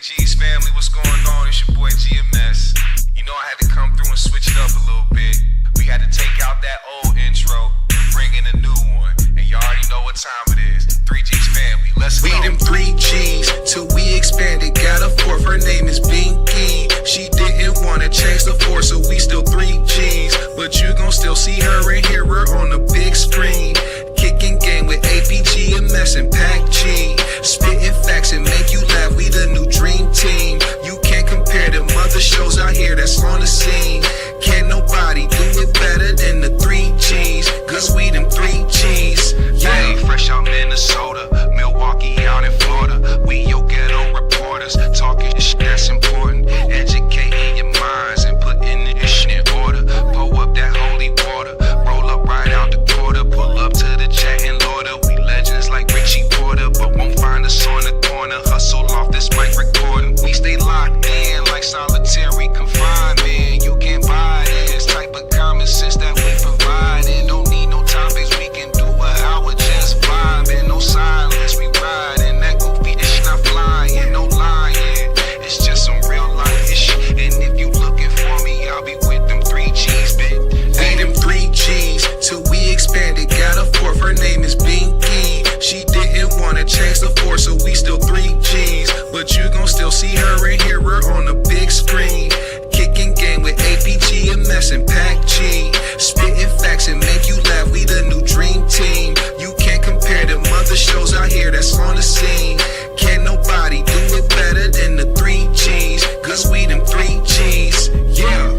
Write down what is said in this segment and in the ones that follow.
3G's family, what's going on? It's your boy GMS. You know I had to come through and switch it up a little bit. We had to take out that old intro and bring in a new one. And you already know what time it is. 3G's family, let's go. We them 3G's till we expanded. Got a fourth, her name is Binky. She didn't wanna change the four, so we still 3G's. But you gon' still see her and hear her on the big screen. Kicking game with APG and Mess and Pac G. Spitting facts and make you laugh, we the new dream team. You can't compare them other shows out here that's on the scene. Can't nobody do it better than the 3G's. Cause we them 3G's. Yeah, fresh out Minnesota, Milwaukee out in Florida. We your ghetto reporters, talking shit that's important. Educating your minds and putting this shit in order. Pull up that holy water, roll up right out the quarter. Pull up to the chat and Lorda. We legends like Richie Porter, but won't find us on the corner. Hustle off this mic recording. We stay locked in like solitary confinement. You can't buy this type of common sense that we providing. Don't need no topics, we can do an hour just vibing. No silence, we riding. That goofy ish not flying, no lying. It's just some real life ish. And if you looking for me, I'll be with them 3G's, bitch. Hey, them 3G's till we expanded. Got a fourth, her name is Binky. She didn't wanna change the four, so we still 3G's. But you gon' still see her and hear her on the big screen. Kicking game with APG and Mess and Pac G. Spitting facts and make you laugh, we the new dream team. You can't compare them other shows out here that's on the scene. Can't nobody do it better than the 3G's. Cause we them 3G's, yeah.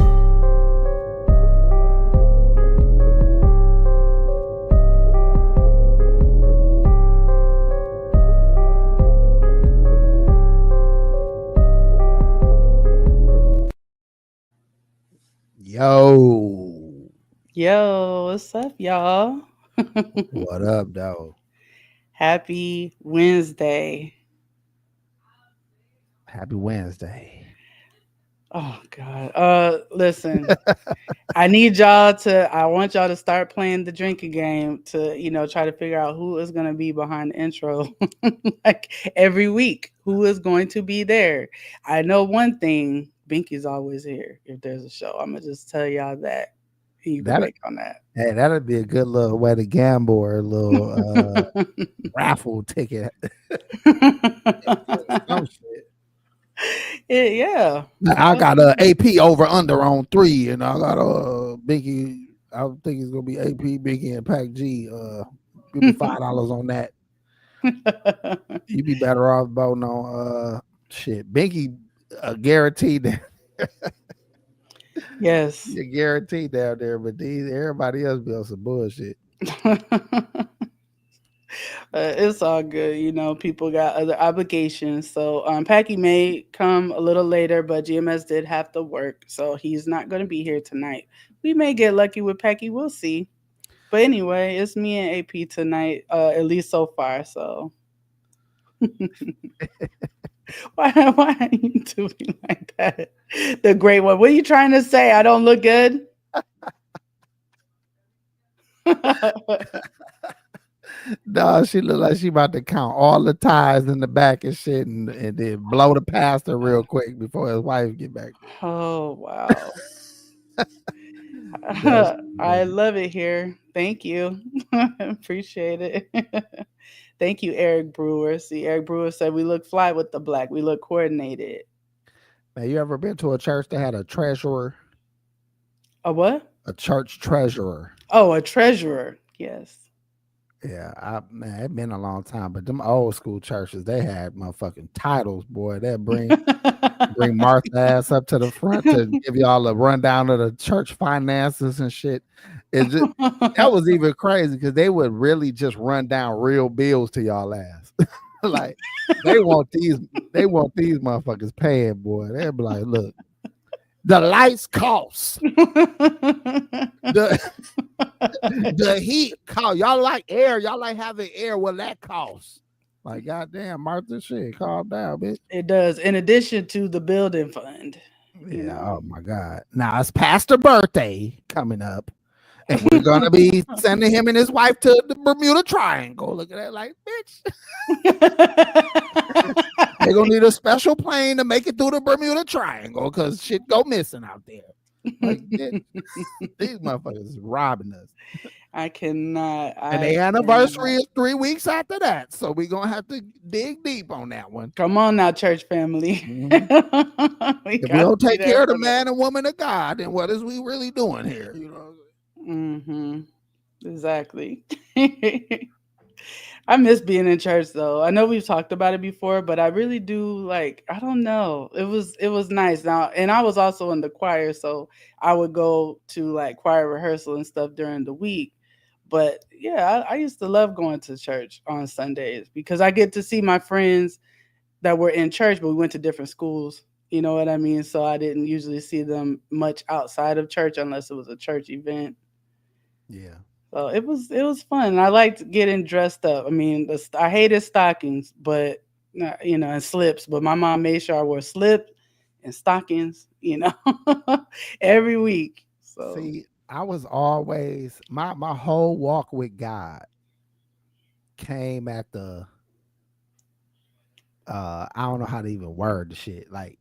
Yo, what's up, y'all? What up, dog? Happy Wednesday. Happy Wednesday. Oh God. Listen, I want y'all to start playing the drinking game to, try to figure out who is gonna be behind the intro. Like every week, who is going to be there. I know one thing, Binky's always here if there's a show. I'm gonna just tell y'all that. You can bank on that. Hey, that'd be a good little way to gamble or a little raffle ticket. Some shit. Yeah. I got a AP over under on 3, and I got a Binky. I think it's gonna be AP, Binky, and Pac G. Give me $5 on that. You'd be better off voting on shit. Binky guaranteed. Yes, you're guaranteed down there, but everybody else be on some bullshit. It's all good, people got other obligations. So Packy may come a little later, but GMS did have to work, so he's not going to be here tonight. We may get lucky with Packy, we'll see. But anyway, it's me and AP tonight, at least so far. So why are you doing like that? The great one. What are you trying to say? I don't look good? No, she look like she about to count all the ties in the back and shit, and then blow the pastor real quick before his wife get back. Oh wow. I love it here. Thank you. Appreciate it. Thank you, Eric Brewer. See, Eric Brewer said we look fly with the black. We look coordinated. Man, you ever been to a church that had a treasurer? A what? A church treasurer. Oh, a treasurer. Yes. Yeah, it's been a long time, but them old school churches, they had motherfucking titles, boy. They bring Martha ass up to the front to give y'all a rundown of the church finances and shit. That was even crazy because they would really just run down real bills to y'all ass. Like they want these motherfuckers paying, boy. They'd be like, look, the lights cost. The heat cost. Y'all like air. Y'all like having air. Well, that costs. Like, goddamn, Martha, shit, calm down, bitch. It does. In addition to the building fund. Yeah. Oh my God. Now it's Pastor birthday coming up, and we're gonna be sending him and his wife to the Bermuda Triangle. Look at that, like, bitch. They're gonna need a special plane to make it through the Bermuda Triangle because shit go missing out there. Like these motherfuckers is robbing us. I cannot. And the anniversary is 3 weeks after that. So we're gonna have to dig deep on that one. Come on now, church family. If we don't take care of the man and woman of God, then what is we really doing here? You know. Mm-hmm. Exactly. I miss being in church though. I know we've talked about it before, but I really do like, I don't know. It was nice now. And I was also in the choir, so I would go to like choir rehearsal and stuff during the week. But yeah, I used to love going to church on Sundays because I get to see my friends that were in church, but we went to different schools. You know what I mean? So I didn't usually see them much outside of church unless it was a church event. Yeah. So it was fun. I liked getting dressed up. I mean, I hated stockings, but and slips. But my mom made sure I wore slips and stockings, every week. So see, I was always my whole walk with God came at the I don't know how to even word the shit. Like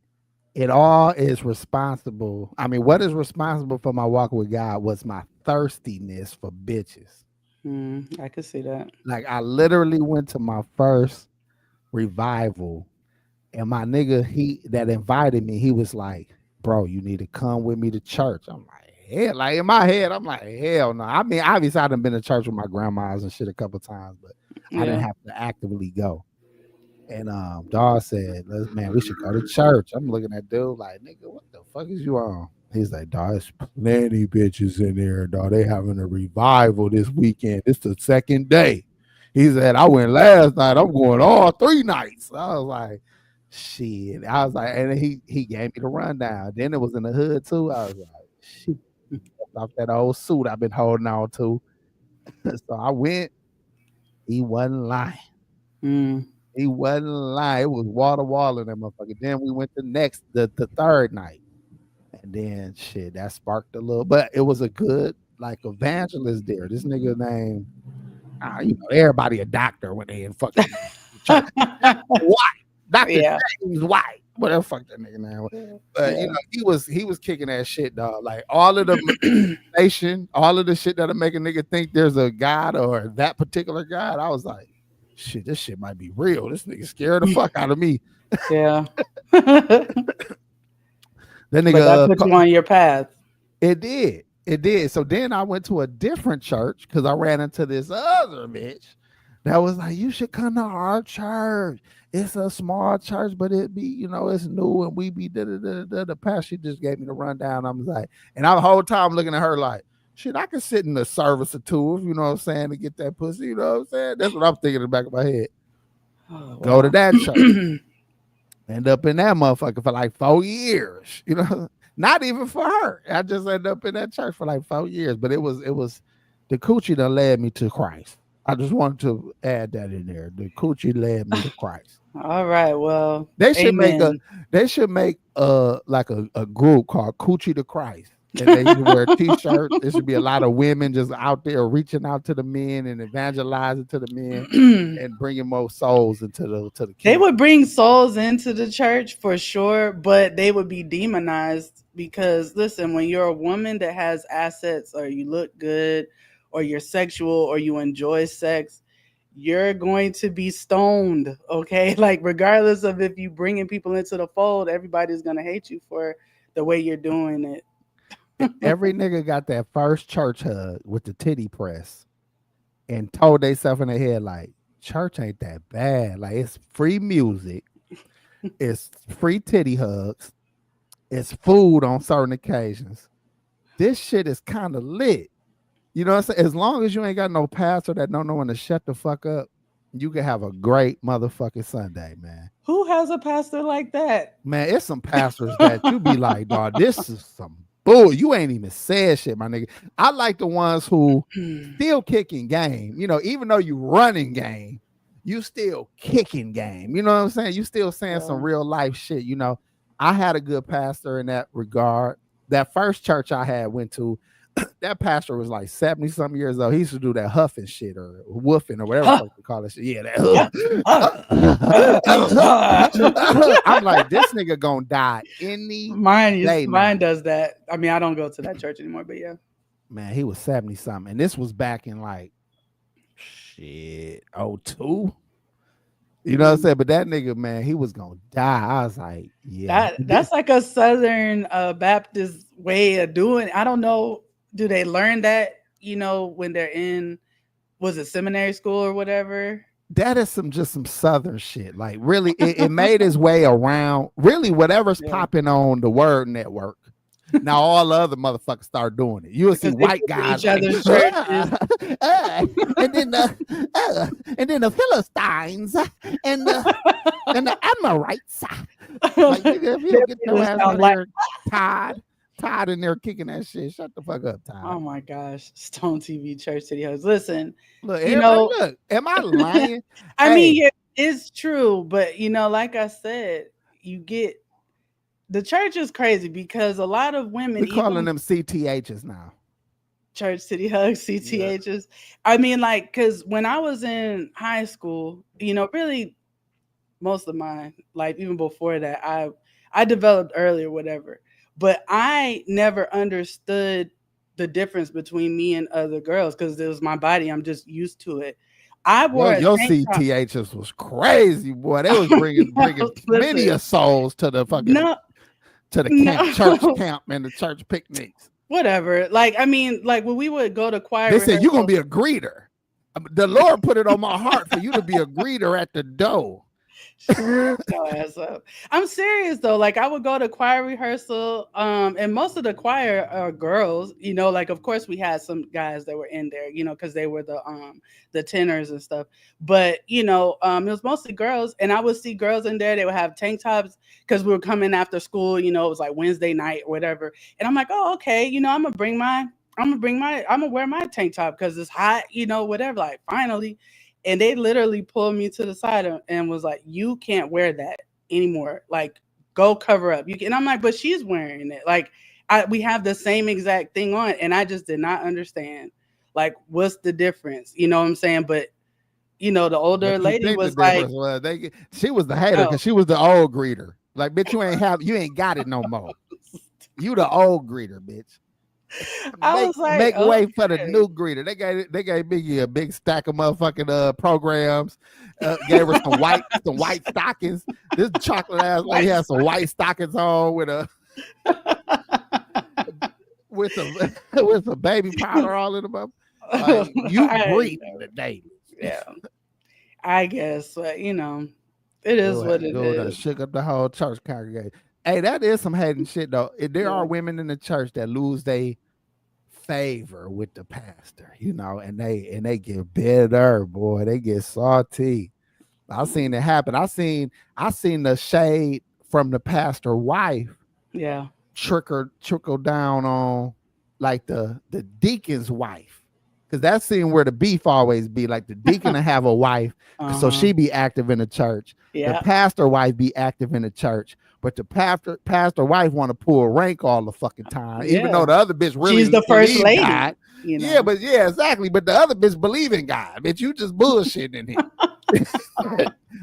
it all is responsible. I mean, what is responsible for my walk with God was my thirstiness for bitches. I could see that. Like I literally went to my first revival, and my nigga that invited me, he was like, "Bro, you need to come with me to church." I'm like, "Hell!" Like in my head, I'm like, "Hell no!" I mean, obviously, I done been to church with my grandmas and shit a couple times, but I didn't have to actively go. And Dawg said, "Man, we should go to church." I'm looking at dude like, "Nigga, what the fuck is you on?" He's like, "Dawg, there's plenty bitches in there, dawg. They having a revival this weekend. It's the second day." He said, "I went last night. I'm going all 3 nights." I was like, shit. I was like, and he gave me the rundown. Then it was in the hood too. I was like, shit. Off that old suit I've been holding on to. So I went. He wasn't lying. He wasn't lying. It was wall to wall in that motherfucker. Then we went the third night. And then shit, that sparked a little, but it was a good like evangelist there. This nigga named everybody a doctor when they in fucking church. White. Dr. James White. Whatever fuck that nigga name. But he was kicking that shit, dog. Like all of the nation, all of the shit that'll make a nigga think there's a God or that particular God. I was like, shit, this shit might be real. This nigga scared the fuck out of me. Yeah. That nigga that put you on your path. It did. So then I went to a different church because I ran into this other bitch that was like, "You should come to our church. It's a small church, but it be, it's new and we be da-da-da-da-da." The pastor just gave me the rundown. I was like, and I the whole time looking at her like, shit, I could sit in the service or two, you know what I'm saying, to get that pussy, you know what I'm saying? That's what I'm thinking in the back of my head. Oh, go to that church. End up in that motherfucker for like 4 years, not even for her. I just ended up in that church for like 4 years, but it was the Coochie that led me to Christ. I just wanted to add that in there. The Coochie led me to Christ. All right, well, they should make like a group called Coochie to Christ. And they should wear t-shirts. There should be a lot of women just out there reaching out to the men and evangelizing to the men and bringing more souls into the kingdom. They would bring souls into the church for sure, but they would be demonized because, listen, when you're a woman that has assets or you look good or you're sexual or you enjoy sex, you're going to be stoned, okay? Like, regardless of if you bringing people into the fold, everybody's going to hate you for the way you're doing it. Every nigga got that first church hug with the titty press and told themselves in their head, like, church ain't that bad. Like, it's free music. It's free titty hugs. It's food on certain occasions. This shit is kind of lit. You know what I'm saying? As long as you ain't got no pastor that don't know when to shut the fuck up, you can have a great motherfucking Sunday, man. Who has a pastor like that? Man, it's some pastors that you be like, dog, this is some bull. You ain't even said shit, my nigga. I like the ones who still kicking game. Even though you running game, you still kicking game. You know what I'm saying? You still saying some real life shit. I had a good pastor in that regard. That first church I went to, that pastor was like 70 something years old. He used to do that huffing shit or woofing or whatever the fuck they call it. Yeah, that. I'm like, this nigga gonna die any day now. Mine does that. I mean, I don't go to that church anymore, but yeah. Man, he was 70 something, and this was back in like 02. You know what I'm saying? But that nigga, man, he was gonna die. I was like, yeah. That's like a Southern Baptist way of doing it. I don't know. Do they learn that, when they're in, was it seminary school or whatever? That is some Southern shit. Like, really, it made its way around. Really, whatever's popping on the Word Network. Now all the other motherfuckers start doing it. You'll see white guys, and then the Philistines and the Amorites. Like, if you don't get your ass out there, Todd in there kicking that shit. Shut the fuck up, Todd. Oh my gosh, Stone TV Church City host. Listen, look, look. Am I lying? I mean, yeah, it's true, but like I said, you get. The church is crazy because a lot of women... We're calling them CTHs now. Church City Hugs, CTHs. Yeah. I mean, like, because when I was in high school, really most of my life, even before that, I developed early or whatever. But I never understood the difference between me and other girls because it was my body. I'm just used to it. I wore your CTHs was crazy, boy. They was bringing many of souls to the fucking... to the camp, church camp and the church picnics. Whatever. Like, I mean, like when we would go to choir. They said, you're going to be a greeter. The Lord put it on my heart for you to be a greeter at the door. Ass up. I'm serious though. Like I would go to choir rehearsal, and most of the choir are girls. Like of course we had some guys that were in there, because they were the tenors and stuff. But it was mostly girls, and I would see girls in there. They would have tank tops because we were coming after school. It was like Wednesday night or whatever, and I'm like, oh okay, I'm gonna wear my tank top because it's hot, whatever. Like finally. And they literally pulled me to the side and was like, you can't wear that anymore. Like, go cover up. And I'm like, but she's wearing it. Like, we have the same exact thing on. And I just did not understand, like, what's the difference? You know what I'm saying? But, the older lady was like. She was the hater because she was the old greeter. Like, bitch, you ain't got it no more. You the old greeter, bitch. Make way for the new greeter. They gave Biggie a big stack of motherfucking programs. Gave her some white stockings. This chocolate ass lady has some white stockings on with some baby powder all in them. Like, you breathing today. Yeah, I guess. But, it is what it is. Shook up the whole church congregation. Hey, that is some hating shit though. There are women in the church that lose their favor with the pastor, and they get bitter, boy. They get salty. I've seen it happen. I seen the shade from the pastor wife, trickle down on like the deacon's wife. Because that's scene where the beef always be like the deacon to have a wife, so she be active in the church. The pastor wife be active in the church, but the pastor wife want to pull rank all the fucking time, even though the other bitch really she's the first lady. God. Yeah, but exactly. But the other bitch believe in God. Bitch, you just bullshitting in here.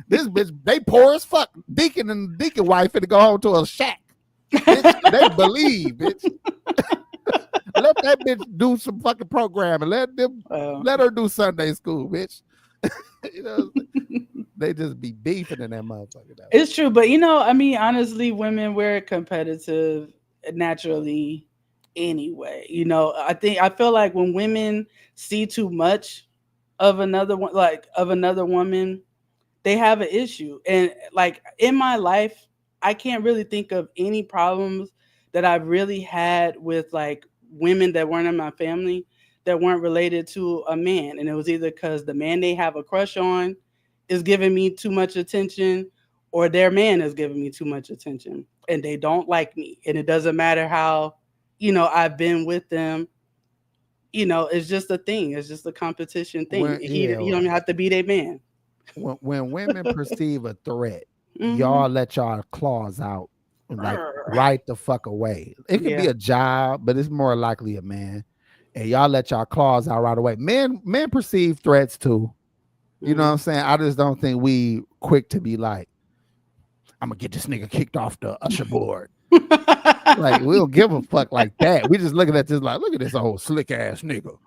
This bitch, they poor as fuck. Deacon and deacon wife finna go home to a shack. Bitch, they believe, bitch. Let that bitch do some fucking programming. Let her do Sunday school, bitch. They just be beefing in that motherfucker. It's true, but honestly, women we're competitive naturally anyway. I feel like when women see too much of another one, like of another woman, they have an issue. And like in my life, I can't really think of any problems that I've really had with like women that weren't in my family that weren't related to a man. And it was either because the man they have a crush on is giving me too much attention, or their man is giving me too much attention and they don't like me. And it doesn't matter how, I've been with them. It's just a thing. It's just a competition thing. You don't have to be their man. When women perceive a threat, y'all let y'all claws out. Like right the fuck away. It could be a job, but it's more likely a man. and y'all let y'all claws out right away. Men perceive threats too. You know what I'm saying? I just don't think we quick to be like, I'm gonna get this nigga kicked off the usher board. Like, we don't give a fuck like that. We just looking at this like, look at this old slick ass nigga.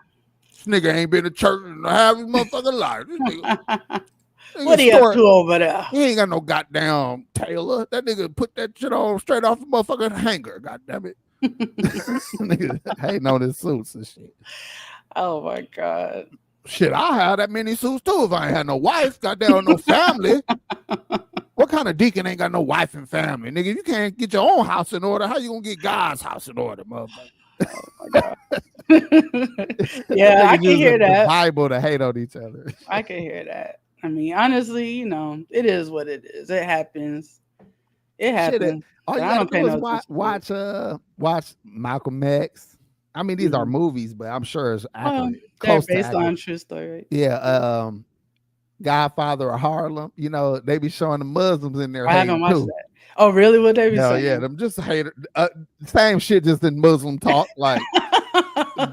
This nigga ain't been to church in half his motherfucking life. This nigga what are you up to over there? He ain't got no goddamn tailor. That nigga put that shit on straight off the motherfucking hanger. God damn it. Nigga hating on his suits and shit. Oh my God. Shit, I had that many suits too if I ain't had no wife, goddamn, no family. What kind of deacon ain't got no wife and family? Nigga, you can't get your own house in order. How you gonna get God's house in order, motherfucker? Oh my God. Yeah, I can hear that. Bible to hate on each other. I can hear that. I mean, honestly, you know, it is what it is. It happens. It happens. All you gotta do is watch Malcolm X. I mean, these are movies, but I'm sure it's accurate. They're based on true story, right? Yeah. Godfather of Harlem. You know, they be showing the Muslims in there. I haven't watched that. Oh, really? What they be saying? Yeah, them just hater. Same shit, just in Muslim talk. Like,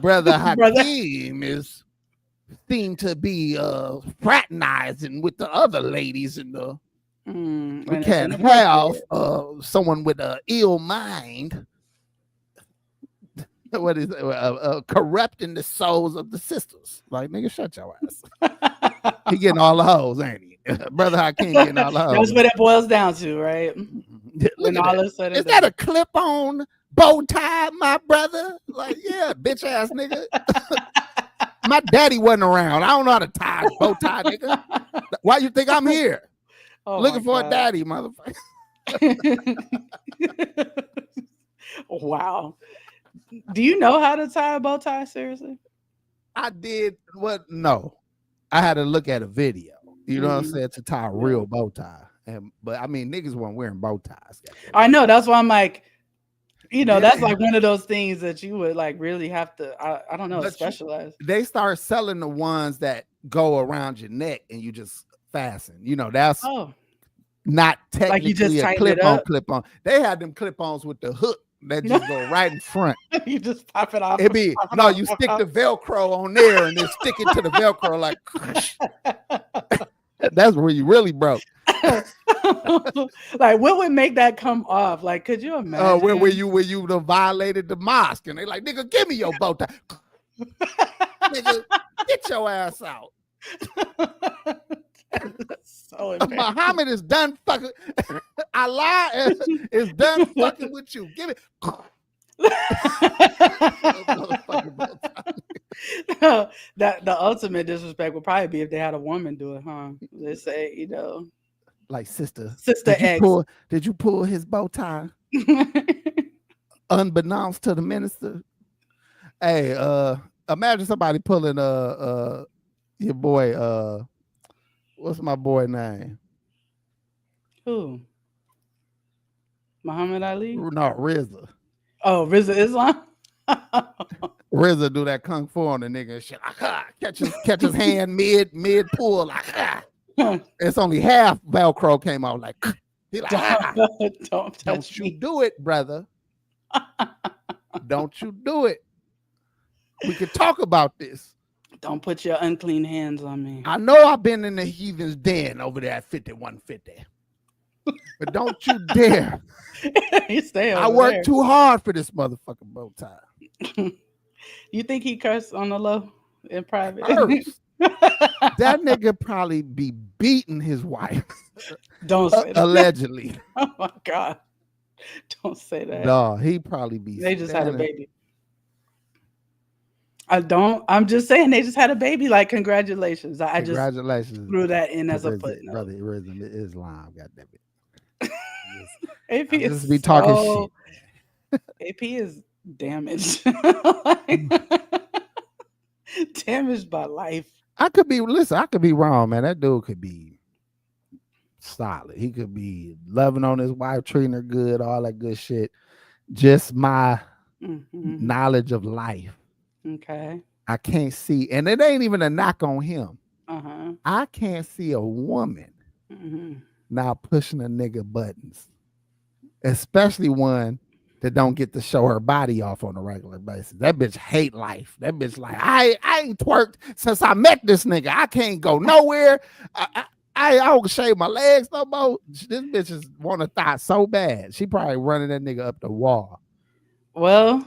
brother Hakeem is seemed to be fraternizing with the other ladies in the. We can't have someone with an ill mind. What is it? Corrupting the souls of the sisters. Like, nigga, shut your ass. He getting all the hoes, ain't he? Brother Hakeem getting all the hoes. That's what it boils down to, right? Look at that. Is that a clip-on bow tie, my brother? Like, yeah, bitch ass nigga. My daddy wasn't around. I don't know how to tie a bow tie, nigga. Why you think I'm here? Looking for a daddy, motherfucker. Wow. Do you know how to tie a bow tie? Seriously? I did. What? No. I had to look at a video. You know what I'm saying? To tie a real bow tie. But I mean, niggas weren't wearing bow ties. I know. That's why I'm like, you know, that's like one of those things that you would like really have to, I don't know, specialize. They start selling the ones that go around your neck and you just fasten. You know, that's not technically like you just a clip-on. They had them clip-ons with the hook that just go right in front. You just pop it off. You stick the Velcro on there and then stick it to the Velcro like that's where you really broke. Like, what would make that come off? Like, could you imagine? Where you violated the mosque and they like, nigga, give me your bow tie. Nigga, get your ass out. So Muhammad is done fucking. Allah is done fucking with you. Give it. That the ultimate disrespect would probably be if they had a woman do it, huh? They say, you know, like sister X. Did you pull his bow tie? Unbeknownst to the minister. Hey, imagine somebody pulling your boy what's my boy name? Who? Muhammad Ali? No, RZA. Oh, RZA Islam? RZA do that kung fu on the nigga and shit. Catch his hand mid pull. Like, it's only half Velcro came out. Like, he like, don't you do it, brother. Don't you do it. We could talk about this. Don't put your unclean hands on me. I know I've been in the heathen's den over there at 5150. But don't you dare. You stay over I worked there. too hard for this motherfucking bow tie. You think he cursed on the low in private? That nigga probably be beating his wife. Don't say that. Allegedly. Oh my God. Don't say that. No, he probably be. They just had a baby. I'm just saying they just had a baby. Like, congratulations. I just threw that in as a footnote. Brother, Islam, goddamn it. AP is just be talking shit. AP is damaged. Damaged by life. I could be wrong, man. That dude could be solid. He could be loving on his wife, treating her good, all that good shit. Just my knowledge of life. Okay. I can't see, and it ain't even a knock on him. Uh-huh. I can't see a woman now pushing a nigga buttons, especially one that don't get to show her body off on a regular basis. That bitch hate life. That bitch like, I ain't twerked since I met this nigga. I can't go nowhere. I don't shave my legs no more. This bitch is want to thought so bad. She probably running that nigga up the wall. Well,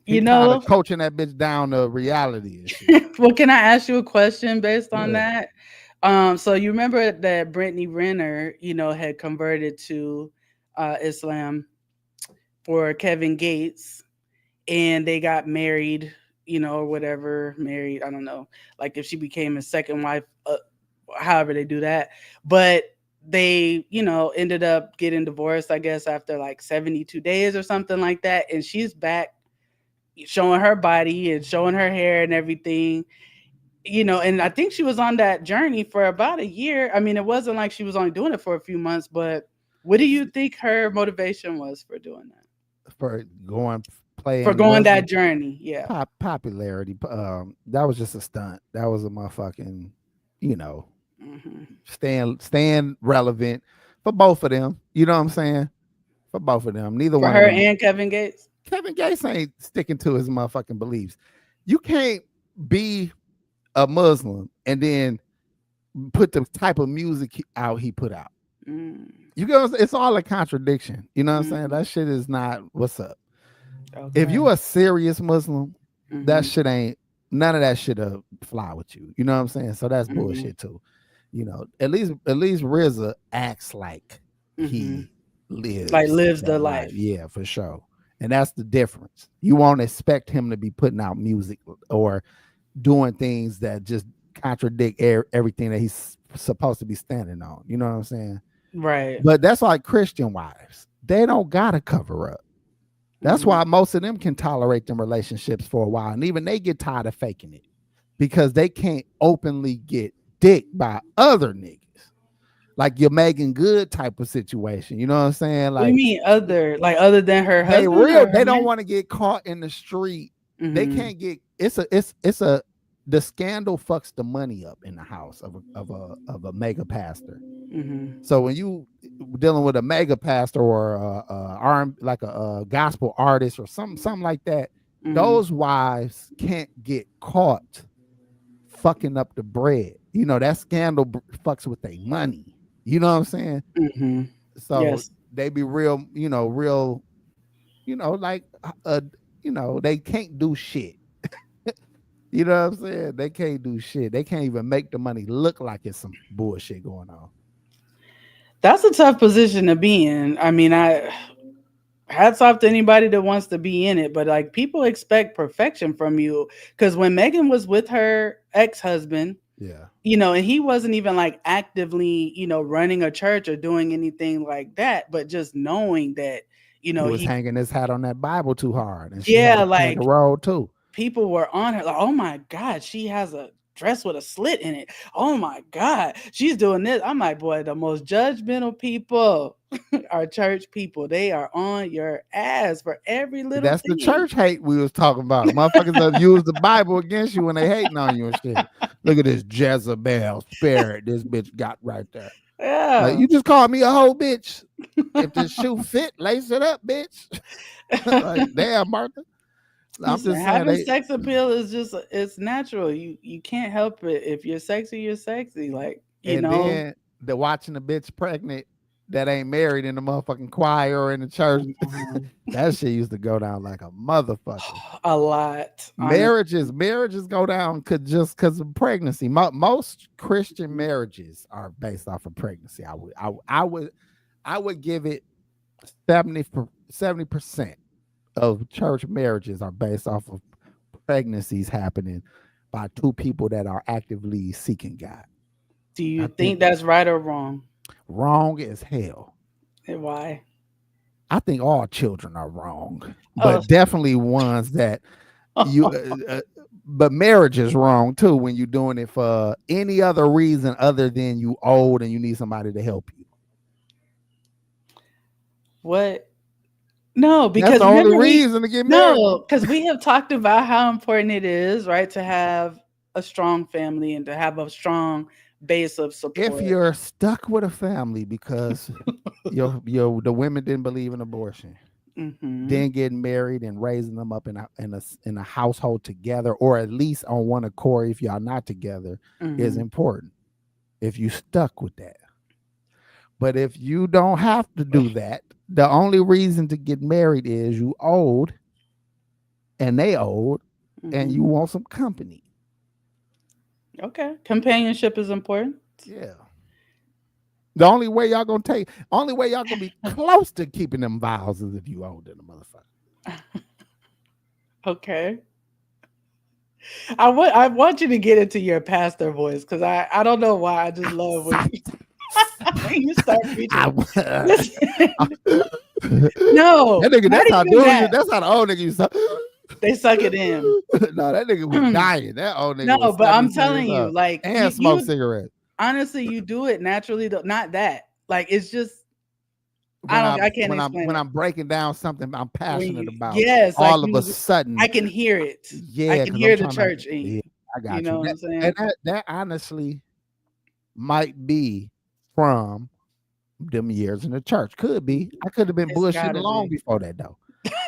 He kind of coaching that bitch down to reality. And shit. Well, can I ask you a question based on that? So you remember that Brittney Renner, had converted to Islam for Kevin Gates, and they got married, or whatever, married, I don't know, like if she became his second wife, however they do that. But they, ended up getting divorced, I guess, after like 72 days or something like that. And she's back showing her body and showing her hair and everything. And I think she was on that journey for about a year. I mean, it wasn't like she was only doing it for a few months, but what do you think her motivation was for doing that? For going that journey? Yeah. Popularity. That was just a stunt. That was a motherfucking, staying relevant for both of them. You know what I'm saying? For both of them. Neither one of them. For her and Kevin Gates? Kevin Gates ain't sticking to his motherfucking beliefs. You can't be a Muslim and then put the type of music out he put out. You go, it's all a contradiction. You know what I'm saying? That shit is not what's up. Okay. If you a serious Muslim, that shit ain't none of that shit fly with you. You know what I'm saying? So that's bullshit too. At least RZA acts like he lives the life. Yeah, for sure. And that's the difference. You won't expect him to be putting out music or doing things that just contradict everything that he's supposed to be standing on. You know what I'm saying? Right. But that's like Christian wives. They don't gotta cover up. That's why most of them can tolerate them relationships for a while. And even they get tired of faking it because they can't openly get dick by other niggas. Like your Meagan Goode type of situation. You know what I'm saying? Like, what do you mean other than her husband? They don't want to get caught in the street. They can't get the scandal fucks the money up in the house of a mega pastor. So when you dealing with a mega pastor or a gospel artist or something like that, those wives can't get caught fucking up the bread. That scandal fucks with their money. You know what I'm saying? So they be real, they can't do shit. You know what I'm saying? They can't do shit. They can't even make the money look like it's some bullshit going on. That's a tough position to be in. I mean, hats off to anybody that wants to be in it, but like people expect perfection from you. Because when Meagan was with her ex-husband, and he wasn't even like actively, running a church or doing anything like that, but just knowing that, he was hanging his hat on that Bible too hard. And like the road too. People were on her like, oh my God, she has a dress with a slit in it. Oh my God, she's doing this. I'm like, boy, the most judgmental people are church people. They are on your ass for every little That's thing. The church hate we was talking about. Motherfuckers that use the Bible against you when they hating on you and shit. Look at this Jezebel spirit this bitch got right there. Yeah. Like, you just called me a whole bitch. If the shoe fit, lace it up, bitch. Like, damn, Martha. I'm just saying, having sex appeal is it's natural. You can't help it. If you're sexy, you're sexy. Like, then the watching the bitch pregnant that ain't married in the motherfucking choir or in the church. That shit used to go down like a motherfucker. A lot. Marriages go down because of pregnancy. Most Christian marriages are based off of pregnancy. I would give it 70% of church marriages are based off of pregnancies happening by two people that are actively seeking God. Do you think that's right or wrong? Wrong as hell. And why? I think all children are wrong, but definitely ones that you. But marriage is wrong too when you're doing it for any other reason other than you old and you need somebody to help you. What? No, because that's the only reason to get married. No, because we have talked about how important it is, right, to have a strong family and to have a strong base of support. If you're stuck with a family because the women didn't believe in abortion, then getting married and raising them up in a household together, or at least on one accord if y'all not together, is important if you stuck with that. But if you don't have to do that, the only reason to get married is you old and they old and you want some company. Okay. Companionship is important. Yeah. The only way y'all gonna be close to keeping them vows is if you old than a motherfucker. Okay. I want you to get into your pastor voice because I don't know why I just love when you start preaching. No, that nigga, that's how the old nigga used to. They suck it in. No, that nigga was dying. That old nigga. No, but I'm telling you, like, and smoke cigarettes. Honestly, you do it naturally, though. Not that. Like, it's just I can't explain. When I'm breaking down something I'm passionate about, yes, all of a sudden I can hear it. Yeah, I can hear the church in you. I got you. Know what I'm saying? And that honestly might be from them years in the church. Could be. I could have been bullshitting long before that though.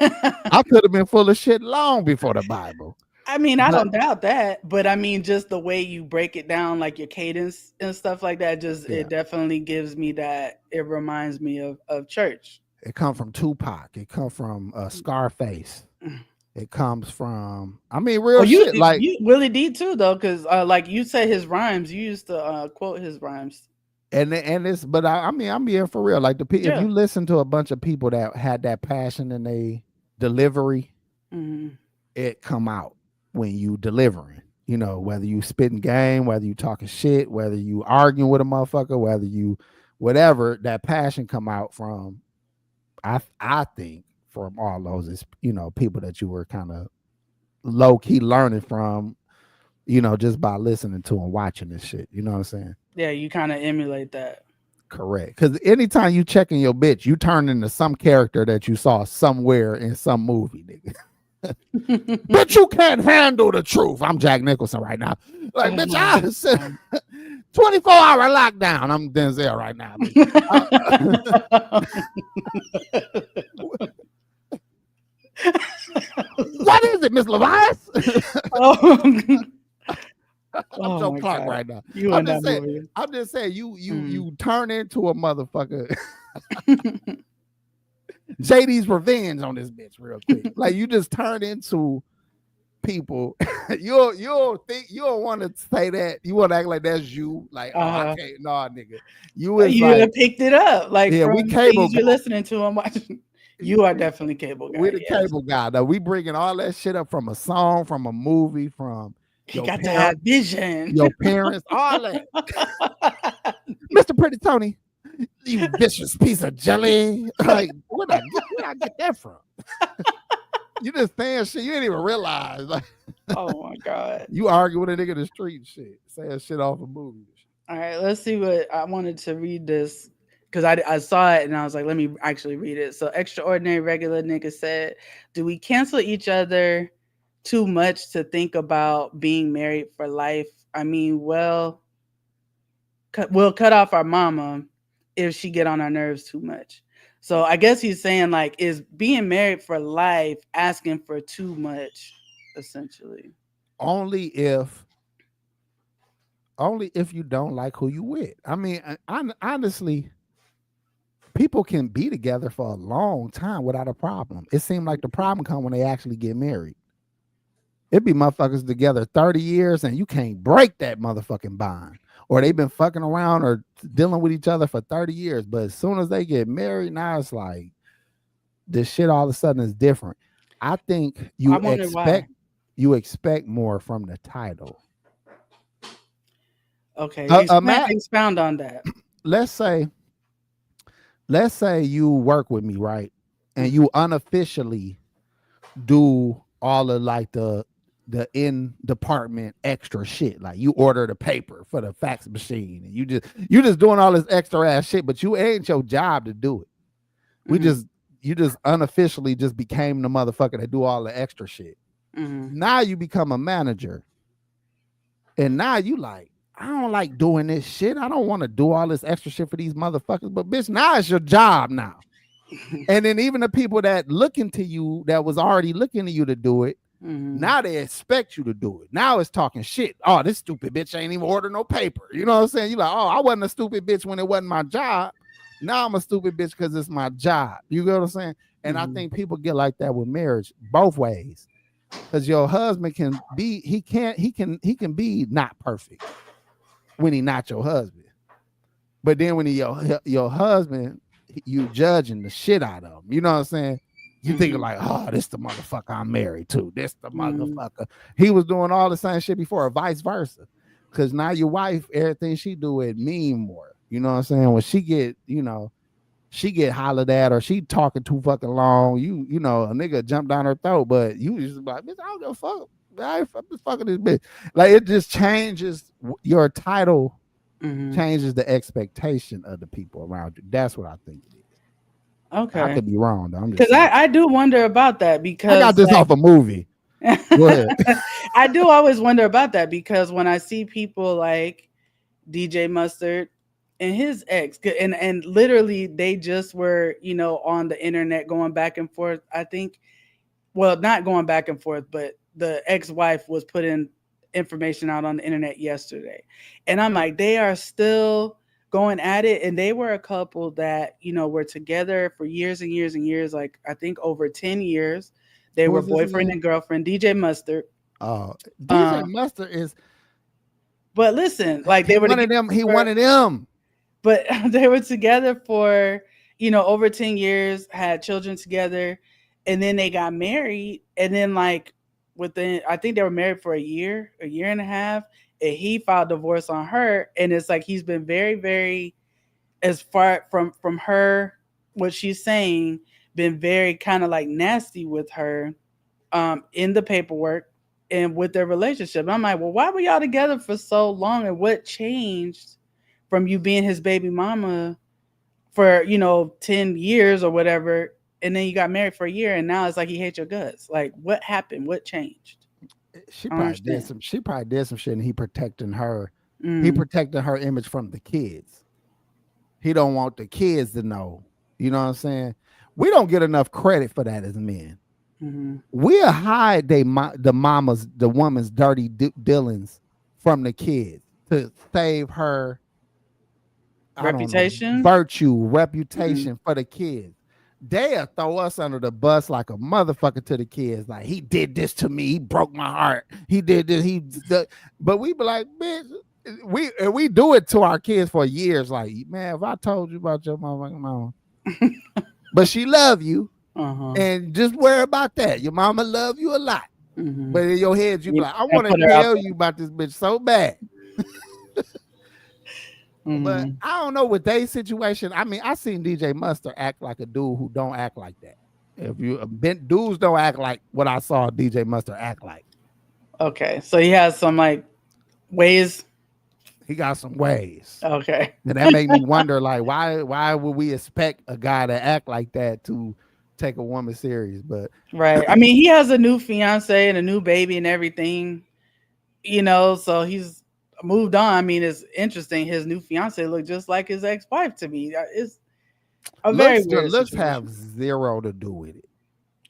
I could have been full of shit long before the Bible. I mean, I don't doubt that, but I mean, just the way you break it down, like your cadence and stuff like that, it definitely gives me that. It reminds me of church. It comes from Tupac. It comes from Scarface. It comes from, I mean, real shit. Like Willie D too, though, because like you said, his rhymes. You used to quote his rhymes. And it's, but I mean, I'm being for real. Like if you listen to a bunch of people that had that passion in their delivery, it come out when you delivering. You know, whether you spitting game, whether you talking shit, whether you arguing with a motherfucker, whether you whatever, that passion come out from. I think from all those is, you know, people that you were kind of low key learning from, you know, just by listening to and watching this shit. You know what I'm saying? Yeah, you kind of emulate that. Correct. Because anytime you checking your bitch, you turn into some character that you saw somewhere in some movie, nigga. But you can't handle the truth. I'm Jack Nicholson right now. Like, bitch, I said 24-hour lockdown. I'm Denzel right now. What is it, Miss Levias? I'm Joe Clark right now. I'm just saying you turn into a motherfucker. JD's revenge on this bitch real quick. Like you just turn into people. You'll think you don't want to say that. You want to act like that's you. Like, I can't, nah, nigga. You like, picked it up. Like, yeah, we cable. You're listening to and watching. You are definitely cable guy. We're the cable guy. Though we bringing all that shit up from a song, from a movie, from. You got to have vision. Your parents, all that. Mr. Pretty Tony, you vicious piece of jelly. Like, where did I get that from? You just saying shit you didn't even realize. Like, oh my God. You argue with a nigga in the street and shit. Saying shit off a movie. All right, let's see what I wanted to read this because I saw it and I was like, let me actually read it. So, extraordinary regular nigga said, do we cancel each other too much to think about being married for life? I mean, we'll cut off our mama if she get on our nerves too much. So I guess he's saying, like, is being married for life asking for too much, essentially? Only if you don't like who you with. I mean, honestly, people can be together for a long time without a problem. It seems like the problem comes when they actually get married. It be motherfuckers together 30 years and you can't break that motherfucking bond. Or they've been fucking around or dealing with each other for 30 years. But as soon as they get married, now it's like this shit all of a sudden is different. I think you expect more from the title. Okay. Expound on that. Let's say you work with me, right? And you unofficially do all of like the in department extra shit. Like you order the paper for the fax machine and you just doing all this extra ass shit, but you ain't your job to do it. You just unofficially just became the motherfucker that do all the extra shit. Now you become a manager. And now you like, I don't like doing this shit. I don't want to do all this extra shit for these motherfuckers, but bitch, now it's your job now. And then even the people that looking to you, that was already looking to you to do it, now they expect you to do it. Now it's talking shit. Oh, this stupid bitch ain't even order no paper. You know what I'm saying? You're like, oh, I wasn't a stupid bitch when it wasn't my job. Now I'm a stupid bitch because it's my job. You get what I'm saying? And I think people get like that with marriage both ways. Because your husband can be, he can be not perfect when he not your husband. But then when he your husband, you judging the shit out of him. You know what I'm saying? You thinking like, oh, this the motherfucker I'm married to. This the motherfucker. He was doing all the same shit before, or vice versa. Because now your wife, everything she do, it mean more. You know what I'm saying? When she get, she get hollered at, or she talking too fucking long, you know, a nigga jump down her throat, but you just like, bitch, I don't give a fuck. I'm just fucking this bitch. Like, it just changes your title, changes the expectation of the people around you. That's what I think it is. Okay. I could be wrong though. Because I do wonder about that, because I got this off a movie. Go ahead. I do always wonder about that, because when I see people like DJ Mustard and his ex, and literally they just were, on the internet going back and forth. I think, well, not going back and forth, but the ex-wife was putting information out on the internet yesterday. And I'm like, they are still going at it. And they were a couple that, were together for years and years and years. Like, I think over 10 years. They were boyfriend and girlfriend. DJ Mustard. Oh, DJ Mustard is. But listen, like, they were one of them. He wanted them. But they were together for, over 10 years, had children together, and then they got married. And then, like, I think they were married for a year and a half, and he filed divorce on her. And it's like, he's been very, very, as far from her, what she's saying, been very kind of like nasty with her in the paperwork and with their relationship. I'm like, well, why were y'all together for so long, and what changed from you being his baby mama for 10 years or whatever, and then you got married for a year, and now it's like he hates your guts? Like, what happened? What changed? She probably did some shit, and he protecting her. He protecting her image from the kids. He don't want the kids to know. You know what I'm saying? We don't get enough credit for that as men. We'll hide the woman's dirty dealings from the kids to save her reputation for the kids. They'll throw us under the bus like a motherfucker to the kids. Like, he did this to me. He broke my heart. He did this. But we be like, bitch, we do it to our kids for years. Like, man, if I told you about your motherfucking mama, but she love you, and just worry about that. Your mama love you a lot. But in your head, you be like, I want to tell you about this bitch so bad. But I don't know with their situation. I mean, I seen DJ Mustard act like a dude who don't act like that. If you dudes don't act like what I saw DJ Mustard act like. Okay, so he has some like ways. He got some ways. Okay, and that made me wonder, like, why would we expect a guy to act like that to take a woman serious? But right, I mean, he has a new fiance and a new baby and everything, so he's moved on. I mean, it's interesting. His new fiance looked just like his ex-wife to me. It's a very weird looks have zero to do with it.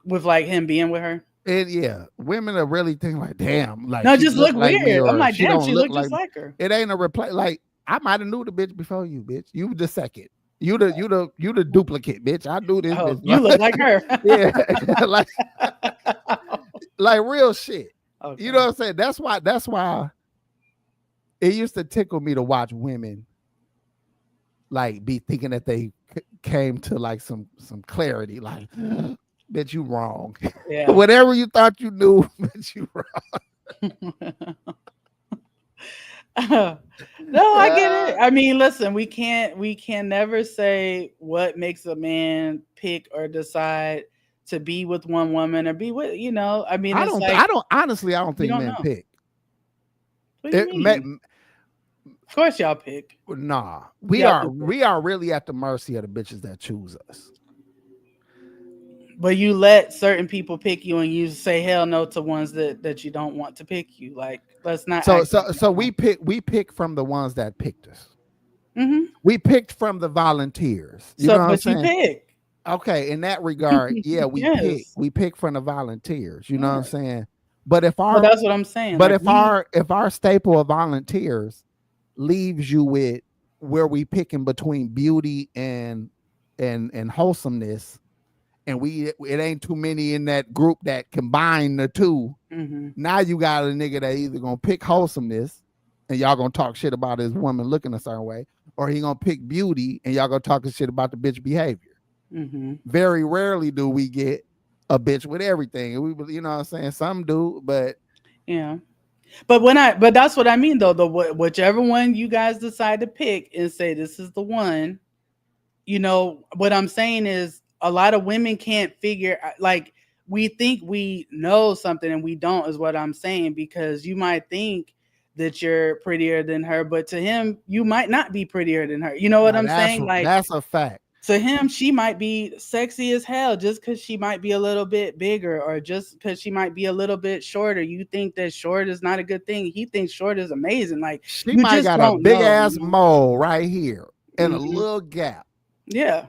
With like him being with her. And yeah, women are really thinking like, damn, like, no, just look like weird. I'm like, damn, she looked just like her. It ain't a replay. Like, I might have knew the bitch before you, bitch. You the second. You the duplicate, bitch. I do this. Oh, you look like her. Yeah, like real shit. Okay. You know what I'm saying? That's why it used to tickle me to watch women like be thinking that they came to like some clarity, like, bitch, you wrong. Yeah. Whatever you thought you knew, bitch, you wrong. No, I get it. I mean, listen, we can never say what makes a man pick or decide to be with one woman or be with, I mean, I don't think men pick. What do you mean? Of course y'all pick. Nah, we are really at the mercy of the bitches that choose us. But you let certain people pick you, and you say hell no to ones that you don't want to pick you. Like, let's not. So we pick from the ones that picked us. We picked from the volunteers. You know what I'm saying? You pick. Okay, in that regard, yeah, Yes. we pick from the volunteers. You know what I'm Right. saying? But if Well, our that's what I'm saying. but Like if our staple of volunteers leaves you with where we picking between beauty and wholesomeness, and it ain't too many in that group that combine the two. Mhm. Now you got a nigga that either gonna pick wholesomeness and y'all gonna talk shit about his woman looking a certain way, or he gonna pick beauty and y'all gonna talk shit about the bitch behavior. Mhm. Very rarely do we get a bitch with everything. And we, you know what I'm saying? Some do, but Yeah. But that's what I mean though. Whichever one you guys decide to pick and say this is the one, what I'm saying is a lot of women can't figure like we think we know something and we don't is what I'm saying, because you might think that you're prettier than her, but to him you might not be prettier than her. You know what now I'm saying? Like that's a fact. to him, she might be sexy as hell just because she might be a little bit bigger or just because she might be a little bit shorter. You think that short is not a good thing. He thinks short is amazing. Like She you might just got a don't big know. ass mole right here and a Mhm. little gap. Yeah.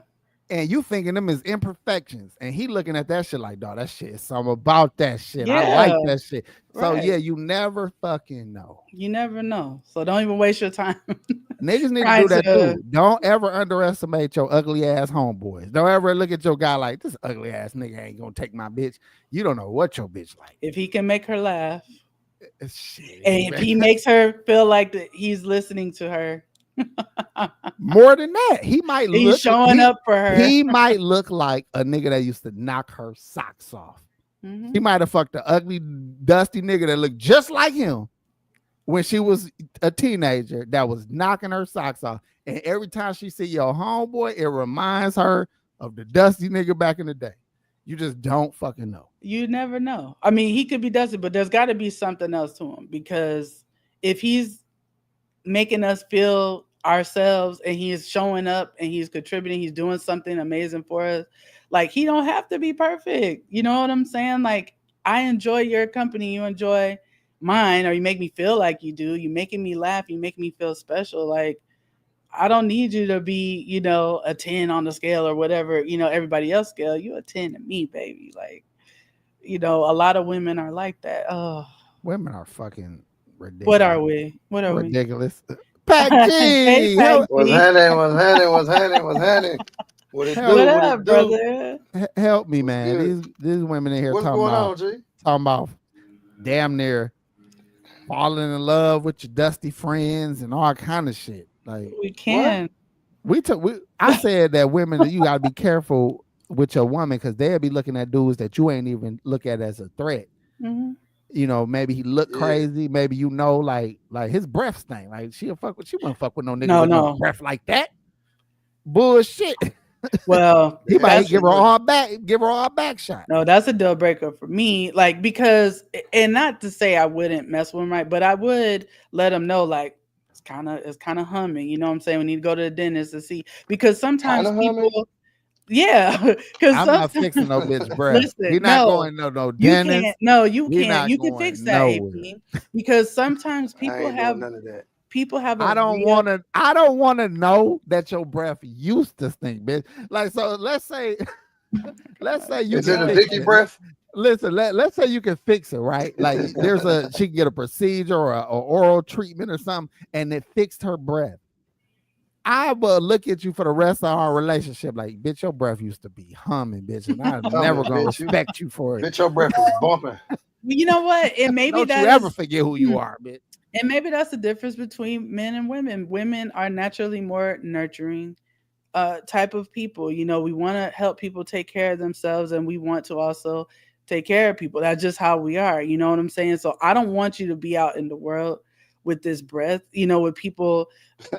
And you thinking them is imperfections, and he looking at that shit like, dog, that shit is something about that shit. I like Yeah. that shit. So Right. yeah, you never fucking know. You never know. So don't even waste your time Niggas need to trying do that to. too. Don't ever underestimate your ugly ass homeboys. Don't ever look at your guy like this ugly ass nigga ain't gonna take my bitch. You don't know what your bitch like. If he can make her laugh, Shit, and if he makes her feel like that he's listening to her, more than that, he might he's look showing up for her. he might look like a nigga that used to knock her socks off. Mhm. He might have fucked the ugly, dusty nigga that looked just like him when she was a teenager that was knocking her socks off. And every time she see your homeboy, it reminds her of the dusty nigga back in the day. You just don't fucking know. You never know. I mean, he could be dusty, but there's got to be something else to him, because if he's making us feel ourselves and he's showing up and he's contributing, he's doing something amazing for us, like he don't have to be perfect. You know what I'm saying? Like I enjoy your company, you enjoy mine, or you make me feel like you do. You making me laugh, you make me feel special. Like I don't need you to be, a 10 on the scale or whatever, everybody else scale. You a 10 to me, baby. Like, a lot of women are like that. Oh, Women are fucking what ridiculous. are we? What are we? Ridiculous. Pac Hey, G, Pac What's G. happening? What's happening? What's happening? What's happening? What it help, What do? What up, it do? brother? help me, What's man. good? These women in here What's talking going about on, G? damn near falling in love with your dusty friends and all kind of shit. Like We What? can. I said that women, you gotta be careful with your woman because they'll be looking at dudes that you ain't even look at as a threat. Mhm. Maybe he look Yeah. crazy. Maybe like his breath stink. Like she wouldn't fuck with no nigga No, with no no. breath like that. Bullshit. Well, He might that's give her all back shot. no, that's a deal breaker for me. Like because, and not to say I wouldn't mess with him, right? But I would let him know, like it's kind of humming. You know what I'm saying? We need to go to the dentist to see, because Kind sometimes of humming. people, yeah, because I'm not sometimes. fixing no bitch breath. Listen, We not no, going no you dentist. can't. No, you We can't. not You can fix going that, nowhere. AP, because sometimes I people ain't doing have none of that. a real. I don't wanna know that your breath used to stink, bitch. Like so let's say you Is can it a God. fix Vicky it. breath? Listen, let's say you can fix it, right? Like she can get a procedure or a oral treatment or something, and it fixed her breath. I will look at you for the rest of our relationship like, bitch, your breath used to be humming, bitch, and I'm never Humming, gonna bitch. respect you for it. Bitch, your breath is bumping. You know what? And maybe Don't you that ever is. forget who you are, bitch. And maybe that's the difference between men and women. Women are naturally more nurturing type of people. We want to help people take care of themselves, and we want to also take care of people. That's just how we are. You know what I'm saying? So I don't want you to be out in the world with this breath, with people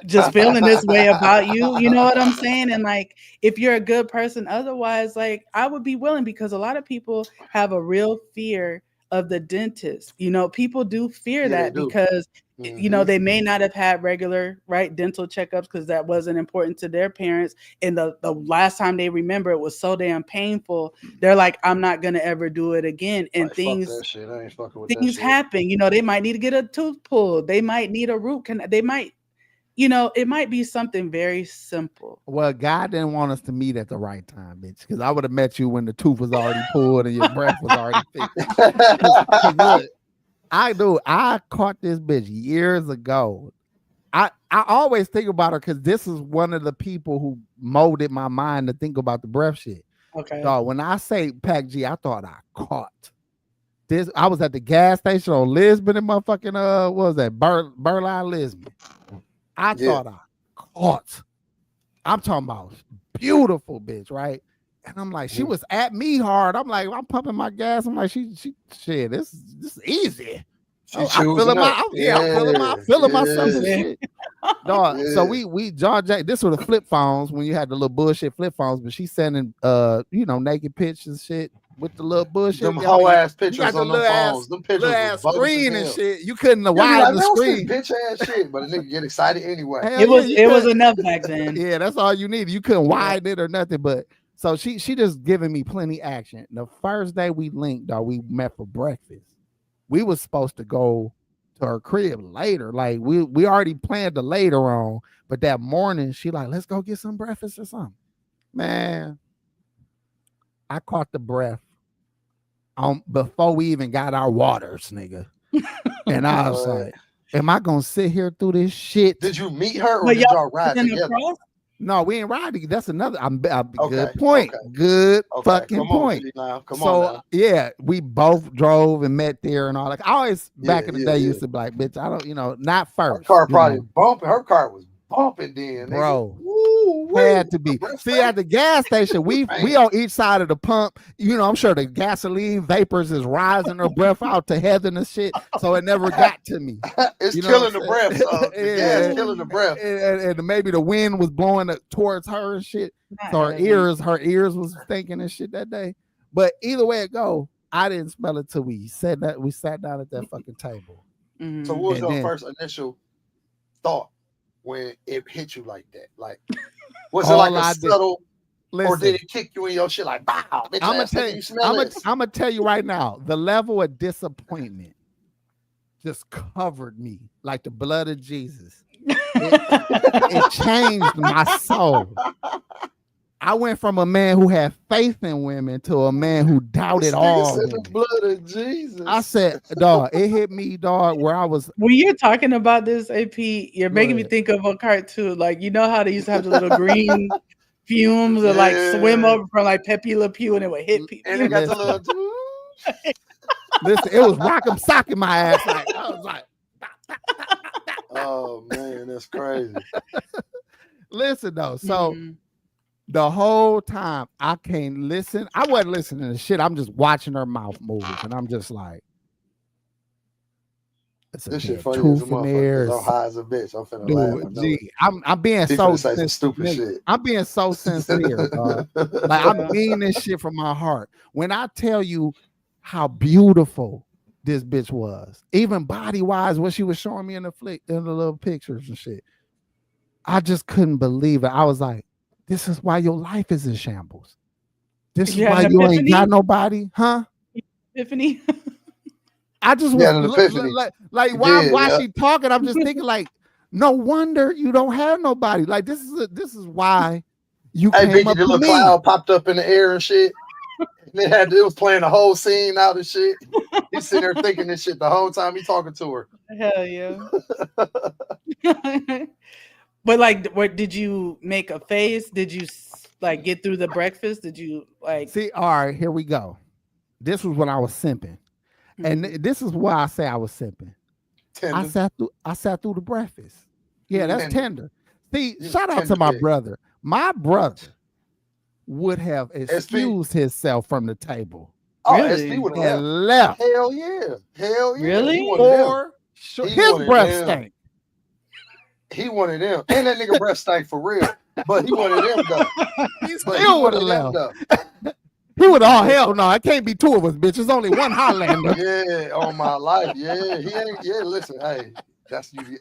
just feeling this way about you. You know what I'm saying? And like, if you're a good person, otherwise, like, I would be willing, because a lot of people have a real fear of the dentist. People do fear Yeah, they that do. because Mm-hmm. they may not have had regular dental checkups because that wasn't important to their parents, and the last time they remember it was so damn painful, they're like, I'm not gonna ever do it again. And Like, fuck that shit. I ain't fucking with that things shit. happen. They might need to get a tooth pulled, they might need a root canal, they might you know, it might be something very simple. Well, God didn't want us to meet at the right time, bitch. Because I would have met you when the tooth was already pulled and your breath was already fixed. Because look, I caught this bitch years ago. I always think about her because this is one of the people who molded my mind to think about the breath shit. Okay. Dog, when I say Pac G, I thought I caught this. I was at the gas station on Lisbon and motherfucking what was that? Burline Lisbon. I thought I caught. I'm talking about beautiful bitch, right? And I'm like, she was at me hard. I'm like, I'm pumping my gas. I'm like, she shit, this is easy. I'm feeling myself and shit. Dog. Yeah. So we John Jack, this was the flip phones when you had the little bullshit flip phones, but she's sending naked pictures and shit with the little bullshit. Them whole ass pictures on the them phones. Them pictures little ass was screen as and hell. shit. You couldn't You'd be widen like, the "Man, what's screen. this bitch ass shit," but a nigga get excited anyway. Hell It was yeah, was enough back then. Yeah, that's all you needed. You couldn't widen it or nothing. But so she just giving me plenty action. The first day we linked, dog, we met for breakfast. We was supposed to go to her crib later. Like we already planned the later on, but that morning she like, let's go get some breakfast or something. Man, I caught the breath before we even got our waters, nigga. And I was like, am I gonna sit here through this shit? Did you meet her or But did y'all ride together? No, we ain't riding. That's another Okay, good point. okay. Good fucking Come point. On, Come so on now. yeah, we both drove and met there and all. Like I always back in the day used to be like, bitch, I don't, not first. Her car probably bumping. Her car was bumping then, bro. Woo, Had to be. See, at the gas station, we on each side of the pump. You know, I'm sure the gasoline vapors is rising her breath out to heaven and shit. So it never got to me. It's killing the breath. The gas killing the breath. And maybe the wind was blowing towards her and shit. So her ears was thinking and shit that day. But either way it go, I didn't smell it till we sat down at that fucking table. Mm-hmm. So what was your first initial thought when it hit you like that? Like, was it like a subtle, or did it kick you in your shit like, wow, bitch, I'm gonna tell you right now, the level of disappointment just covered me like the blood of Jesus. It changed my soul. I went from a man who had faith in women to a man who doubted all. The blood of Jesus. I said, dog, it hit me, dog, where I was. When you're talking about this, AP, you're making me think of a cartoon. Like, you know how they used to have the little green fumes that like swim up from like Pepe Le Pew and it would hit people. And it got the little. Listen, it was rock'em socking my ass. Like I was like, oh man, that's crazy. Listen though, so. The whole time I can't listen. I wasn't listening to shit. I'm just watching her mouth move, and I'm just like, this shit funny as a motherfucker. I'm high as a bitch. I'm finna laugh. I'm being so stupid shit. I'm being so sincere, dog. Like I mean this shit from my heart. When I tell you how beautiful this bitch was, even body wise, what she was showing me in the little pictures and shit, I just couldn't believe it. I was like, this is why your life is in shambles. This is why you ain't got nobody, huh? Epiphany. I just want why she talking. I'm just thinking like, no wonder you don't have nobody. Like this is why you came up to me. Cloud popped up in the air and shit. And it was playing the whole scene out and shit. He's sitting there thinking this shit the whole time he talking to her. Hell yeah. But like, what did you make a face? Did you like get through the breakfast? Did you like see? All right, here we go. This was when I was simping, and this is why I say I was simping. Tender. I sat through the breakfast. Yeah, that's tender. See, shout out to my brother. My brother would have excused himself from the table. Oh, really? would have left. Hell yeah. Really? Or his breath stank. He wanted them. And that nigga breath stank for real. But he wanted them though. He still would have left. He would have, hell no, it can't be two of us, bitch. There's only one Highlander. Yeah, on my life. Yeah, he ain't. Yeah, listen, hey, that's you.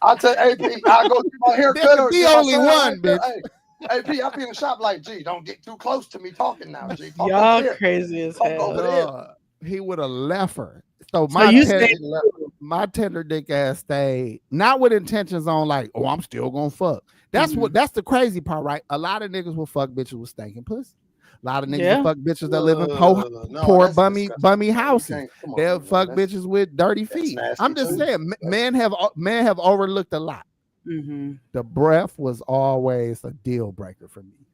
I'll tell AP, I'll go get my haircut. There'll be only one, bitch. Hey, AP, I'll be in the shop like, G, don't get too close to me talking now, G. Y'all crazy as hell. He would have left her. So my tender dick ass stayed not with intentions on like, oh, I'm still gonna fuck. That's that's the crazy part, right? A lot of niggas will fuck bitches with stinking pussy. A lot of niggas will fuck bitches that live in poor bummy houses. They'll fuck bitches with dirty feet. I'm just saying, men have overlooked a lot. The breath was always a deal breaker for me.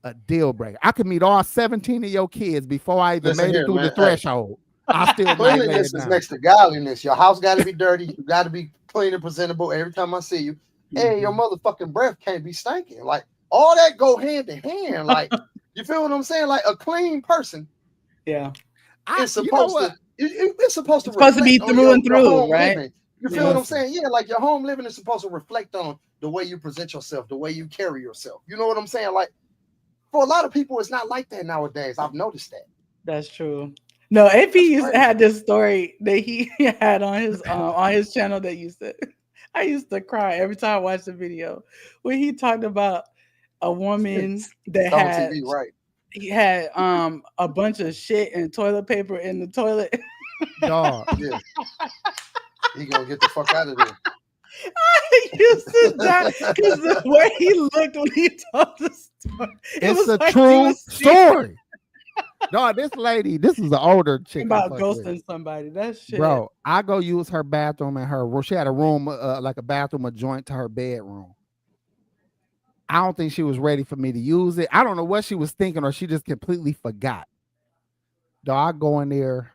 A deal breaker. I could meet all 17 of your kids before I even made it through the threshold. I still cleanliness is next to godliness. Your house got to be dirty. You got to be clean and presentable. Every time I see you, hey, your motherfucking breath can't be stinking. Like all that go hand in hand. Like you feel what I'm saying? Like a clean person. Yeah, it's supposed to. It's supposed to be through and through, right? Living. You feel what I'm saying? Yeah, like your home living is supposed to reflect on the way you present yourself, the way you carry yourself. You know what I'm saying? Like for a lot of people, it's not like that nowadays. I've noticed that. That's true. No, AP had this story that he had on his channel that I used to cry every time I watched the video when he talked about a woman that had TV, right. He had a bunch of shit and toilet paper in the toilet. Dog, yeah. He gonna get the fuck out of there. I used to die because the way he looked when he told the story. It's a true story. No, this is an older chick about ghosting somebody. That shit, bro. I go use her bathroom in her room. She had a room like a bathroom adjoint to her bedroom. I don't think she was ready for me to use it. I don't know what she was thinking, or she just completely forgot. Dog, I go in there,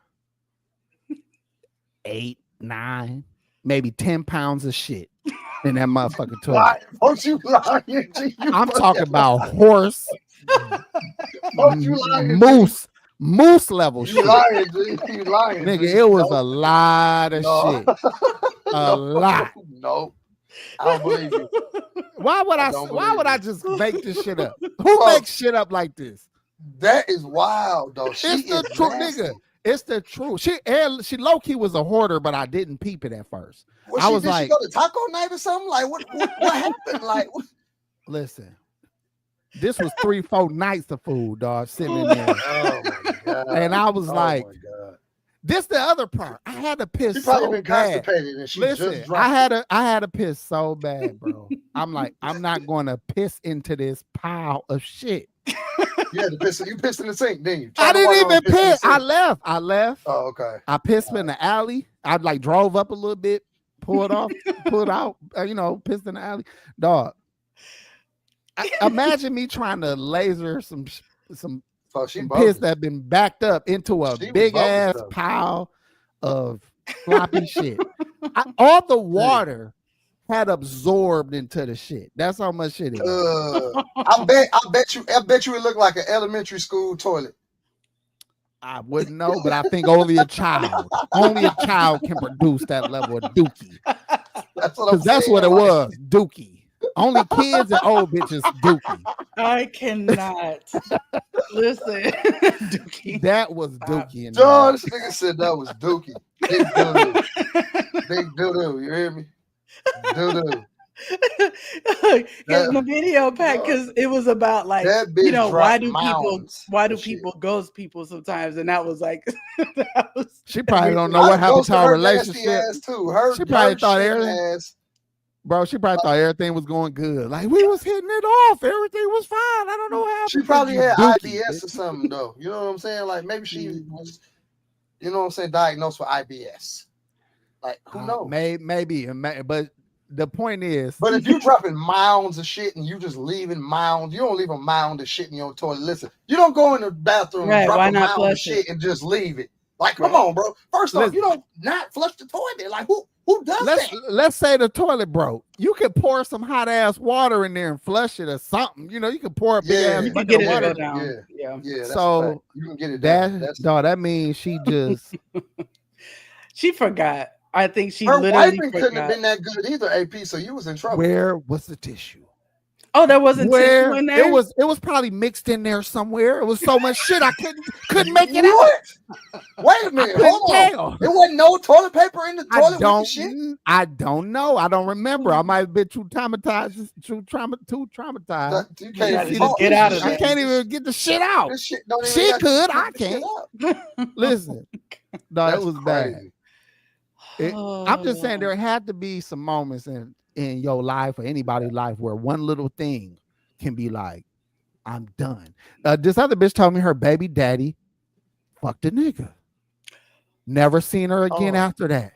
8, 9, maybe 10 pounds of shit in that motherfucking toilet. Don't you lying? I'm talking about horse. Moose level shit. You lying, nigga. It was a lot of shit. A lot. No, I don't believe you. Why would I just make this shit up? Who makes shit up like this? That is wild, though. It's the truth, nigga. It's the truth. She low key was a hoarder, but I didn't peep it at first. Did she go to taco night or something? Like what happened? Like listen. This was 3-4 nights of food, dog, sitting in there. Oh my God. And I was like, this the other part. I had to piss she probably so been bad. Constipated and she listen, just I had to piss so bad, bro. I'm like, I'm not gonna piss into this pile of shit. You had to piss. You pissed in the sink, didn't you? I didn't even piss. I left. Oh, okay. I pissed in the alley. I like drove up a little bit, pulled off, pulled out, pissed in the alley. Dog. Imagine me trying to laser some piss that been backed up into a big ass pile of floppy shit. All the water had absorbed into the shit. That's how much shit it is. I bet you it looked like an elementary school toilet. I wouldn't know, but I think only a child can produce that level of dookie. That's what it was, dookie. Only kids and old bitches dookie. I cannot listen. Dookie. That was dookie. John, this nigga said that was dookie. Big doo-doo. Big doo-doo. You hear me? Doo-doo. In the video, Pac, because it was about like, why do people ghost people sometimes? And that was like, she probably don't know what happened to our relationship. She probably thought everything. Bro, she probably thought everything was going good. Like we was hitting it off. Everything was fine. I don't know what happened. She probably had IBS or something, though. You know what I'm saying? Like maybe she was, diagnosed with IBS. Like who knows? Maybe. But the point is. But if you're dropping mounds of shit and you just leaving mounds, you don't leave a mound of shit in your toilet. Listen, you don't go in the bathroom and drop a mound of shit and just leave it. Like, come on, bro. First off, you don't not flush the toilet. Like who does that? Let's say the toilet broke. You could pour some hot ass water in there and flush it or something. You can pour a big ass bucket of water down. Yeah. So you can get it down. That means she just she forgot. I think she her literally wiping couldn't have been that good either, AP. So you was in trouble. Where was the tissue? Oh, there wasn't tissue in there? It was probably mixed in there somewhere. It was so much shit I couldn't make it out. Wait a minute, hold on. There wasn't no toilet paper in the toilet with the shit? I don't know. I don't remember. I might have been too traumatized. Too traumatized. You can't even get out of I can't even get the shit out. This shit don't even she could. I can't. Listen. No, it was crazy. bad. I'm just saying there had to be some moments in your life or anybody's life where one little thing can be like, I'm done. This other bitch told me her baby daddy fucked a nigga. Never seen her again after that.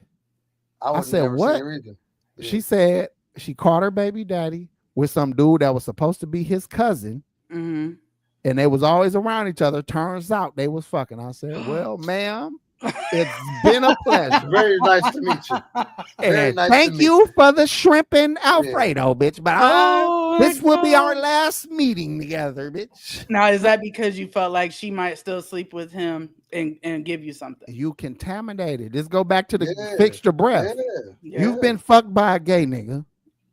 I said, what? Yeah. She said she caught her baby daddy with some dude that was supposed to be his cousin. Mm-hmm. And they was always around each other. Turns out they was fucking. I said, well, ma'am, it's been a pleasure. Very nice to meet you. Very nice thank you for the shrimp and Alfredo, bitch. But this will be our last meeting together, bitch. Now, is that because you felt like she might still sleep with him and give you something? You contaminated. Let's go back to the fixture breath. Yeah. You've been fucked by a gay nigga.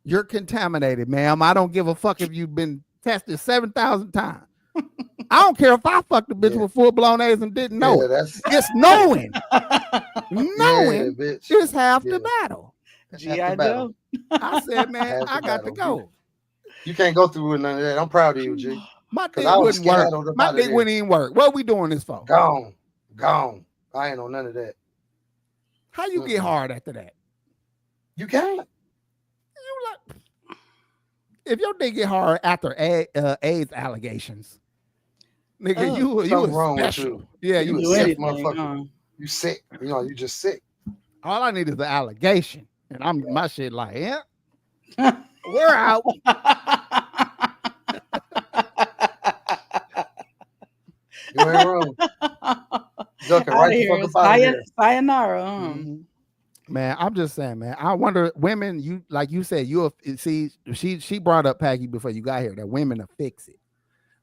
You're contaminated, ma'am. I don't give a fuck if you've been tested 7,000 times. I don't care if I fucked the bitch with full-blown AIDS and didn't know it. It's knowing. Knowing is half the battle. G.I. Joe. I said, man, I got to go. You can't go through with none of that. I'm proud of you, G. My dick wouldn't work. My dick wouldn't even work. What are we doing this for? Gone. I ain't on none of that. How you get hard after that? You can't. If your dick get hard after AIDS allegations, nigga, you was wrong special. With you. Yeah, you sick, motherfucker. You sick. You just sick. All I need is the allegation, and my shit like, yeah, we're out. You ain't wrong. Ducking right the fuck up out of here. Sayonara. Man, I'm just saying, man. I wonder, women, you like you said, she brought up Pac G before you got here that women will fix it.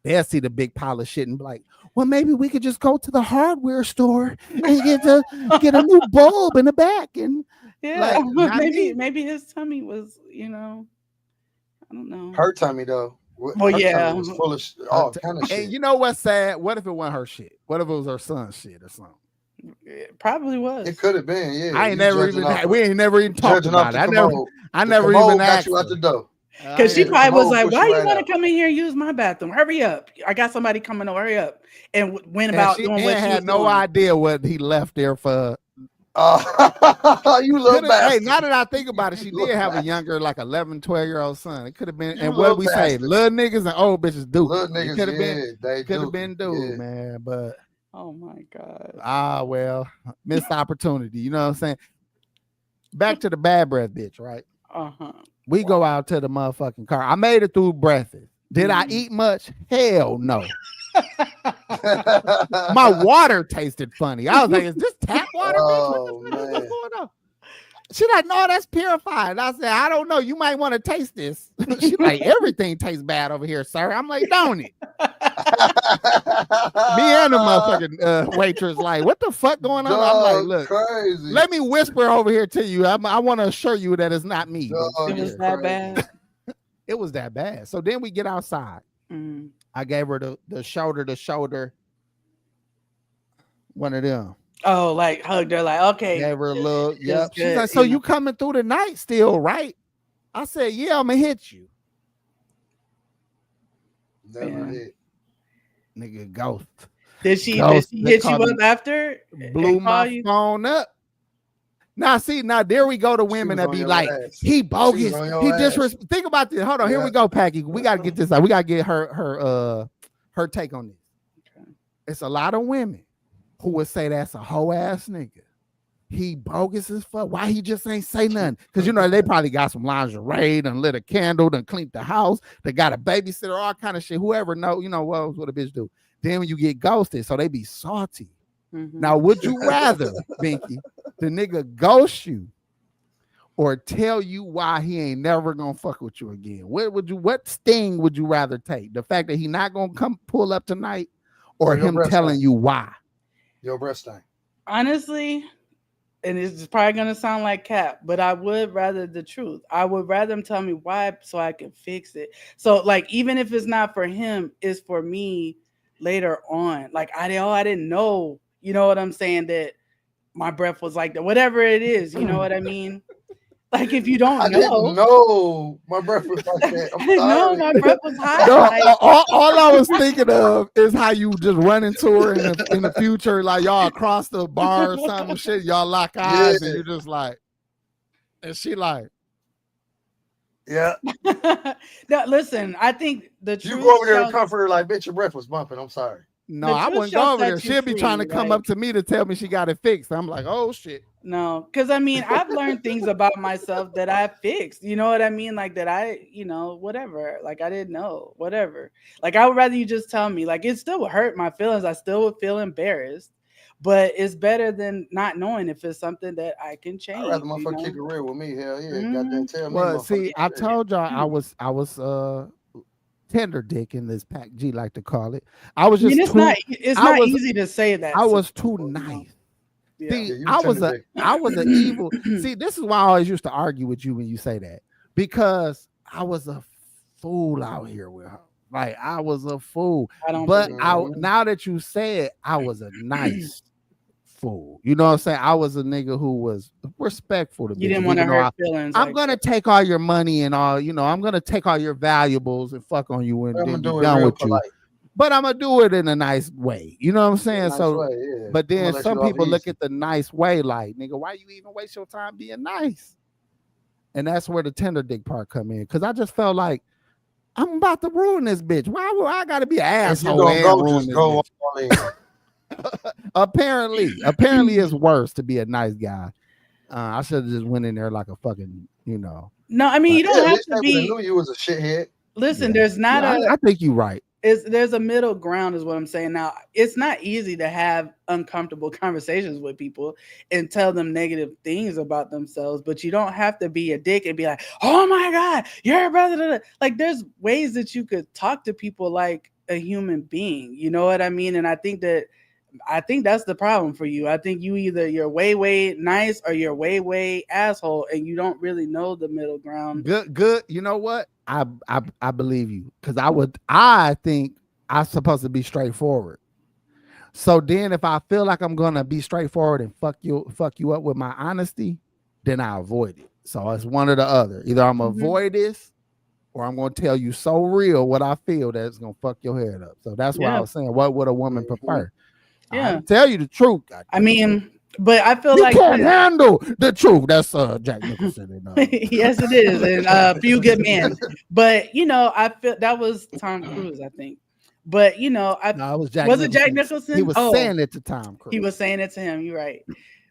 They'll see the big pile of shit and be like, well, maybe we could just go to the hardware store and get a new bulb in the back. And maybe his tummy was, I don't know. Her tummy though. Well, her was full of all kind of shit. And you know what's sad? What if it wasn't her shit? What if it was her son's shit or something? It probably was. It could have been, yeah. We ain't never even talked about it. I never even asked you out the door. Because she probably was like, why you want to come in here and use my bathroom? Hurry up. I got somebody coming over. Hurry up. And went about doing what she had no idea what he left there for. You little bastard. Hey, now that I think about it, she did have a younger, like 11, 12-year-old son. It could have been, and what we say, little niggas and old bitches do. Little niggas, could have been dude, man. But oh my God. Well, missed opportunity. You know what I'm saying? Back to the bad breath bitch, right? We go out to the motherfucking car. I made it through breakfast. Did I eat much? Hell no. My water tasted funny. I was like, is this tap water? Oh, man. What's going on? She's like, no, that's purified. I said, I don't know. You might want to taste this. She's like, everything tastes bad over here, sir. I'm like, don't it? Me and the motherfucking waitress like, what the fuck going on? I'm like, look, crazy. Let me whisper over here to you. I want to assure you that it's not me. It was that bad. It was that bad. So then we get outside. I gave her the shoulder to shoulder. One of them. Oh, like hugged her, like, okay. Gave her a little, yep. She's like, so you coming through the night still, right? I said, yeah, I'm gonna hit you. Never hit. Nigga, ghost. Did she hit you up after? Blew my phone up. Now, there we go to women that be like, he bogus. He disrespect. Think about this. Hold on. Here we go, Pac G. We got to get this out. We got to get her take on this. Okay. It's a lot of women who would say that's a hoe ass nigga. He bogus as fuck. Why he just ain't say nothing? Because, they probably got some lingerie, done lit a candle, done cleaned the house. They got a babysitter, all kind of shit. Whoever know, what a bitch do. Then when you get ghosted, so they be salty. Now, would you rather, Binky, the nigga ghost you or tell you why he ain't never gonna fuck with you again? What sting would you rather take? The fact that he not gonna come pull up tonight or him telling you why? Your breath stank. Honestly, and it's probably gonna sound like cap, but I would rather the truth. I would rather him tell me why so I can fix it. So like, even if it's not for him, it's for me later on. Like I didn't know. You know what I'm saying? That my breath was like that. Whatever it is, you know what I mean? Like if you don't I didn't know my breath was like that. I'm sorry. No, my breath was hot. No, Like, all I was thinking of is how you just run into her in the future, like y'all across the bar or something, shit, y'all lock eyes, and you're just like, and she like, yeah. no, listen, I think the truth. You go over there and comfort her like, bitch, your breath was bumping. I'm sorry. no, I wouldn't go over there. She'll be trying to come up to me to tell me she got it fixed. I'm like, oh shit. No, because I mean, I've learned things about myself that I fixed. You know what I mean? Like that whatever. Like I didn't know, whatever. Like I would rather you just tell me. Like it still would hurt my feelings. I still would feel embarrassed. But it's better than not knowing if it's something that I can change. I'd rather motherfucker keep it real with me. Hell yeah. Goddamn tell me. Well, see, I told y'all I was tender dick in this Pac G, like to call it. I was just it's not easy to say that. I was too nice. Yeah. See, I was an evil. See, this is why I always used to argue with you when you say that, because I was a fool out here with her. Like I was a fool. Now that you say it, I was a nice fool. You know what I'm saying? I was a nigga who was respectful to me. You didn't want to hurt feelings. I'm gonna take all your money and all, I'm gonna take all your valuables and fuck on you and then be done with you. But I'm gonna do it in a nice way. You know what I'm saying? But then some people look at the nice way like, nigga, why you even waste your time being nice? And that's where the tender dick part come in. Cause I just felt like I'm about to ruin this bitch. Why would I gotta be an asshole and ruin this bitch? Apparently it's worse to be a nice guy. I should have just went in there like a fucking, No, I mean you don't have to be. Knew you was a shithead. Listen, there's not I think you're right. There's a middle ground is what I'm saying. Now, it's not easy to have uncomfortable conversations with people and tell them negative things about themselves, but you don't have to be a dick and be like, oh my God, you're a brother. Like there's ways that you could talk to people like a human being. You know what I mean? And I think that's the problem for you. I think you're way nice or you're way asshole, and you don't really know the middle ground. Good. You know what? I believe you, because I think I'm supposed to be straightforward. So then if I feel like I'm gonna be straightforward and fuck you up with my honesty, then I avoid it. So it's one or the other. Either I'm gonna avoid this, or I'm gonna tell you so real what I feel that it's gonna fuck your head up. So that's why I was saying, what would a woman prefer? Yeah, I'll tell you the truth. I mean, but I feel you like can't handle the truth. That's Jack Nicholson. Yes, it is, and a Few Good Men. But I feel that was Tom Cruise, I think. But it was Jack. Was it Jack Nicholson? He was saying it to Tom Cruise. He was saying it to him. You're right.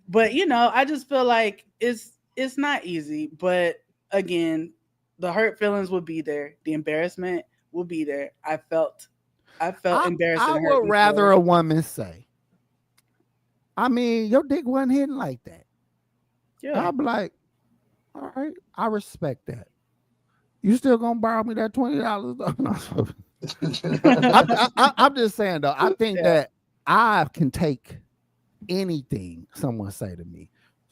But I just feel like it's not easy. But again, the hurt feelings will be there. The embarrassment will be there. I felt embarrassed. I would rather a woman say, I mean, your dick wasn't hitting like that. Yeah. I'll be like, all right, I respect that. You still gonna borrow me that $20? I'm just saying though, I think that I can take anything someone say to me.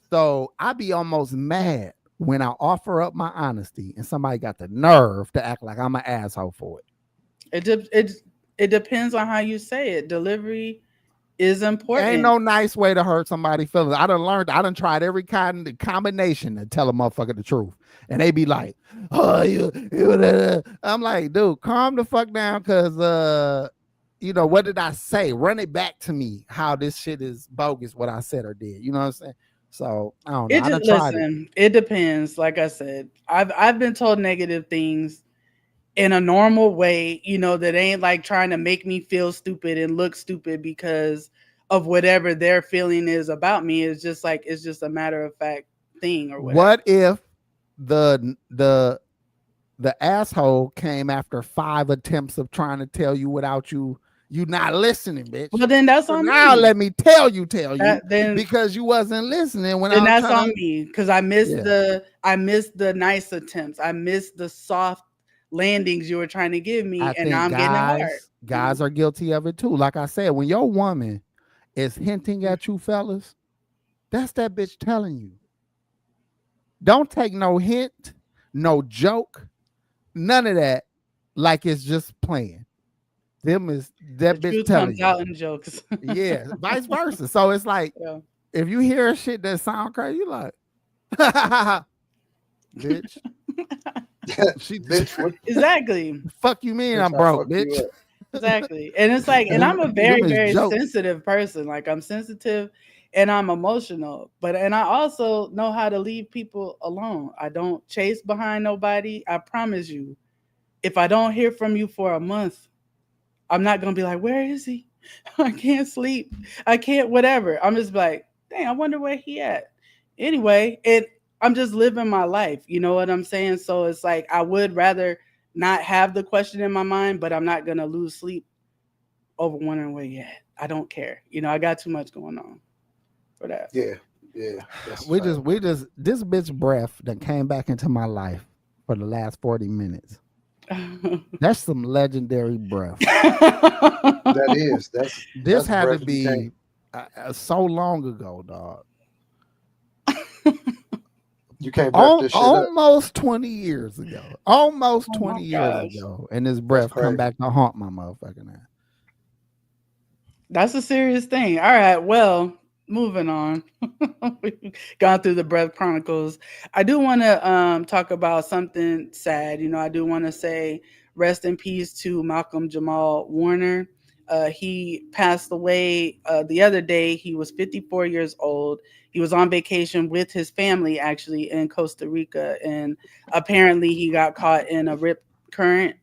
So I'd be almost mad when I offer up my honesty and somebody got the nerve to act like I'm an asshole for it. It depends on how you say it. Delivery is important. Ain't no nice way to hurt somebody's feelings. I done tried every kind of combination to tell a motherfucker the truth. And they be like, oh, you I'm like, dude, calm the fuck down, because what did I say? Run it back to me how this shit is bogus, what I said or did. You know what I'm saying? So I don't know. It depends. Like I said, I've been told negative things in a normal way, that ain't like trying to make me feel stupid and look stupid because of whatever their feeling is about me. It's just a matter of fact thing or whatever. What if the asshole came after 5 attempts of trying to tell you without you not listening, bitch? Well, then that's on now me. Let me tell you because you wasn't listening when that's on me, because I missed the nice attempts. I missed the soft landings you were trying to give me, and now I'm getting it hard. Guys are guilty of it too. Like I said, when your woman is hinting at you fellas, that's that bitch telling you. Don't take no hint, no joke, none of that like it's just playing. Them is that the bitch telling comes you. Out in jokes. Yeah, vice versa. So it's like if you hear shit that sound crazy, you like bitch. Bitch, exactly. Fuck you mean I'm broke, bitch? Exactly. And it's like, and I'm a very, very sensitive person. Like I'm sensitive and I'm emotional, and I also know how to leave people alone. I don't chase behind nobody. I promise you, if I don't hear from you for a month, I'm not going to be like, where is he? I can't sleep. I can't, whatever. I'm just like, dang, I wonder where he at. Anyway, I'm just living my life. You know what I'm saying? So it's like, I would rather not have the question in my mind, but I'm not going to lose sleep over wondering where you at. I don't care. You know, I got too much going on for that. Yeah. We just this bitch breath that came back into my life for the last 40 minutes. That's some legendary breath. This had to be so long ago, dog. You can't breath this shit almost 20 years ago. Almost 20 years ago. And this breath come back to haunt my motherfucking ass. That's a serious thing. All right, well, moving on. We've gone through the Breath Chronicles. I do want to talk about something sad. You know, I do want to say rest in peace to Malcom-Jamal Warner. He passed away the other day. He was 54 years old. He was on vacation with his family, actually, in Costa Rica. And apparently he got caught in a rip current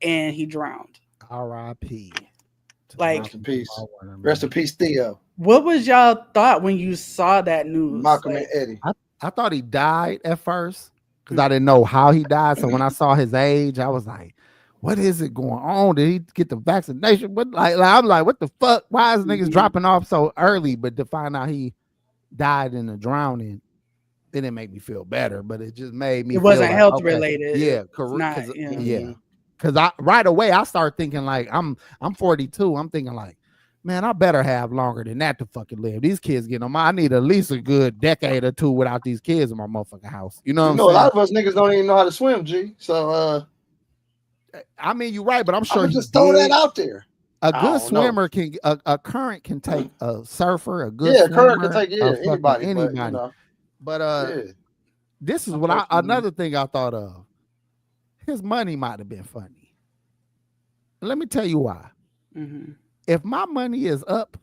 and he drowned. R.I.P. Like, rest in peace, Theo. What was y'all thought when you saw that news? Malcolm and Eddie. I thought he died at first because I didn't know how he died. So when I saw his age, I was like, what is it going on? Did he get the vaccination? What I'm like, what the fuck? Why is niggas dropping off so early? But to find out he died in a drowning, it didn't make me feel better, but it just made me. It wasn't health related. Yeah, correct. Yeah. Because right away I start thinking like I'm 42. I'm thinking like, man, I better have longer than that to fucking live. These kids getting on I need at least a good decade or two without these kids in my motherfucking house. You know what I'm saying? A lot of us niggas don't even know how to swim, G. So I mean, you're right, but I'm sure just throw that out there. A good swimmer can a current can take a surfer, a good swimmer, current can take anybody. But this is what another thing I thought of. His money might have been funny. Let me tell you why. Mm-hmm. If my money is up,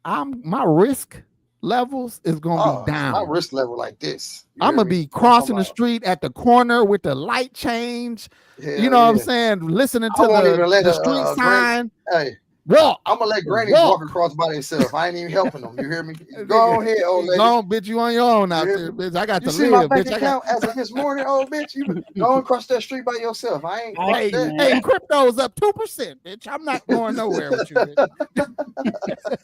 my risk levels is gonna be down. My risk level like this. I'm gonna be crossing the street at the corner with the light change. You know what I'm saying? Listening to the street sign. Hey, walk. I'm gonna let grannies walk across by themselves. I ain't even helping them. You hear me? Go ahead, old lady. Go on, bitch. You on your own out there, bitch. I got to see live, my bank bitch. account as of this morning, old bitch. You go across that street by yourself. I ain't. Hey, crypto's up 2%, bitch. I'm not going nowhere with you, bitch.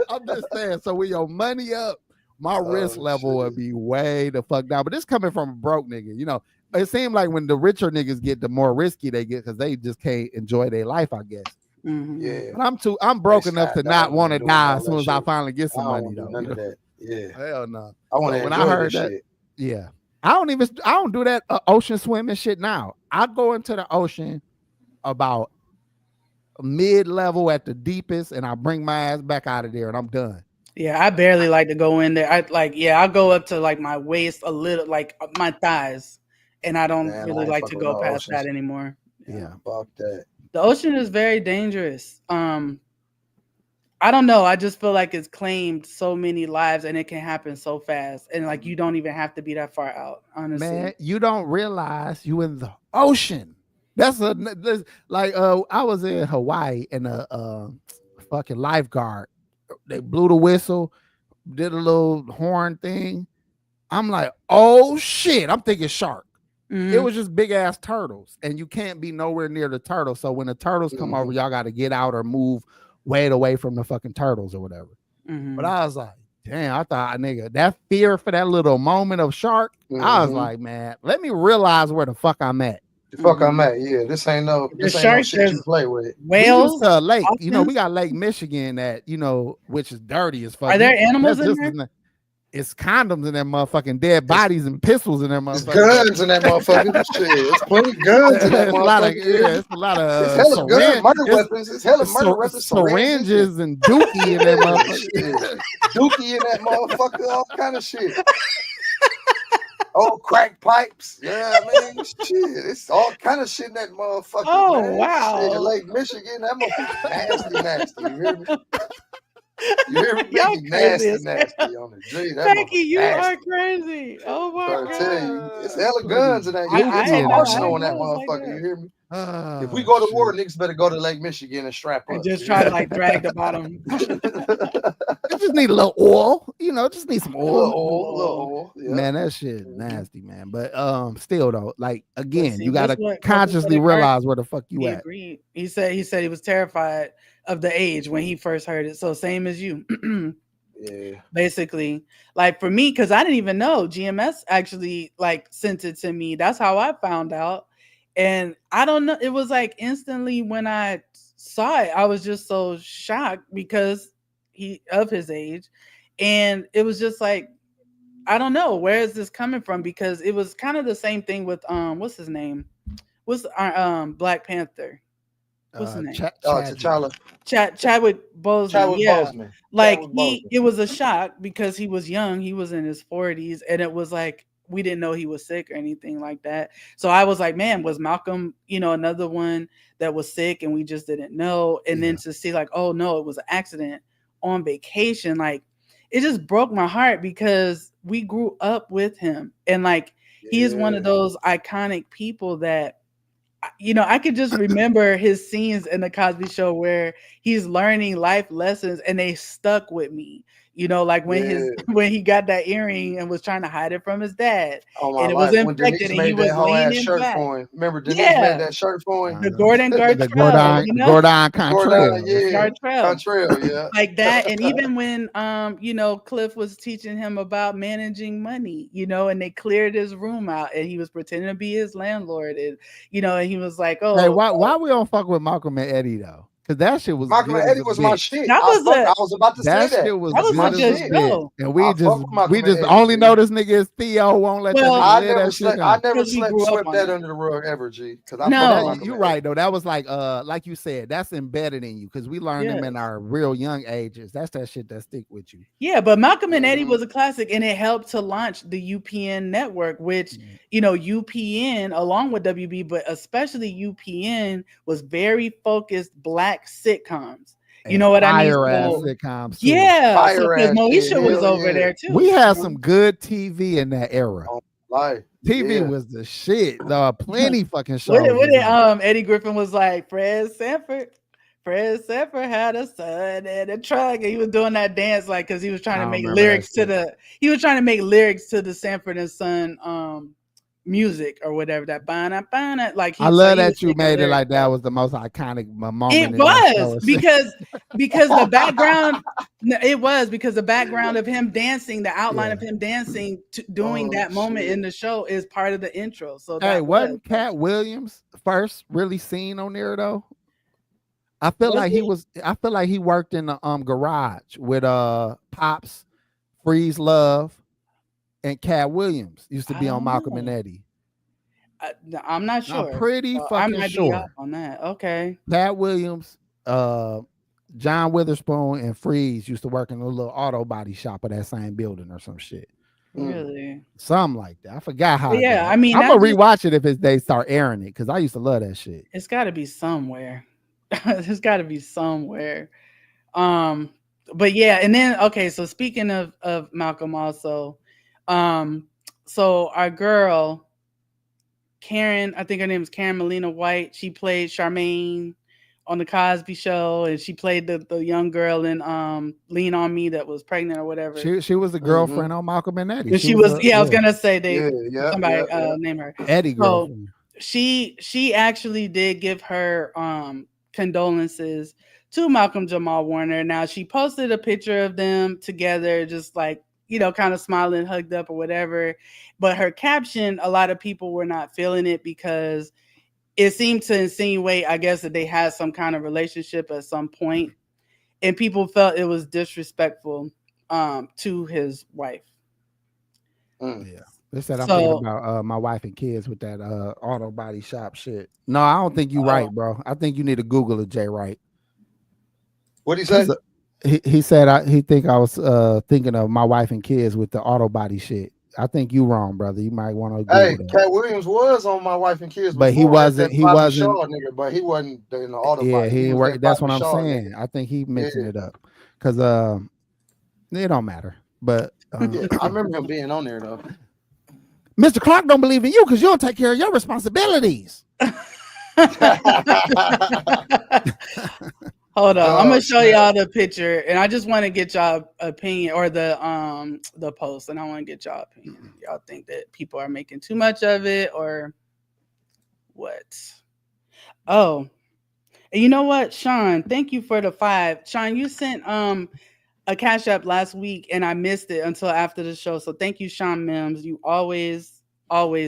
I'm just saying. So with your money up, my risk level would be way the fuck down. But this coming from a broke nigga, you know. It seems like when the richer niggas get, the more risky they get because they just can't enjoy their life, I guess. Mm-hmm. Yeah, but I'm broke enough to not want to die as soon as I finally get some money, though. None of that. Yeah, hell no. I want to. When I heard that, yeah, I don't do that ocean swimming shit now. I go into the ocean about mid-level at the deepest, and I bring my ass back out of there, and I'm done. Yeah, I barely like to go in there. I'll go up to like my waist a little, like my thighs, and I don't really like to go past that anymore. Yeah, fuck that. The ocean is very dangerous. I don't know. I just feel like it's claimed so many lives and it can happen so fast. And like, you don't even have to be that far out, honestly. Man, you don't realize you in the ocean. That's like, I was in Hawaii and a fucking lifeguard, they blew the whistle, did a little horn thing. I'm like, oh shit. I'm thinking shark. Mm-hmm. It was just big ass turtles, and you can't be nowhere near the turtles. So when the turtles come over, y'all got to get out or move way away from the fucking turtles or whatever. Mm-hmm. But I was like, damn, I thought, nigga, that fear for that little moment of shark. I was like, man, let me realize where the fuck I'm at. The fuck I'm at, yeah. This ain't no shit you play with. Whales, lake. Often? You know, we got Lake Michigan that, you know, which is dirty as fuck. Are there animals in there? It's condoms in that motherfucking, dead bodies and pistols in that motherfucker. There's guns in that motherfucker. Shit, it's plenty of guns in that motherfucker. It's a lot of it's hella gun murder weapons. It's hella murder weapons. Syringes and dookie in that motherfucker. Dookie in that motherfucker. All kind of shit. Oh, crack pipes. Yeah, man. Shit. It's all kind of shit in that motherfucker, man. Wow. Shit, Lake Michigan, that motherfucker nasty. You hear me? You hear me? Y'all Nasty crazy on the G. That Becky, you are crazy. Oh my God. I tell you, it's hella guns in that. It's I an arsenal in that like motherfucker. that. You hear me? If we go to war, niggas better go to Lake Michigan and strap up. And just try to like drag the bottom. You just need a little oil, just need some oil. Little oil. Yeah. Man, that shit nasty, man. But still though, like again, see, you gotta consciously realize where the fuck you at. Agreed. He said he was terrified of the age when he first heard it. So same as you. Yeah. Basically, like for me, because I didn't even know GMS actually like sent it to me. That's how I found out. And I don't know. It was like instantly when I saw it, I was just so shocked because of his age. And it was just like, I don't know, where is this coming from? Because it was kind of the same thing with what's his name? What's Black Panther? What's his name? T'Challa. Chadwick Boseman. Chadwick Boseman. Like it was a shock because he was young. He was in his 40s, and it was like we didn't know he was sick or anything like that. So I was like, man, was Malcolm, another one that was sick and we just didn't know? And then to see like, oh no, it was an accident on vacation. Like it just broke my heart because we grew up with him, and like he is one of those iconic people that. I could just remember his scenes in the Cosby Show where he's learning life lessons and they stuck with me. Like when he got that earring and was trying to hide it from his dad. Oh, and it was infected and he was leaning back. For him. Remember Denise made that shirt for him? The Gordon Gartrell. Gordon Cantrell, yeah. Like that. And even when Cliff was teaching him about managing money, and they cleared his room out and he was pretending to be his landlord. And and he was like, oh, hey, why we don't fuck with Malcolm and Eddie though? Because that shit was Malcolm and Eddie was my shit. I was about to say that. Shit was my shit. And we just only know this nigga is Theo. Won't let I never swept that under the rug ever, G. You're right though. That was like you said, that's embedded in you because we learned them in our real young ages. That's that shit that stick with you. Yeah, but Malcolm and Eddie was a classic, and it helped to launch the UPN network, which UPN along with WB, but especially UPN was very focused Black sitcoms. You know what I mean? Sitcoms. Too. Yeah, because Moesha was over there too. We had some good TV in that era. Like TV was the shit. Plenty fucking shows. What did Eddie Griffin was like? Fred Sanford had a son and a truck, and he was doing that dance because he was trying to make lyrics to the Sanford and Son music or whatever, that bana like I love that you made it like that was the most iconic moment. It was because the background the background of him dancing, the outline of him dancing doing that moment in the show is part of the intro. So wasn't Cat Williams first really seen on there though? I feel like he worked in the garage with Pops, Freeze Love, and Cat Williams used to be on Malcolm and Eddie. I'm not sure. I'm pretty fucking sure on that. Okay. Cat Williams, John Witherspoon, and Freeze used to work in a little auto body shop of that same building or some shit. Really? Something like that. I forgot how. Yeah, I mean, I'm gonna rewatch it if they start airing it because I used to love that shit. It's got to be somewhere. There's got to be somewhere. But yeah, and then okay. So speaking of Malcolm, also. So our girl, Karen, I think her name is Karen Melina White. She played Charmaine on the Cosby Show, and she played the young girl in Lean on Me that was pregnant or whatever. She was the girlfriend on Malcolm and Eddie. She was I was gonna say somebody name her Eddie girlfriend. So she actually did give her condolences to Malcolm Jamal Warner. Now she posted a picture of them together, just like kind of smiling, hugged up or whatever. But her caption, a lot of people were not feeling it because it seemed to insinuate, I guess, that they had some kind of relationship at some point. And people felt it was disrespectful to his wife. Yeah. They said I'm thinking about my wife and kids with that auto body shop shit. No, I don't think you're right, bro. I think you need to Google it, Jay Wright. What'd he say? He said he think I was thinking of my wife and kids with the auto body shit. I think you wrong, brother. You might want to. Hey, Cat Williams was on My Wife and Kids, but he wasn't. He wasn't. Shaw, nigga, but he wasn't in the auto. Yeah, body. he was that's what I'm Shaw, saying. nigga. I think he mixing it up because it don't matter. But yeah, I remember him being on there though. Mr. Clark don't believe in you because you don't take care of your responsibilities. Hold on, I'm gonna show y'all the picture, and I just want to get y'all opinion or the post, and I want to get y'all opinion. Y'all think that people are making too much of it or what? Oh, and you know what, Sean? Thank you for the 5. Sean, you sent a Cash App last week, and I missed it until after the show. So thank you, Sean Mims. You always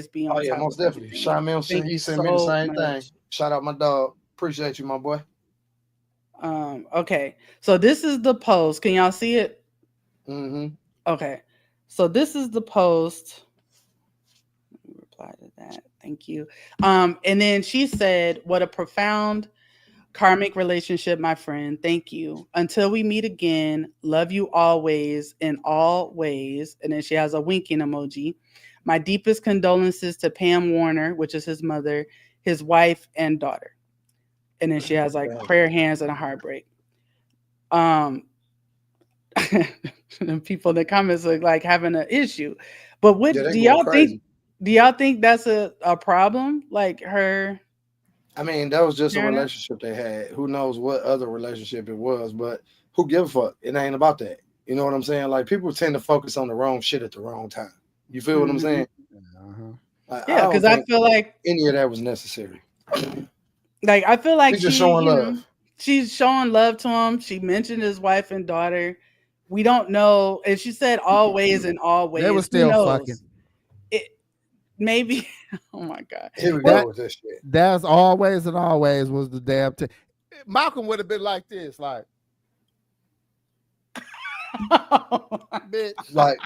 be on. Oh yeah, most definitely. Sean Mims, he sent me the same thing. Shout out my dog. Appreciate you, my boy. Okay, so this is the post. Can y'all see it? Mm-hmm. Okay, so this is the post. Let me reply to that. Thank you. And then she said, "What a profound karmic relationship, my friend. Thank you. Until we meet again, love you always in all ways." And then she has a winking emoji. "My deepest condolences to Pam Warner," which is his mother, his wife, and daughter. And then she has like prayer hands and a heartbreak. And people in the comments look like having an issue. But what do y'all think? Do y'all think that's a problem? Like her? I mean, that was just a relationship they had. Who knows what other relationship it was, but who gives a fuck? It ain't about that. You know what I'm saying? Like, people tend to focus on the wrong shit at the wrong time. You feel what I'm saying? Like, yeah, because I feel like any of that was necessary. Like, I feel like she's just showing love. She's showing love to him. She mentioned his wife and daughter. We don't know. And she said always and always. They were still fucking. Maybe. Oh my God. Here we go with this shit. That's always and always was the damn thing. Malcolm would have been like this, like, bitch, like,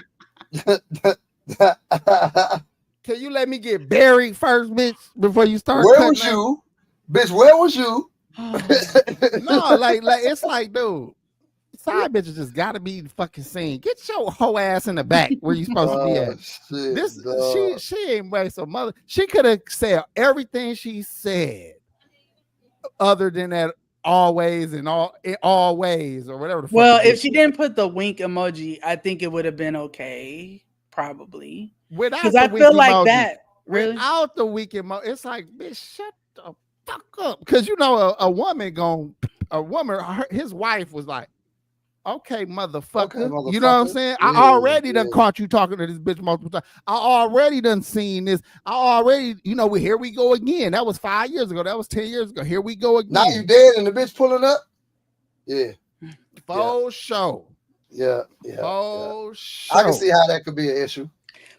can you let me get buried first, bitch, before you start? Where was you, bitch? Where was you? No, like it's like, dude, side bitches just gotta be fucking seen. Get your whole ass in the back where you supposed to be at. Shit, she ain't waste her mother. She could have said everything she said, other than that always and always or whatever. Well, if she didn't put the wink emoji, I think it would have been okay, probably. Because I feel like emoji, that really without the wink emoji, it's like, bitch, shut the fuck up. Because you know his wife was like, okay, motherfucker. You know what I'm saying? Yeah, I already done caught you talking to this bitch multiple times. I already done seen this. Here we go again. That was 5 years ago. That was 10 years ago. Here we go again. Now you dead and the bitch pulling up? Yeah. For sure. Yeah. For sure. I can see how that could be an issue.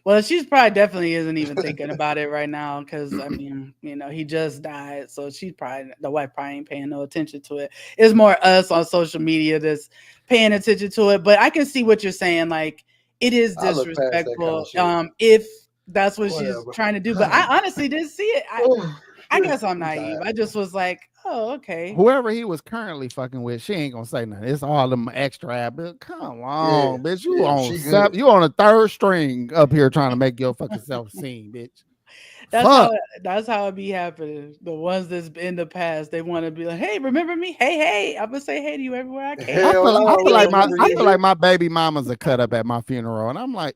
Well, she's probably definitely isn't even thinking about it right now because, I mean, he just died. So the wife probably ain't paying no attention to it. It's more us on social media that's paying attention to it. But I can see what you're saying. Like, it is disrespectful if that's what she's trying to do. But I honestly didn't see it. I guess I'm naive. I just was like, oh, okay. Whoever he was currently fucking with, she ain't gonna say nothing. It's all them extra. Come on, bitch. You on a third string up here trying to make your fucking self seen, bitch. That's how it be happening. The ones that's in the past, they want to be like, hey, remember me? Hey, I'm gonna say hey to you everywhere I can. I feel like my baby mama's a cut up at my funeral, and I'm like,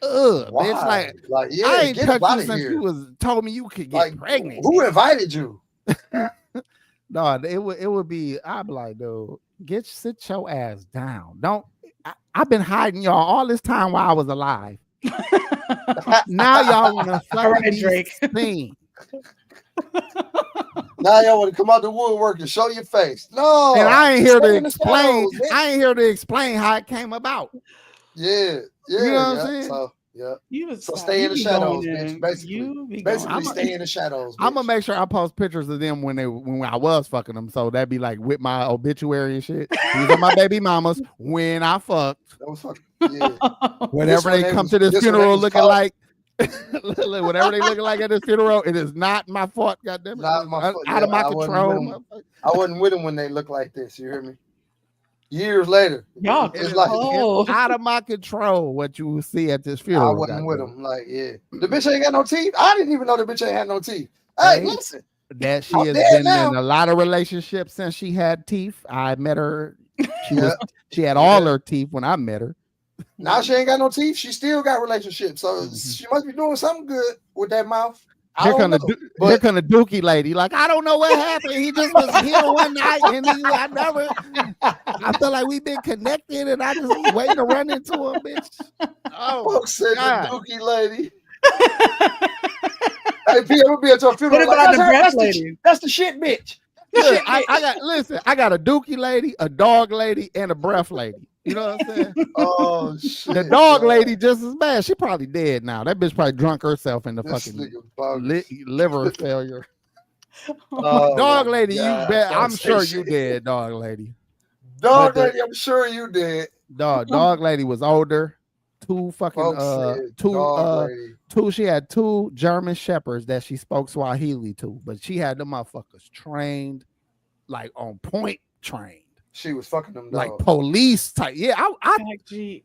ugh, bitch. Like I ain't touched you since you told me you could get pregnant. Who invited you? No, it would be. I'd be like, dude, sit your ass down. I've been hiding y'all all this time while I was alive. Now y'all want to fucking Drake thing. Now y'all want to come out the woodwork and show your face. No, and I ain't here to explain. I ain't here to explain how it came about. Yeah, you know what I'm saying. So, so stay in the shadows, bitch. Basically stay in the shadows. I'm gonna make sure I post pictures of them when I was fucking them, so that'd be like with my obituary and shit. These are my baby mamas when I fucked. Whenever they come to this funeral looking like, whatever they looking like at this funeral, it is not my fault. Goddamn it, not my fault. Out of my control. I wasn't with them when they look like this. You hear me? Years later, y'all, it's like it's out of my control what you will see at this funeral. I wasn't with him. Like, yeah, the bitch ain't got no teeth. I didn't even know the bitch ain't had no teeth. Hey, listen, that she has been in a lot of relationships since she had teeth. I met her. She had all her teeth when I met her. Now she ain't got no teeth. She still got relationships, so she must be doing something good with that mouth. Here come the dookie lady. Like, I don't know what happened. He just was here one night, and I feel like we've been connected, and I just waiting to run into him, bitch. Oh, folks said the dookie lady. Hey, P, I'm gonna be at your funeral. What about the breath lady? That's the shit, bitch. Look, I got a dookie lady, a dog lady, and a breath lady. You know what I'm saying? Oh shit! The dog lady just as bad. She probably dead now. That bitch probably drunk herself in the fucking liver failure. Dog lady, God, you bet. I'm sure you dead, dog lady. Dog lady, I'm sure you dead. Dog lady was older. Two. She had two German shepherds that she spoke Swahili to, but she had them motherfuckers trained, like on point trained. She was fucking them dogs. Like police type. Yeah, Pac G.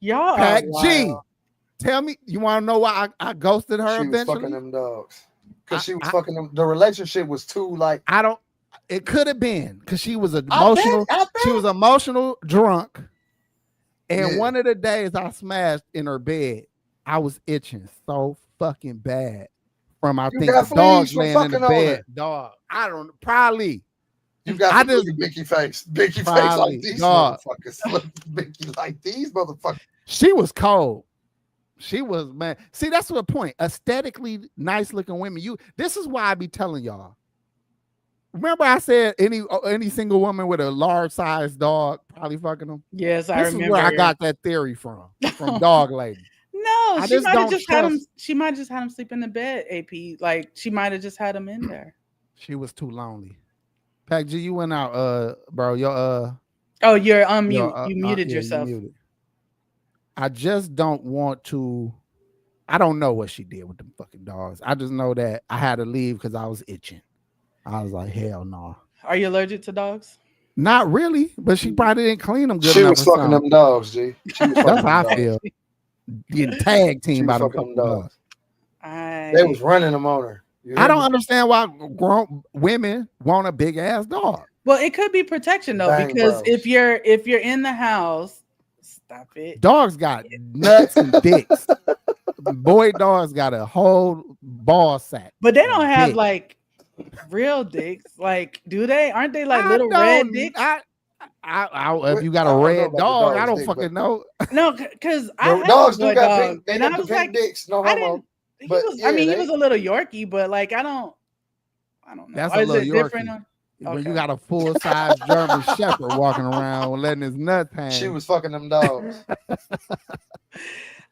Y'all Pac G. Tell me, you want to know why I ghosted her eventually? She was fucking them dogs. Because she was fucking them. The relationship was too like. It could have been because she was emotional. She was emotional drunk. And one of the days I smashed in her bed, I was itching so fucking bad from the dogs laying in the bed. Dog. I don't know. Probably. You got Binky face. Binky face like these motherfuckers. Binky like these motherfuckers. She was cold. She was, man. See, that's the point. Aesthetically nice looking women. This is why I be telling y'all. Remember I said any single woman with a large sized dog probably fucking them? Yes, I remember. This is where I got that theory from dog lady. No, she might have just had him. She might just had him sleep in the bed, AP. Like she might have just had him in there. She was too lonely. Pac G, you went out, bro. You're unmute. You muted yourself. You muted. I just don't want to. I don't know what she did with them fucking dogs. I just know that I had to leave because I was itching. I was like, hell no. Are you allergic to dogs? Not really, but she probably didn't clean them good enough. She was fucking them dogs, G. That's how I feel. Getting tag team by them fucking dogs. They was running them on her. I don't understand why grown women want a big ass dog. Well, it could be protection though, because if you're in the house, stop it. Dogs got nuts and dicks. Boy, dogs got a whole ball sack. But they don't have like real dicks. Like, do they? Aren't they like little red dicks? If you got a red dog, I don't fucking know. No, because dogs do got pink. They got the pink dicks. No homo. He was a little Yorkie, but like I don't know. That's a little Yorkie. When you got a full size German Shepherd walking around letting his nuts hang. She was fucking them dogs.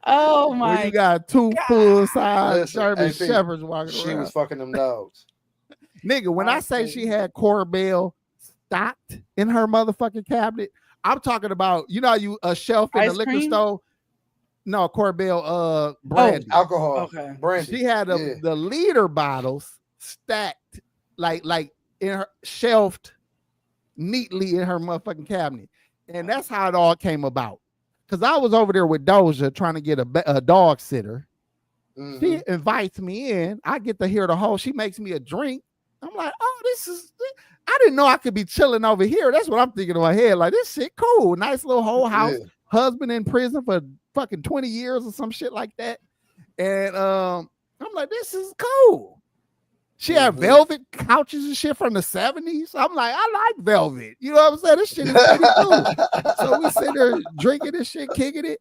Oh my! When you got two full size German Shepherds walking around. She was fucking them dogs. Nigga, when I say she had Corbell stocked in her motherfucking cabinet, I'm talking about a shelf in the liquor store. No, Corbell brandy. Alcohol. Okay. Brandy. She had the liter bottles stacked like in her shelved neatly in her motherfucking cabinet. And that's how it all came about. Cause I was over there with Doja trying to get a dog sitter. Mm-hmm. She invites me in. I get to hear the whole, she makes me a drink. I'm like, I didn't know I could be chilling over here. That's what I'm thinking in my head. Like, this shit cool. Nice little whole house. Yeah. Husband in prison for fucking 20 years or some shit like that. And I'm like, this is cool. She had velvet couches and shit from the 70s. I'm like, I like velvet. You know what I'm saying? This shit is pretty cool. So we sit there drinking this shit, kicking it.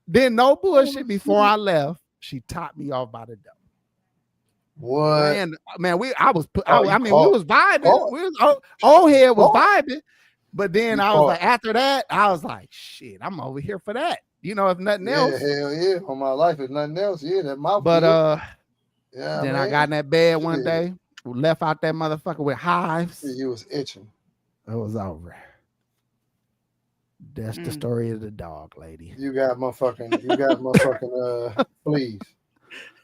Then no bullshit, before I left, she topped me off by the door. What? Man, we was vibing. Old head was vibing. But then I was like, after that, I was like, shit, I'm over here for that. If nothing else. Hell yeah. On my life, if nothing else, that mouth. But then I got in that bed one day, left out that motherfucker with hives. You was itching. It was over. That's the story of the dog lady. You got motherfucking fleas.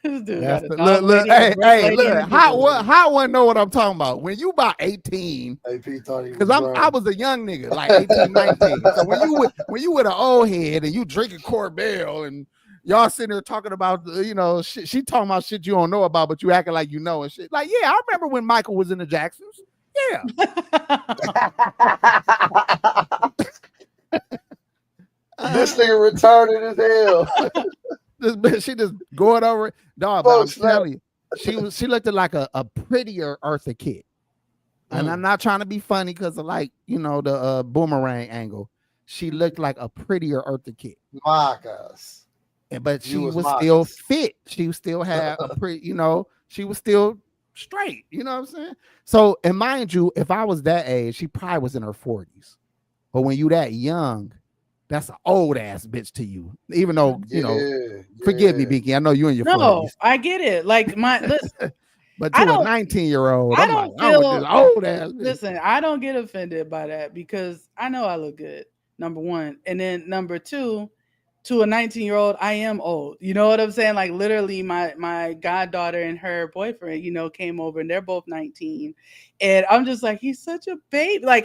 Look, hey, look, hot one know what I'm talking about. When you about 18, because I was a young nigga, like 18, 19. So when you with an old head and you drinking Corbel and y'all sitting there talking about, shit, she talking about shit you don't know about, but you acting like you know and shit. Like, yeah, I remember when Michael was in the Jacksons. Yeah. This nigga retarded as hell. This bitch, she just going over it. Dog, but I'm telling you, she looked like a prettier Eartha Kitt. And I'm not trying to be funny because of the boomerang angle. She looked like a prettier Eartha Kitt. Marcus. But she was still fit. She still had a pretty, she was still straight. You know what I'm saying? So, and mind you, if I was that age, she probably was in her 40s. But when you that young, that's an old ass bitch to you. Even though, forgive me, Binky. I know you in your 40s. No, I get it. Like listen. But to a 19-year-old, I'm like, this old ass bitch. Listen, I don't get offended by that because I know I look good, number one. And then number two, to a 19-year-old, I am old. You know what I'm saying? Like literally my goddaughter and her boyfriend, came over and they're both 19. And I'm just like, he's such a baby. Like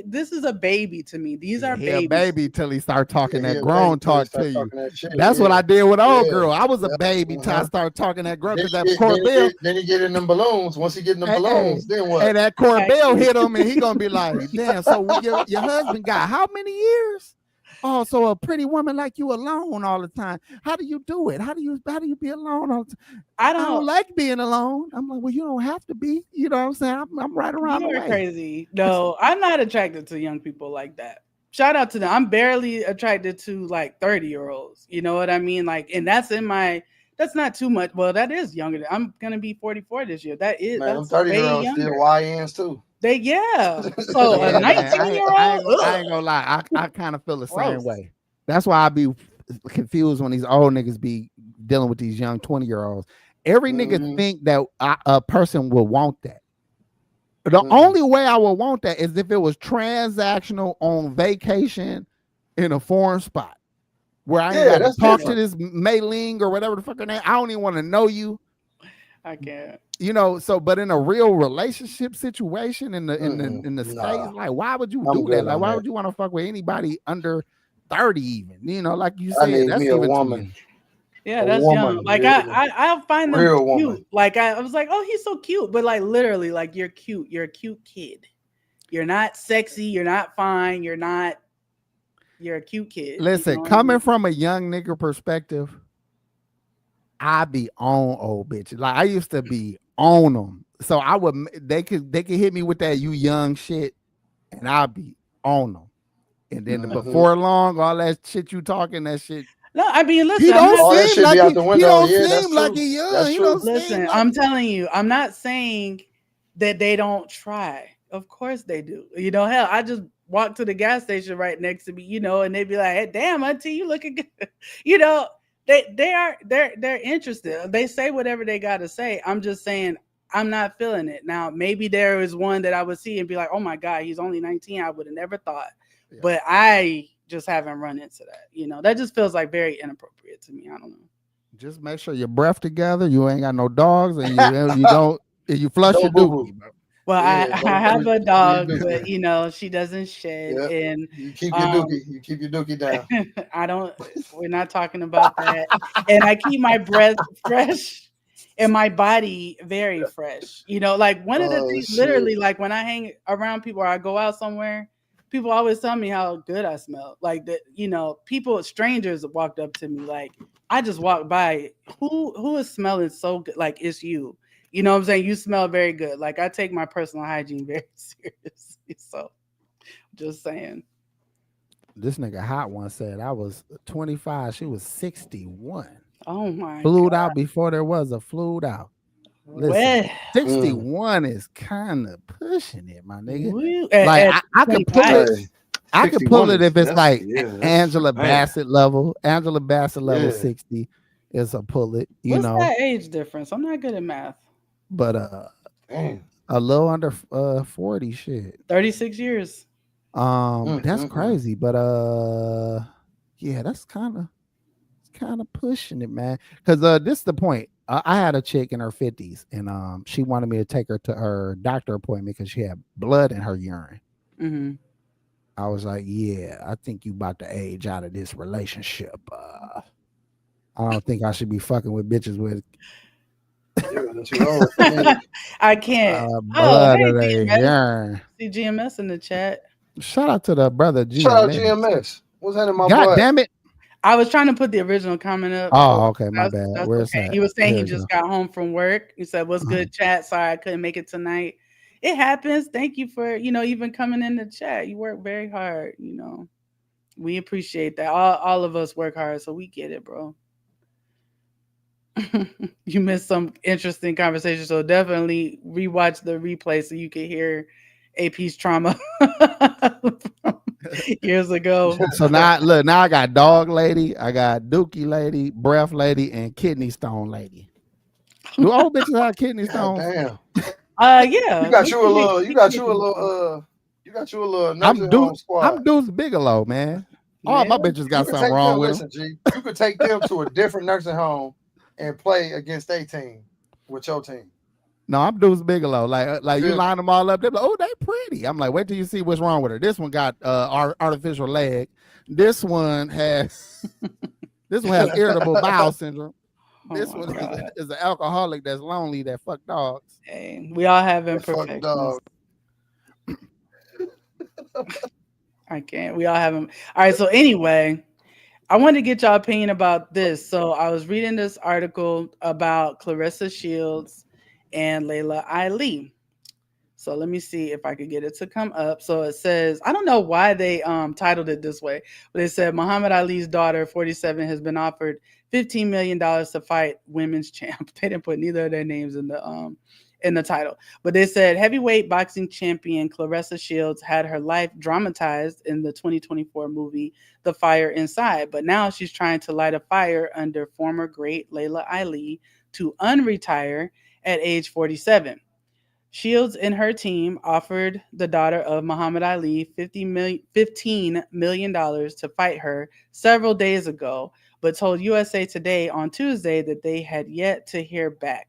this is a baby to me. These are babies. A baby till he start talking that grown talk to you. That's what I did with old girl. I was a baby till I started talking that grown. Because that Corbell. Then he get in them balloons. Once he get in them balloons, then what? And that Corbell hit him and he gonna be like, damn, so your husband got how many years? Oh, so a pretty woman like you alone all the time. How do you do it? How do you be alone all the time? I don't like being alone. I'm like, well, you don't have to be. You know what I'm saying? I'm right around the way. Crazy. No, I'm not attracted to young people like that. Shout out to them. I'm barely attracted to like 30-year-olds. You know what I mean? Like, and that's not too much. Well, that is younger. I'm gonna be 44 this year. That is. Man, 30-year-olds still YNs too. So a 19-year-old. I ain't gonna lie. I kind of feel the same way. That's why I be confused when these old niggas be dealing with these young 20-year-olds. Every nigga think that a person will want that. The only way I would want that is if it was transactional on vacation in a foreign spot where I ain't got to talk to this Mei-Ling or whatever the fuck her name. I don't even want to know you. I can't. But in a real relationship situation in the States, like, why would you do that? Like, why would you want to fuck with anybody under 30 even? Like you said, that's even a woman. Yeah, that's young. Like I find them cute. Woman. Like I was like, oh, he's so cute. But like literally, like you're cute. You're a cute kid. You're not sexy. You're not fine. You're a cute kid. Listen, coming from a young nigga perspective, I be on old bitches. Like I used to be on them. So they could hit me with that you young shit and I'll be on them. And then before long, all that shit you talking, that shit. No, I mean, listen. He don't seem like he young. He don't listen, I'm telling you, I'm not saying that they don't try. Of course they do. Hell, I just walked to the gas station right next to me, and they'd be like, hey, damn, auntie, you looking good. They're interested. They say whatever they got to say. I'm just saying I'm not feeling it. Now, maybe there is one that I would see and be like, oh my God, he's only 19. I would have never thought. Yeah. But I just haven't run into that. That just feels like very inappropriate to me. I don't know. Just make sure your breath together. You ain't got no dogs and you flush your dookie. Well, I have a dog, but she doesn't shed, and you keep your dookie down. We're not talking about that. And I keep my breath fresh and my body very fresh. Like one of the things, literally, like when I hang around people or I go out somewhere, people always tell me how good I smell. Like that, strangers walked up to me, like I just walked by. Who is smelling so good? Like it's you. You know what I'm saying? You smell very good. Like I take my personal hygiene very seriously. So just saying. This nigga hot one said I was 25. She was 61. Oh my Flued God. out before there was a flued out. Listen, 61 is kind of pushing it, my nigga. Like I could pull it. I could pull it if it's like Angela Bassett level. Angela Bassett level 60 is a pull it. What's that age difference? I'm not good at math. But a little under 40 shit. 36 years. That's crazy. But that's kind kind of pushing it, man. Because this is the point. I had a chick in her 50s, and she wanted me to take her to her doctor appointment because she had blood in her urine. Mm-hmm. I was like, yeah, I think you about to age out of this relationship. I don't think I should be fucking with bitches with I can't. blood in their urine. See GMS in the chat. Shout out to the brother GMS. Shout out GMS. What's that in my God boy? damn it. I was trying to put the original comment up. Oh, okay, my bad. Where's okay. that? He was saying he just got home from work. He said, "What's good, chat? Sorry I couldn't make it tonight. It happens. Thank you for even coming in the chat. You work very hard. We appreciate that. All of us work hard, so we get it, bro." You missed some interesting conversation, so definitely rewatch the replay so you can hear AP's trauma years ago. So now I got dog lady, I got dookie lady, breath lady, and kidney stone lady. Do old bitches have kidney stones? Damn. Yeah. You got you a little nursing home squad. I'm Deuce Bigelow, man. All my bitches got something wrong with them. G, you could take them to a different nursing home and play against their team with your team. No, I'm Deuce Bigelow. Like you line them all up. They're like, oh, they pretty. I'm like, wait till you see what's wrong with her. This one got artificial leg. This one has irritable bowel syndrome. This one is an alcoholic that's lonely that fuck dogs. Hey, we all have imperfections. I can't. We all have them. All right. So anyway, I wanted to get y'all opinion about this. So I was reading this article about Claressa Shields and Laila Ali. So let me see if I could get it to come up. So it says, I don't know why they titled it this way, but it said Muhammad Ali's daughter, 47, has been offered $15 million to fight women's champ. They didn't put neither of their names in the title, but they said heavyweight boxing champion Claressa Shields had her life dramatized in the 2024 movie The Fire Inside, but now she's trying to light a fire under former great Laila Ali to unretire at age 47. Shields and her team offered the daughter of Muhammad Ali $15 million to fight her several days ago, but told USA Today on Tuesday that they had yet to hear back.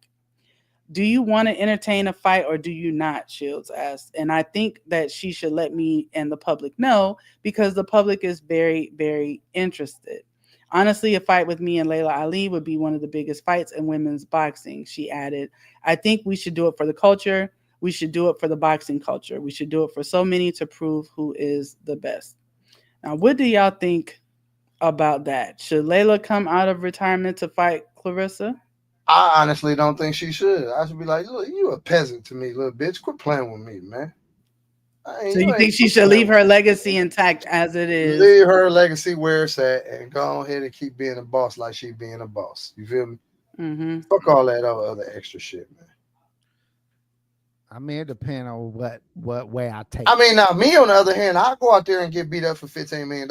Do you want to entertain a fight or do you not? Shields asked. And I think that she should let me and the public know because the public is very, very interested. Honestly, a fight with me and Laila Ali would be one of the biggest fights in women's boxing, she added. I think we should do it for the culture. We should do it for the boxing culture. We should do it for so many to prove who is the best. Now, what do y'all think about that? Should Laila come out of retirement to fight Claressa? I honestly don't think she should. I should be like, look, you a peasant to me, little bitch. Quit playing with me, man. So you think she should leave her legacy intact as it is? Leave her legacy where it's at and go ahead and keep being a boss like she being a boss. You feel me? Mm-hmm. Fuck all that other extra shit, man. I mean, it depends on what way I take. I mean, now me on the other hand, I'll go out there and get beat up for $15 million.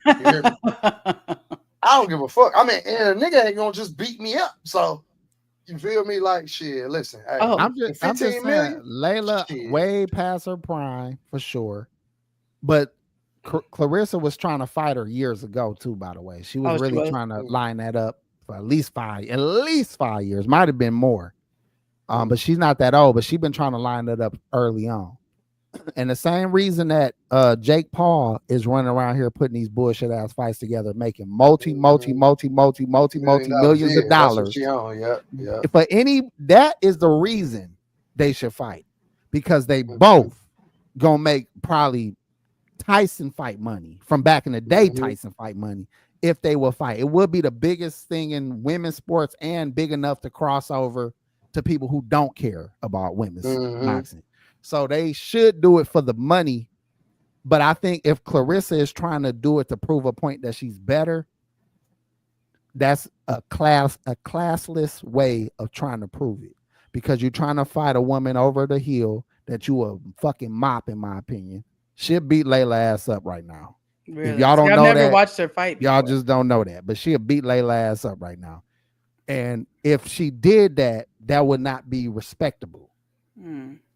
You hear me? I don't give a fuck. I mean, and a nigga ain't gonna just beat me up. So you feel me? Like shit. Listen, hey, I'm just saying, Laila way past her prime for sure. But Claressa was trying to fight her years ago too. By the way, she was really trying to line that up for at least 5 years. Might have been more. But she's not that old. But she's been trying to line it up early on. And the same reason that Jake Paul is running around here putting these bullshit ass fights together, making multi millions of dollars. For that is the reason they should fight, because they both gonna make probably Tyson fight money from back in the day. Tyson fight money if they will fight. It would be the biggest thing in women's sports and big enough to cross over to people who don't care about women's boxing. So they should do it for the money. But I think if Claressa is trying to do it to prove a point that she's better, that's a classless way of trying to prove it. Because you're trying to fight a woman over the heel that you a fucking mop, in my opinion. She'll beat Laila ass up right now. Really? If y'all don't know I've never that, watched her fight before. Y'all just don't know that. But she'll beat Laila ass up right now. And if she did that, that would not be respectable.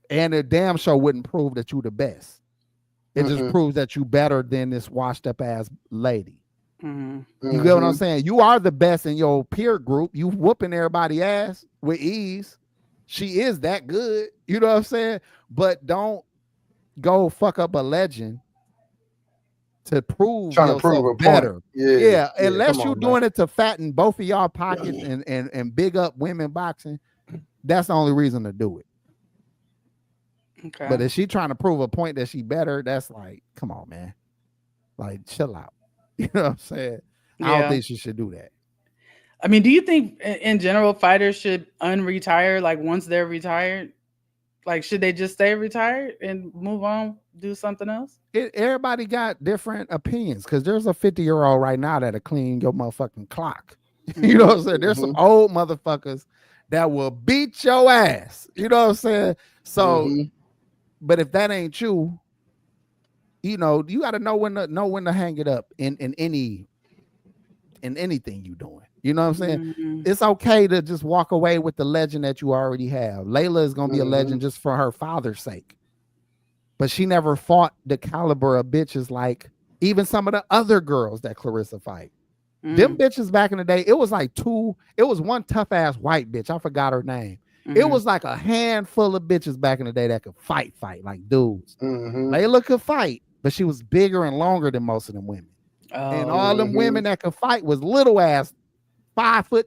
And a damn show wouldn't prove that you the best. It just proves that you better than this washed up ass lady. Mm-hmm. You get what I'm saying? You are the best in your peer group. You whooping everybody ass with ease. She is that good. You know what I'm saying? But don't go fuck up a legend to prove trying yourself to prove a better. point. Yeah, Unless you're doing it to fatten both of y'all pockets and big up women boxing, that's the only reason to do it. Okay. But if she trying to prove a point that she better, that's like, come on, man. Like, chill out. You know what I'm saying? Yeah. I don't think she should do that. I mean, do you think in general fighters should unretire like once they're retired? Like, should they just stay retired and move on, do something else? Everybody got different opinions because there's a 50-year-old right now that'll clean your motherfucking clock. You know what I'm saying? There's some old motherfuckers that will beat your ass. You know what I'm saying? So, but if that ain't you, you know, you got to know when to hang it up in anything you're doing. You know what I'm saying? It's okay to just walk away with the legend that you already have. Layla is going to be a legend just for her father's sake. But she never fought the caliber of bitches like even some of the other girls that Claressa fight. Them bitches back in the day, it was one tough ass white bitch. I forgot her name. It was like a handful of bitches back in the day that could fight like dudes. Layla could fight, but she was bigger and longer than most of them women. And all them women that could fight was little ass 5'3"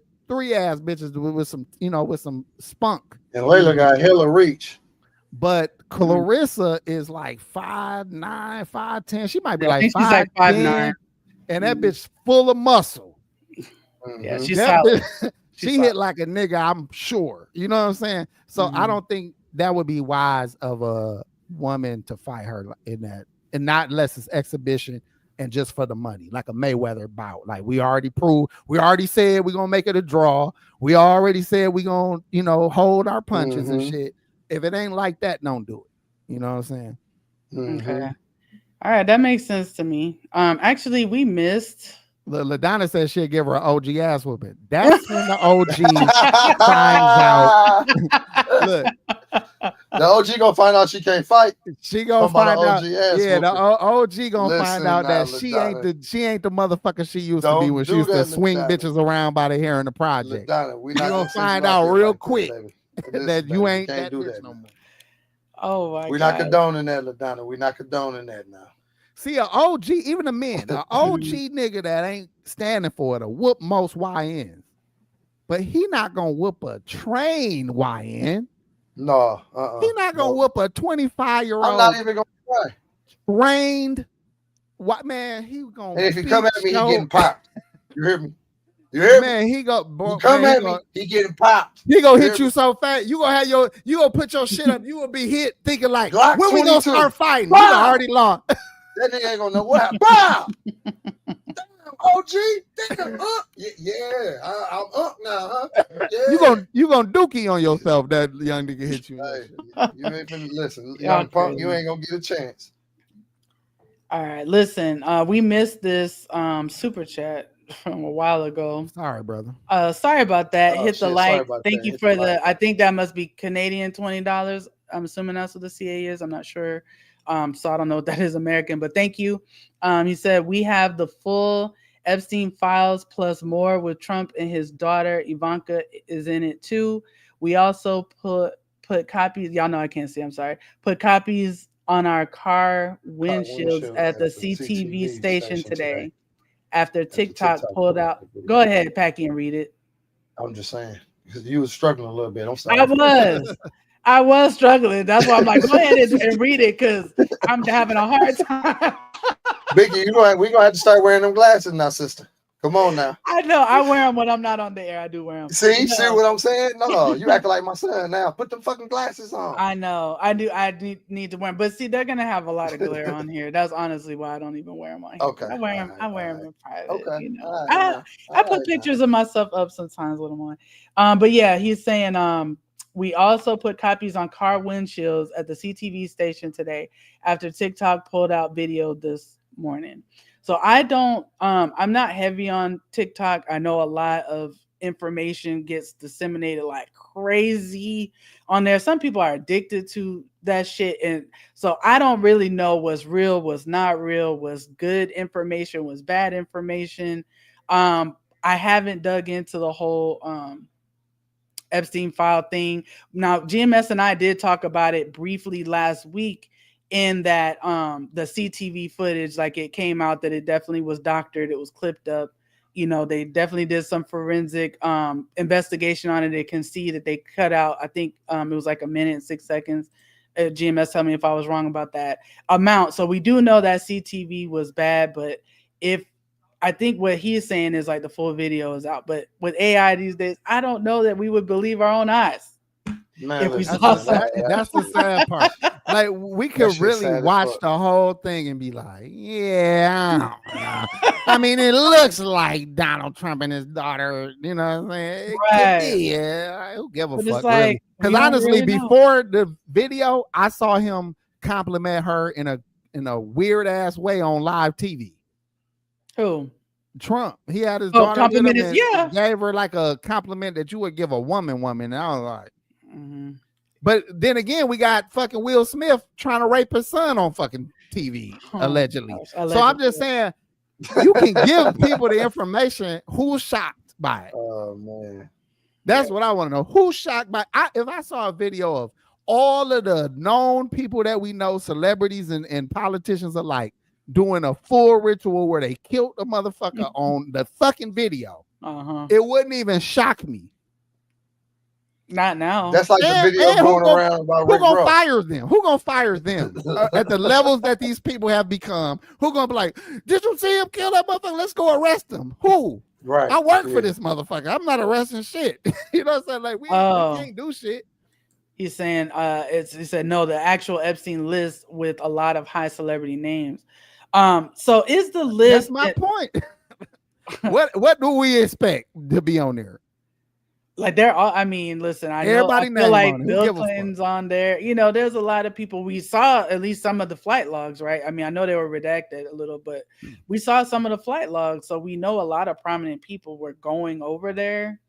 ass bitches with some, you know, with some spunk. And Layla got hella reach. But Claressa is like 5'9", 5'10". She might be like 5'10", like 5'9". And that bitch full of muscle. Yeah, she's solid. She hit like a nigga, I'm sure. You know what I'm saying? So I don't think that would be wise of a woman to fight her in that, and not unless it's exhibition and just for the money, like a Mayweather bout. Like we already said we're gonna make it a draw. We already said we're gonna, you know, hold our punches and shit. If it ain't like that, don't do it. You know what I'm saying? Okay. All right, that makes sense to me. Actually, we missed. LaDonna said she'll give her an OG ass whooping. That's when the OG finds out. Look, the OG gonna find out she can't fight. She gonna find out. Yeah, the OG gonna find out that she ain't the motherfucker she used to be when she used to swing bitches around by the hair in the project. We gonna find out real quick that you ain't that bitch no more. Oh my God. We're not condoning that, LaDonna. We're not condoning that now. See, an OG, even a man, an OG nigga that ain't standing for it, a whoop most YNs. But he not gonna whoop a trained YN. No, he not gonna whoop a 25-year-old. I'm not even gonna try. Trained what man? He gonna. And if he come at me, he getting popped. You hear me? You hear man, me? he go. You come at me, he getting popped. He gonna hit you so fast. You gonna have you gonna put your shit up. You will be hit thinking like, Glock when 22. We gonna start fighting? You already lost. That nigga ain't gonna know what happened. Bow! Damn, OG, nigga, I'm up now, huh? Yeah. You gonna dookie on yourself. That young nigga hit you. Hey, you ain't finna listen, young punk. You ain't gonna get a chance. All right, listen. We missed this super chat from a while ago. Sorry, brother. Sorry about that. Hit the like. Thank you for the. I think that must be Canadian $20. I'm assuming that's what the CA is. I'm not sure. So I don't know what that is American, but thank you. He said we have the full Epstein files plus more with Trump and his daughter Ivanka is in it too. We also put copies. Y'all know I can't see. I'm sorry. Put copies on our car windshields at the CTV station today. After TikTok pulled out. Go ahead, Packy, and read it. I'm just saying because you was struggling a little bit. I'm sorry. I was struggling. That's why I'm like, go ahead and read it because I'm having a hard time. Binky, we're gonna have to start wearing them glasses now, sister. Come on now. I know. I wear them when I'm not on the air. I do wear them. See what I'm saying? No, you acting like my son now. Put them fucking glasses on. I know. I do. I need to wear them. But see, they're gonna have a lot of glare on here. That's honestly why I don't even wear them on here. Okay. I wear them in private. Okay. You know? I put pictures of myself up sometimes with them on. But yeah, he's saying we also put copies on car windshields at the CTV station today after TikTok pulled out video this morning. So I don't, I'm not heavy on TikTok. I know a lot of information gets disseminated like crazy on there. Some people are addicted to that shit, and so I don't really know what's real, what's not real, what's good information, what's bad information. I haven't dug into the whole Epstein file thing. Now, GMS and I did talk about it briefly last week, in that the CTV footage, like it came out that it definitely was doctored, it was clipped up. You know, they definitely did some forensic investigation on it. They can see that they cut out, I think it was like 1 minute and 6 seconds. GMS, tell me if I was wrong about that amount. So we do know that CTV was bad, but if I think what he's saying is like the full video is out. But with AI these days, I don't know that we would believe our own eyes. Man, if we saw something. That's the sad part. Like, we could really watch the whole thing and be like, yeah, I mean, it looks like Donald Trump and his daughter, you know what I'm saying? It could be, yeah. Who give a fuck, really? Because honestly, before the video, I saw him compliment her in a weird ass way on live TV. Who? Trump. He had his daughter compliment with him and gave her like a compliment that you would give a woman. And I was like, But then again, we got fucking Will Smith trying to rape his son on fucking TV, allegedly. So I'm just saying, you can give people the information. Who's shocked by it? Oh man, that's what I want to know. Who's shocked by? If I saw a video of all of the known people that we know, celebrities and politicians alike, doing a full ritual where they killed a motherfucker on the fucking video, it wouldn't even shock me. Not now. That's like the video going around about who gonna fire them? Who gonna fire them at the levels that these people have become? Who gonna be like, did you see him kill that motherfucker? Let's go arrest him. Who? Right. I work for this motherfucker. I'm not arresting shit. You know what I'm saying? Like, we can't do shit. He's saying he said no, the actual Epstein list with a lot of high celebrity names. So is the list? That's my point. What do we expect to be on there? Like they're all, I mean, listen, I feel like Bill Clinton's on there. You know, there's a lot of people. We saw at least some of the flight logs, right? I mean, I know they were redacted a little, but we saw some of the flight logs. So we know a lot of prominent people were going over there.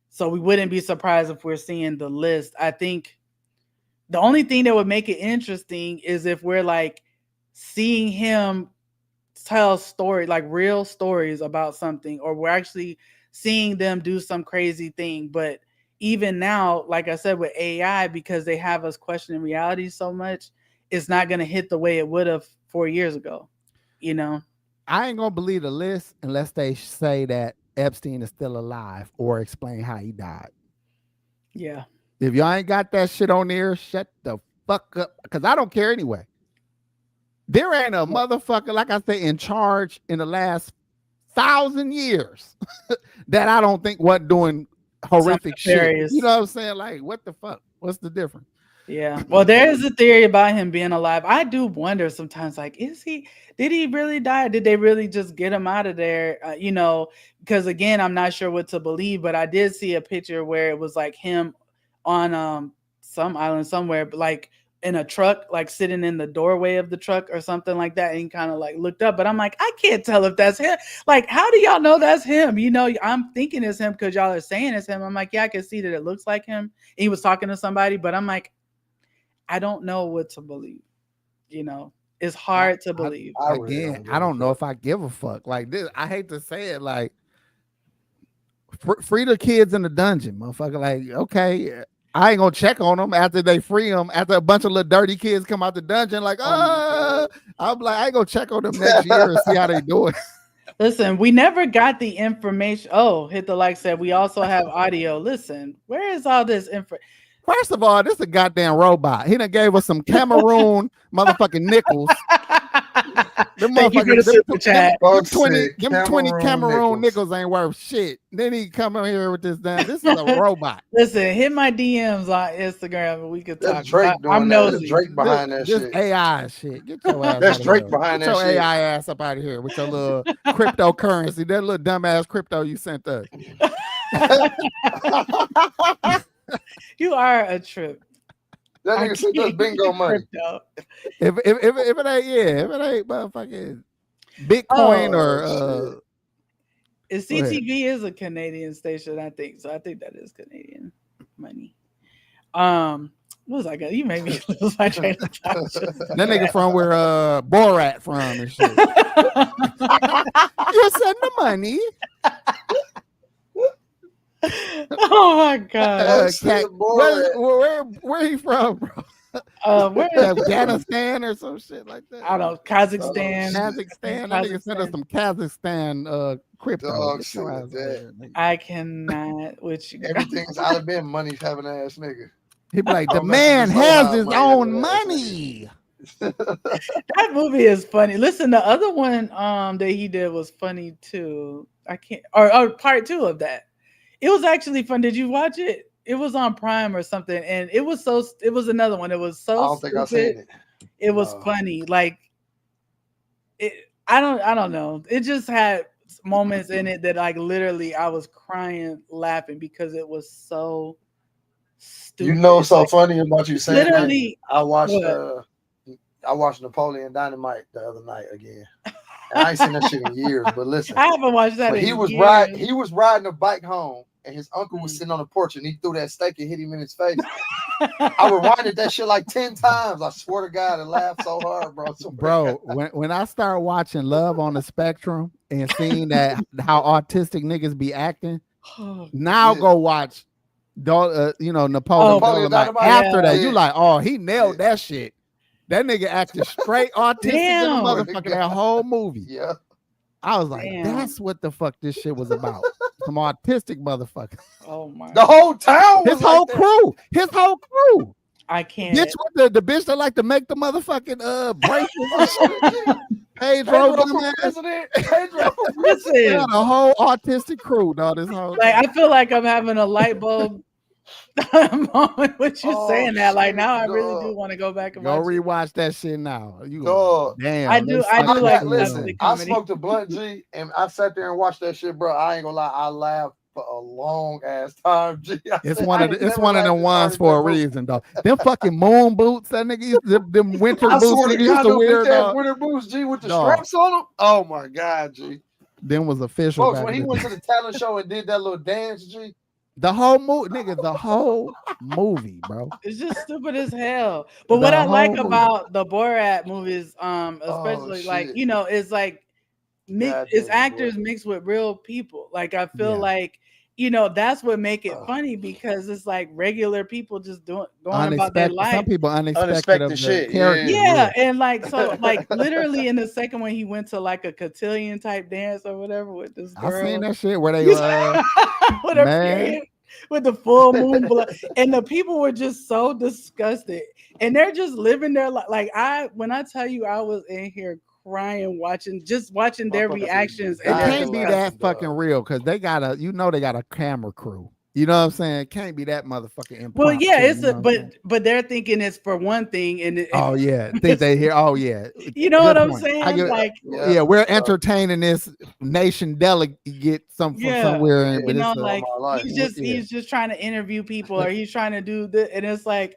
So we wouldn't be surprised if we're seeing the list. I think the only thing that would make it interesting is if we're like seeing him tell stories, like real stories about something, or we're actually seeing them do some crazy thing. But even now, like I said, with AI, because they have us questioning reality so much, it's not going to hit the way it would have 4 years ago. You know, I ain't going to believe the list unless they say that Epstein is still alive or explain how he died. Yeah. If y'all ain't got that shit on there, shut the fuck up. Because I don't care anyway. There ain't a motherfucker, like I say, in charge in the last 1,000 years that I don't think wasn't doing horrific shit. You know what I'm saying? Like, what the fuck? What's the difference? Yeah. Well, there is a theory about him being alive. I do wonder sometimes, like, did he really die? Did they really just get him out of there? You know, because again, I'm not sure what to believe, but I did see a picture where it was like him on some island somewhere, but like in a truck, like sitting in the doorway of the truck or something like that, and he kind of like looked up, but I'm like, I can't tell if that's him. Like, how do y'all know that's him? You know, I'm thinking it's him because y'all are saying it's him. I'm like, yeah, I can see that it looks like him. And he was talking to somebody, but I'm like, I don't know what to believe. You know, it's hard to believe. I don't know if I give a fuck. Like this, I hate to say it, like free the kids in the dungeon, motherfucker. Like, okay, I ain't gonna check on them after they free them. After a bunch of little dirty kids come out the dungeon, like, I'm like, I ain't gonna check on them next year and see how they doing. Listen, we never got the information. Oh, hit the like said we also have audio. Listen, where is all this info? First of all, this is a goddamn robot. He done gave us some Cameroon motherfucking nickels. Them motherfuckers, them 20 Cameroon nickels ain't worth shit. Then he come in here with this damn. This is a robot. Listen, hit my DMs on Instagram and we could talk. I'm nosy. Drake behind that shit. This AI shit. Get your ass. That's Drake behind that shit. Get your AI ass up out of here with your little cryptocurrency. That little dumbass crypto you sent us. You are a trip. That nigga said that's bingo money. If it ain't motherfucking Bitcoin or CTV is a Canadian station, I think. So I think that is Canadian money. What was I gonna? You made me lose my train of thought. That nigga from where Borat from and shit. You send the money. Oh my god! Where he from, bro? Where Afghanistan or some shit like that. I don't know. Kazakhstan. That nigga sent us some Kazakhstan crypto. I cannot. Which everything's out of been money having ass nigga. He be like, the man has his own money. That movie is funny. Listen, the other one that he did was funny too. I can't or part 2 of that. It was actually fun. Did you watch it? It was on Prime or something, and it was another one. It was so I don't think I seen it. It was funny. Like I don't know. It just had moments in it that like literally I was crying laughing because it was so stupid. You know, so like, funny about you saying literally that. I watched Napoleon Dynamite the other night again. And I ain't seen that shit in years, but listen, I haven't watched that. He was riding a bike home, and his uncle was sitting on the porch, and he threw that steak and hit him in his face. I rewinded that shit like 10 times. I swear to God, I laughed so hard, bro. Bro, when I start watching Love on the Spectrum and seeing that how autistic niggas be acting, now go watch, Napoleon Dynamite. After that, you like, oh, he nailed that shit. That nigga acted straight autistic in the motherfucker that whole movie. Yeah. I was like, that's what the fuck this shit was about. Some autistic motherfucker. Oh my! The whole town. His whole crew. His whole crew. I can't. Bitch with the bitch that like to make the motherfucking bracelets. Pedro president. Listen, the whole autistic crew. No, this whole I feel like I'm having a light bulb moment with you saying that. Like now, I really do want to go back and rewatch that shit now. Damn, I do like. Listen, I smoked a blunt, G, and I sat there and watched that shit, bro. I ain't gonna lie, I laughed for a long ass time, G. It's one of them ones for a reason, though. Them fucking moon boots, that nigga, them winter boots nigga used to wear, winter boots, G, with the straps on them. Oh my God, G. Them was official. Folks, when he went to the talent show and did that little dance, G. The whole movie, nigga, the whole movie, bro. It's just stupid as hell. But what I like about the Borat movies, especially it's like it's actors mixed with real people. Like I feel like, that's what make it funny because it's like regular people just going about their life. Some people unexpected shit. Yeah, and like so, like literally in the second one, he went to like a cotillion type dance or whatever with this girl. I seen that shit where they with her period, with the full moon blood, and the people were just so disgusted, and they're just living their life. Like when I tell you, I was in here crying watching their reactions. It can't be that fucking real because they got a camera crew. You know what I'm saying? It can't be that motherfucking impromptu. Well, yeah, but they're thinking it's for one thing, and think they hear. Oh yeah, you know what I'm saying? We're entertaining this nation delegate from somewhere. He's just trying to interview people, or he's trying to do this, and it's like.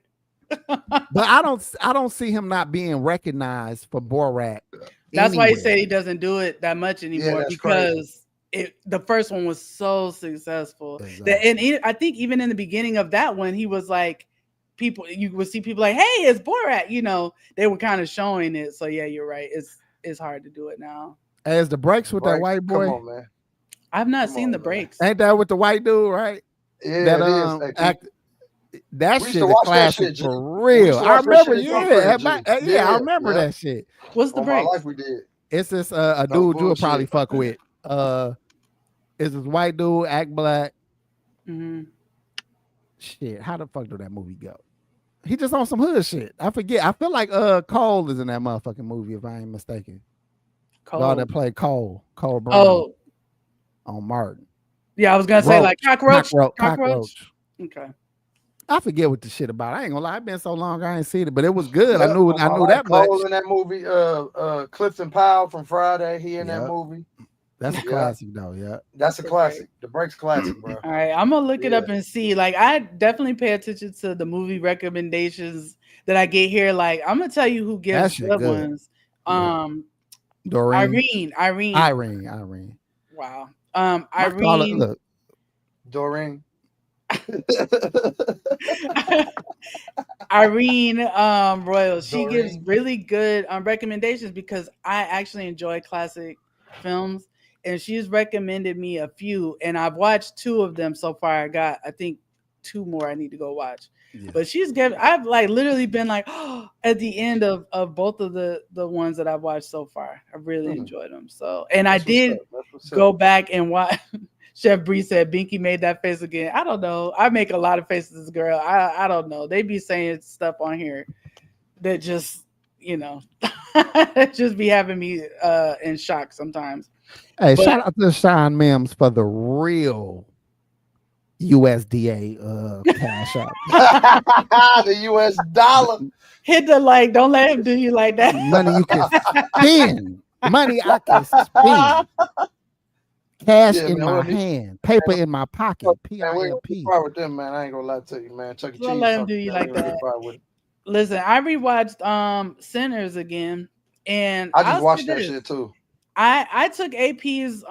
But I don't see him not being recognized for Borat. That's why he said he doesn't do it that much anymore because the first one was so successful. Exactly. I think even in the beginning of that one, he was like, you would see people like, hey, it's Borat. They were kind of showing it. So yeah, you're right. It's hard to do it now. As the breaks with that white boy. Come on, man. I've not seen the breaks. Ain't that with the white dude, right? Yeah, it is. That shit is classic for real. I remember, I remember that shit. What's the break? Life we did. It's this a dude you would probably fuck with. It's this white dude, act black. Mm-hmm. Shit, how the fuck did that movie go? He just on some hood shit. I forget. I feel like Cole is in that motherfucking movie, if I ain't mistaken. Cole that played Cole Brown. Oh, on Martin. Yeah, I was gonna say like Cockroach. Okay. I forget what the shit about. I ain't gonna lie, it's been so long I ain't seen it, but it was good. I knew that much. Cole in that movie, Clifton Powell from Friday, he in that movie. That's a classic though, yeah. That's a classic. The break's classic, bro. All right, I'm gonna look it up and see. Like, I definitely pay attention to the movie recommendations that I get here. Like, I'm gonna tell you who gives good ones. Doreen. Irene. Irene. Wow. Irene. Doreen. Irene Royal. She gives really good recommendations because I actually enjoy classic films, and she's recommended me a few, and I've watched 2 of them so far. I got, I think, 2 more I need to go watch. Yeah. But I've like literally been like at the end of both of the ones that I've watched so far. I really enjoyed them. So, and I did go back and watch. Chef Bree said Binky made that face again. I don't know. I make a lot of faces, girl. I don't know. They be saying stuff on here that just, just be having me in shock sometimes. Hey, shout out to Sean Mims for the real USDA cash out. The US dollar. Hit the like. Don't let him do you like that. Money you can spend. Money I can spend. Cash in my hand, paper in my pocket. P-I-M-P. With them, man. I ain't gonna lie to you, man. Chuck E. Cheese. Don't let him do you like that. Listen, I rewatched Sinners again, and I just watched that shit too. I took AP's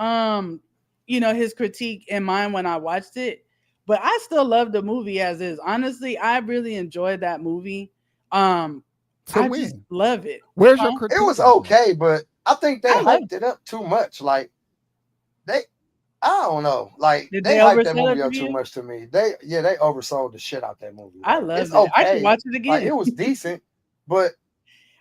his critique in mind when I watched it, but I still love the movie as is. Honestly, I really enjoyed that movie. I just love it. Where's your critique? It was okay, but I think they hyped it up too much. Like I don't know. Like they hyped that movie up too much to me. They oversold the shit out that movie. I love it. Okay. I can watch it again. Like, it was decent, but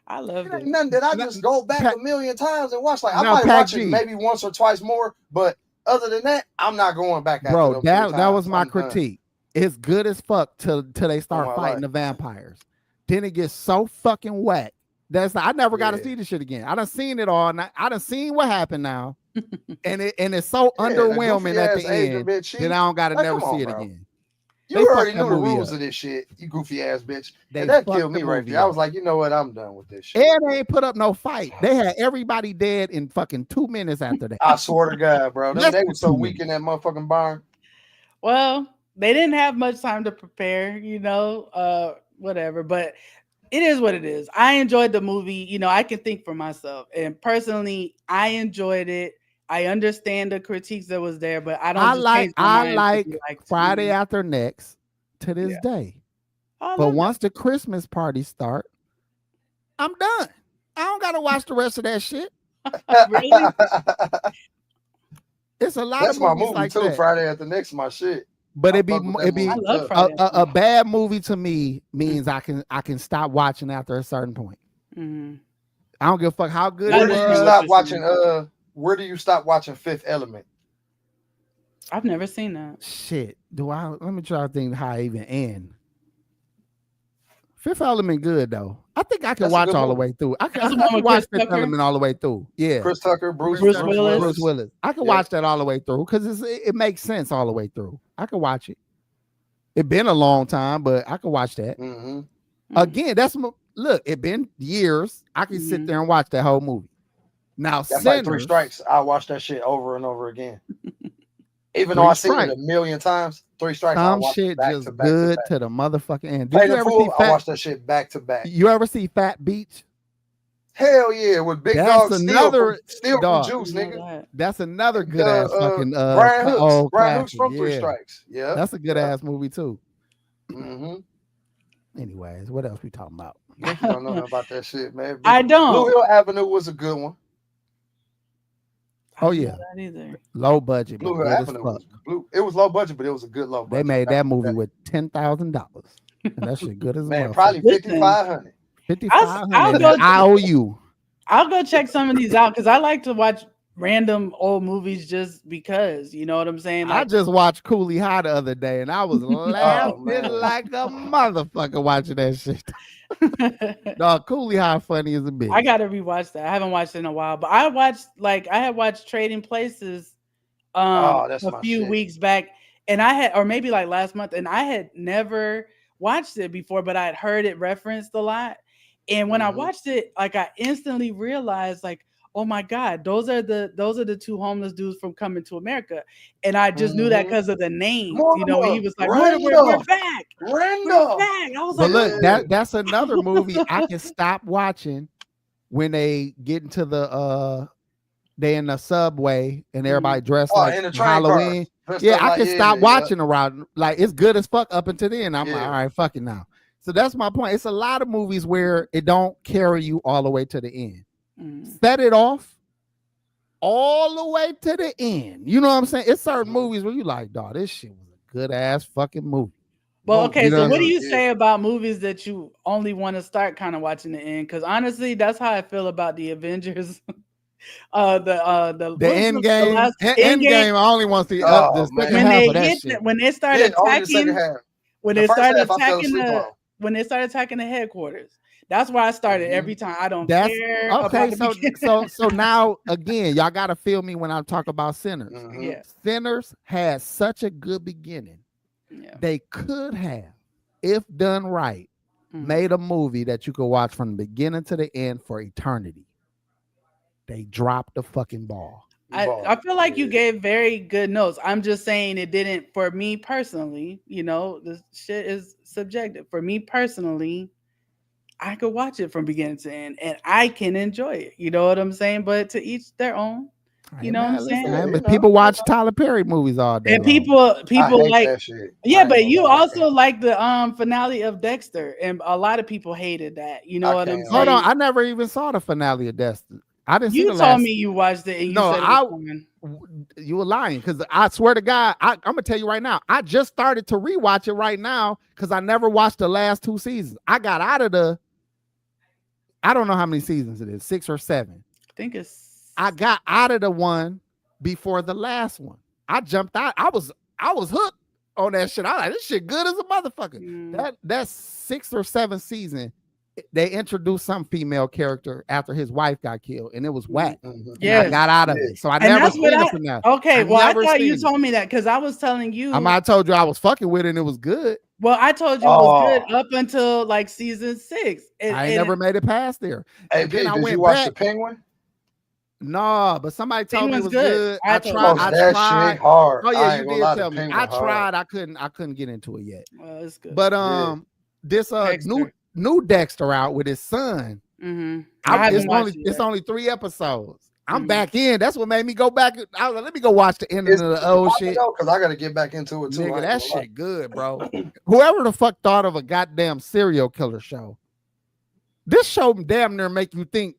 I loved it. Nothing that I just go back a million times and watch. Like I might watch it maybe once or twice more, but other than that, I'm not going back. Bro, that was my critique. It's good as fuck till they start fighting the vampires. Then it gets so fucking whack. I never got to see this shit again. I done seen it all. I done seen what happened now. and it's so underwhelming at the end that I don't gotta never see it again. You already knew the rules of this shit, you goofy ass bitch. And that killed me right there. I was like, you know what? I'm done with this shit. And they ain't put up no fight. They had everybody dead in fucking 2 minutes after that. I swear to God, bro. They were so weak in that motherfucking barn. Well, they didn't have much time to prepare, whatever. But it is what it is. I enjoyed the movie. I can think for myself. And personally, I enjoyed it. I understand the critiques that was there, but I don't. I like Friday After Next to this day. But once the Christmas party start, I'm done. I don't gotta watch the rest of that shit. Really? It's a lot. That's of my movie like too. That. Friday After Next, my shit. But it'd be a bad movie to me means I can stop watching after a certain point. Mm-hmm. I don't give a fuck how good. Where do you stop watching? Where do you stop watching Fifth Element? I've never seen that. Shit. Let me try to think how I even end. Fifth Element good though. I think I can watch all the way through. I can watch Fifth Element all the way through. Yeah. Chris Tucker, Bruce Willis. I can watch that all the way through because it makes sense all the way through. I can watch it. It's been a long time, but I can watch that. Mm-hmm. Again, it been years. I can sit there and watch that whole movie. Now, that's like 3 Strikes. I watch that shit over and over again. Even though I've seen it a million times, 3 Strikes. Some shit just good to the motherfucking end. Did you ever see I watched that shit back to back. You ever see Fat Beach? Hell yeah, with Big Dog Steel from Juice, nigga. That's another good ass fucking Brian Hooks from 3 Strikes. Yeah, that's a good ass movie too. Mm-hmm. Anyways, what else we talking about? You don't know about that shit, man. I don't. Blue Hill Avenue was a good one. Oh yeah, low budget. Blue Hill Avenue it was low budget, but it was a good low budget. They made that movie with $10,000, and that shit good as well. Probably $5,500. I owe you. I'll go check some of these out because I like to watch random old movies just because, you know what I'm saying? Like, I just watched Cooley High the other day, and I was laughing like a motherfucker watching that shit. Dog, Cooley High funny as a bitch. I gotta rewatch that. I haven't watched it in a while, but I had watched Trading Places a few weeks back, and or maybe like last month, and I had never watched it before, but I'd heard it referenced a lot. And when I watched it, like I instantly realized, like, oh my God, those are the 2 homeless dudes from Coming to America. And I just knew that because of the names. He was like, we're back. We're back. I was but look, that's another movie I can stop watching when they get into the they in the subway and everybody dressed like in the train Halloween. Yeah, I can stop watching around. Like it's good as fuck up until then. I'm like, all right, fuck it now. So that's my point. It's a lot of movies where it don't carry you all the way to the end. Set it off all the way to the end. You know what I'm saying? It's certain movies where you like, dog, this shit was a good ass fucking movie. Well, okay, so what do you say about movies that you only want to start kind of watching the end? Because honestly, that's how I feel about the Avengers. The end game. End game. I only want to see the second half of that shit. When they started attacking, when they started attacking the headquarters. That's where I started every time. I don't care. Okay, so now again, y'all gotta feel me when I talk about Sinners. Yeah. Sinners had such a good beginning. Yeah. They could have, if done right, made a movie that you could watch from the beginning to the end for eternity. They dropped the fucking ball. I feel like you gave very good notes. I'm just saying it didn't for me personally. You know, this shit is subjective. For me personally, I could watch it from beginning to end and I can enjoy it. You know what I'm saying? But to each their own. You know what I'm saying? But people watch Tyler Perry movies all day. And people like that shit. Yeah, but you also like the finale of Dexter, and a lot of people hated that. You know what I'm saying? Hold on, I never even saw the finale of Dexter. I didn't see the last. You told me you watched it. And you said you were lying because I swear to God, I'm gonna tell you right now. I just started to rewatch it right now because I never watched the last 2 seasons. I got out of I don't know how many seasons it is, 6 or 7. I think it's. I got out of the one before the last one. I jumped out. I was hooked on that shit. I was like, this shit good as a motherfucker. That 6 or 7 season, they introduced some female character after his wife got killed, and it was whack. Yeah, I got out of it, so I never seen it from that. Okay, well, I thought you told me that because I was telling you. I might have told you I was fucking with it, and it was good. Well, I told you it was good up until like season 6. I never made it past there. Hey, did you watch The Penguin? No, but somebody told me it was good. I tried. Shit hard. Oh yeah, you did tell me. I tried. I couldn't get into it yet. Well, it's good. But this new Dexter out with his son. It's only 3 episodes. I'm back in. That's what made me go back. I was like, let me go watch the ending of the old shit. Because I got to get back into it too. Nigga, that shit good, bro. Whoever the fuck thought of a goddamn serial killer show, this show damn near make you think.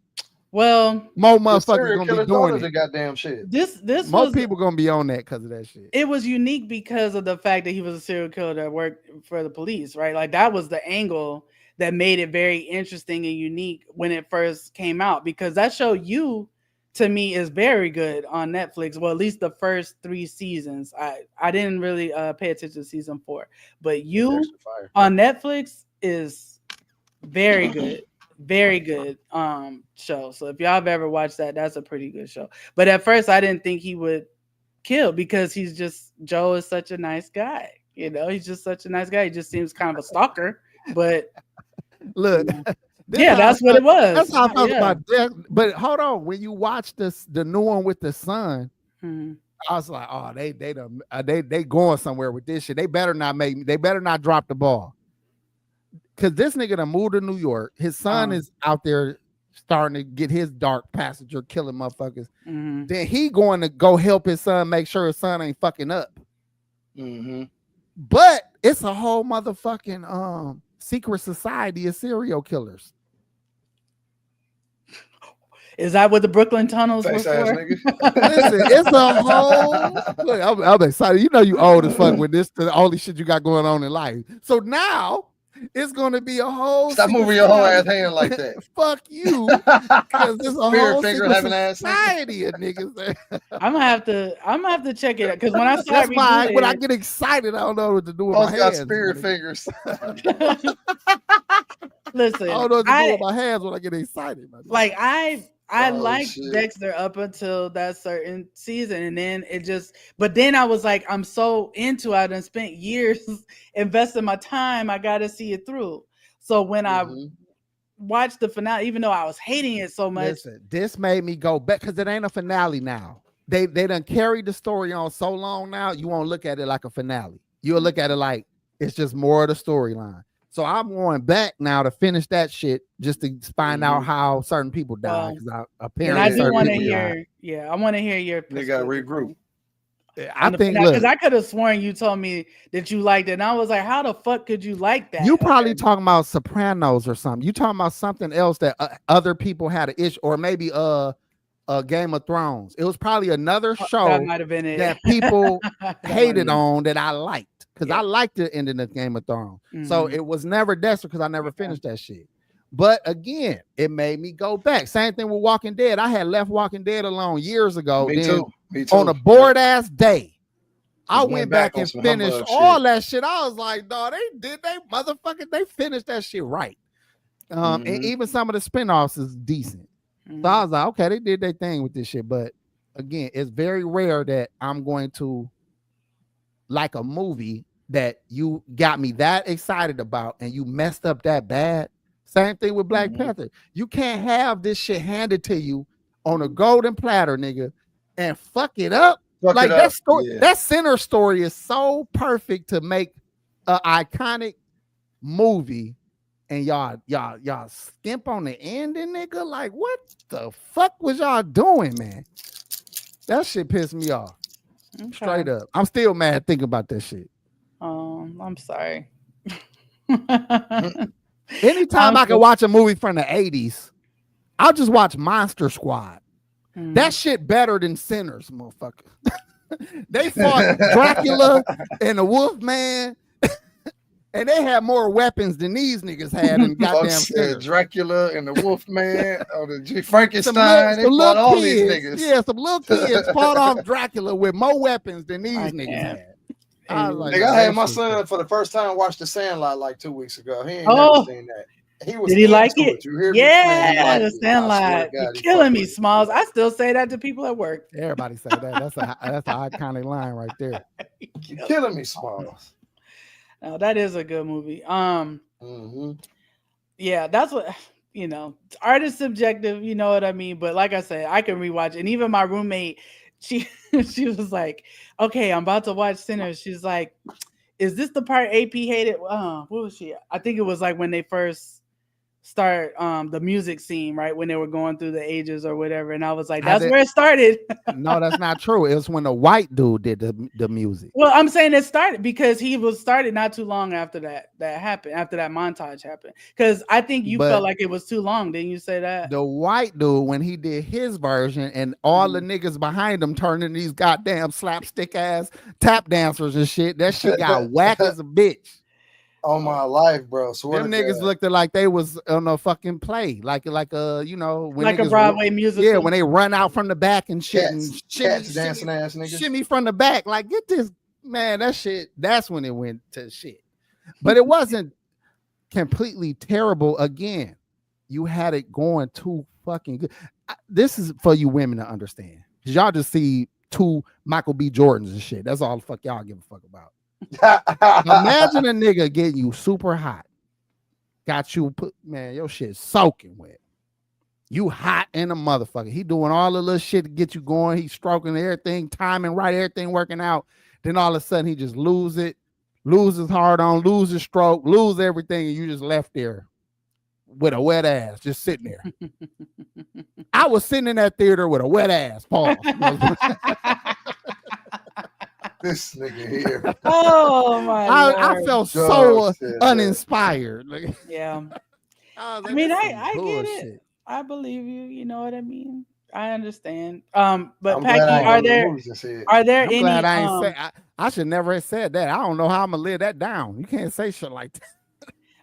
Well, more motherfuckers gonna be doing the goddamn shit. This most people gonna be on that because of that shit. It was unique because of the fact that he was a serial killer that worked for the police, right? Like that was the angle that made it very interesting and unique when it first came out. Because that show, to me, is very good on Netflix. Well, at least the first 3 seasons. I didn't really pay attention to season 4, but on Netflix is very good. Very good show. So if y'all have ever watched that, that's a pretty good show. But at first I didn't think he would kill because Joe is such a nice guy. You know, he's just such a nice guy. He just seems kind of a stalker. But look, that's what it was. That's how I felt about death. But hold on, when you watch the new one with the son, I was like, oh, they going somewhere with this shit. They better not drop the ball. Because this nigga done moved to New York. His son is out there starting to get his dark passenger killing motherfuckers. Then he going to go help his son make sure his son ain't fucking up. But it's a whole motherfucking secret society of serial killers. Is that what the Brooklyn tunnels were for? Listen, it's a whole. Look, I'm excited. You know you old as fuck with this. The only shit you got going on in life. So now. It's gonna be a whole. Stop moving your whole ass hand like that. Fuck you, because there's a whole society of niggas. I'm gonna have to check it out because when I start, when I get excited, I don't know what to do with my hands. Got spirit fingers. Listen, I don't know what to do with my hands when I get excited. Like I liked Dexter up until that certain season, and then but then I was like, I'm so into it and spent years investing my time. I got to see it through. So when I watched the finale, even though I was hating it so much, this made me go back because it ain't a finale now. They done carried the story on so long now. You won't look at it like a finale. You'll look at it like it's just more of the storyline. So I'm going back now to finish that shit just to find out how certain people die. Because apparently, and I do want to hear. Yeah, I want to hear your. They got regroup. I think because I could have sworn you told me that you liked it, and I was like, "How the fuck could you like that?" You probably talking about Sopranos or something. You talking about something else that other people had an issue, or maybe Game of Thrones. It was probably another show that might have been it that people hated on that I liked because I liked the ending of Game of Thrones. So it was never Dexter because I never finished that shit. But again, it made me go back. Same thing with Walking Dead. I had left Walking Dead alone years ago. Me too. On a bored ass day, I went back and finished all that shit. I was like, no, they finished that shit right. And even some of the spinoffs is decent. So I was like, okay, they did their thing with this shit. But again, it's very rare that I'm going to like a movie that you got me that excited about and you messed up that bad. Same thing with Black Panther. You can't have this shit handed to you on a golden platter, nigga, and fuck it up. That center story is so perfect to make an iconic movie. And y'all skimp on the ending, nigga. Like, what the fuck was y'all doing, man? That shit pissed me off. Okay. Straight up. I'm still mad thinking about that shit. I'm sorry. Anytime I can watch a movie from the 80s, I'll just watch Monster Squad. That shit better than Sinners, motherfucker. They fought Dracula and the Wolfman. And they had more weapons than these niggas had in goddamn Dracula and the Wolfman or the Frankenstein. They fought all these niggas. Yeah, some little kids fought off Dracula with more weapons than these niggas had. I had my son for the first time watch The Sandlot like 2 weeks ago. He ain't never seen that. Did he like it? You hear me? Yeah, The Sandlot. You're killing me, Smalls. I still say that to people at work. Everybody say that. That's an iconic line right there. You're killing me, Smalls. No, that is a good movie. Yeah, that's what art is subjective, you know what I mean? But like I said, I can rewatch it. And even my roommate, she was like, okay, I'm about to watch Sinners. She's like, is this the part AP hated? What was she? I think it was like when they first start the music scene, right? When they were going through the ages or whatever. And I was like, that's where it started. No, that's not true. It was when the white dude did the music. Well, I'm saying it started because he was started not too long after that happened, after that montage happened. Because I think you felt like it was too long. Didn't you say that? The white dude, when he did his version and all the niggas behind him turning these goddamn slapstick ass tap dancers and shit, that shit got whack as a bitch. On my life, bro. Them niggas looked like they was on a fucking play, like when like niggas, a Broadway musical. Yeah, when they run out from the back and shit, cats dancing ass niggas, shimmy from the back. Like, get this, man. That shit. That's when it went to shit. But it wasn't completely terrible. Again, you had it going too fucking good. This is for you women to understand, because y'all just see two Michael B. Jordans and shit. That's all the fuck y'all give a fuck about. Imagine a nigga getting you super hot, got you your shit soaking wet. You hot in a motherfucker. He doing all the little shit to get you going. He's stroking everything, timing right, everything working out. Then all of a sudden he just loses hard on, loses stroke, lose everything, and you just left there with a wet ass, just sitting there. I was sitting in that theater with a wet ass. Pause. This nigga here. Oh my God. I felt so uninspired. Yeah. I mean, I get it. I believe you. You know what I mean? I understand. But Pac G, are there any? Glad I should never have said that. I don't know how I'm gonna live that down. You can't say shit like that.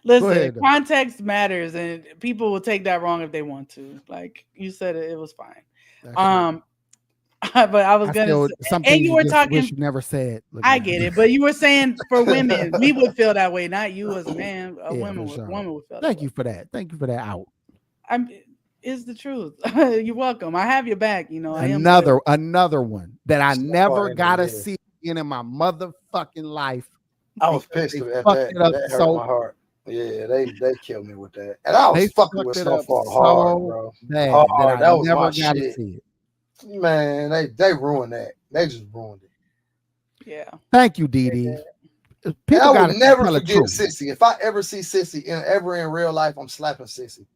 Listen, context matters, and people will take that wrong if they want to. Like you said, it was fine. But I was gonna say, something and you were talking. Wish you never said. I get it, but you were saying for women, we would feel that way, not you as a man. Woman would feel. Thank you for that. Thank you for that out. It's the truth. You're welcome. I have your back. You know. Another one that I never gotta see again in my motherfucking life. I was pissed at that. That hurt my heart. Yeah, they killed me with that, and I was fucking with Snowfall hard, bro. Bad, that was never my shit. See it. Man, they ruined that. They just ruined it. Yeah. Thank you, Dee Dee. people I got would to never tell the forget truth. Sissy. If I ever see Sissy ever in real life, I'm slapping Sissy.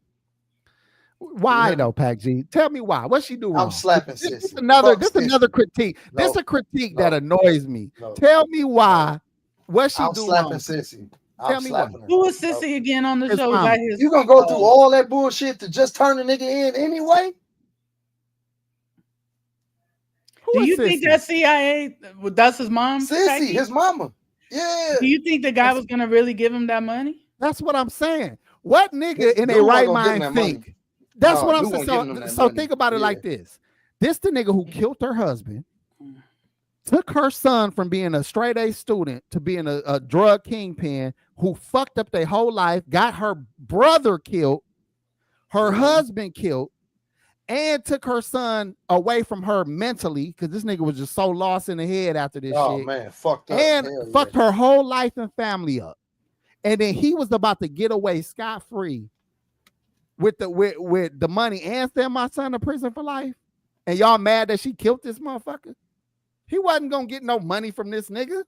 Why though, Pac G? Tell me why. What she do wrong? I'm slapping This Sissy. another critique. No, This a critique no, that annoys me. no, Tell me why. What she I'm do slapping wrong? Sissy. Tell me why. Who was Sissy again on the His show? Was mama. that his? You gonna go through all that bullshit to just turn the nigga in anyway? Do you think that CIA? That's his mom. Sissy, his mama. Yeah. Do you think the guy was gonna really give him that money? That's what I'm saying. What nigga in a right mind think? That's what I'm saying. So think about it like this. This the nigga who killed her husband, took her son from being a straight A student to being a drug kingpin, who fucked up their whole life, got her brother killed, her husband killed, and took her son away from her mentally because this nigga was just so lost in the head after this shit. Oh man, fucked up. And fucked her whole life and family up. And then he was about to get away scot-free with the money and send my son to prison for life. And y'all mad that she killed this motherfucker? He wasn't gonna get no money from this nigga.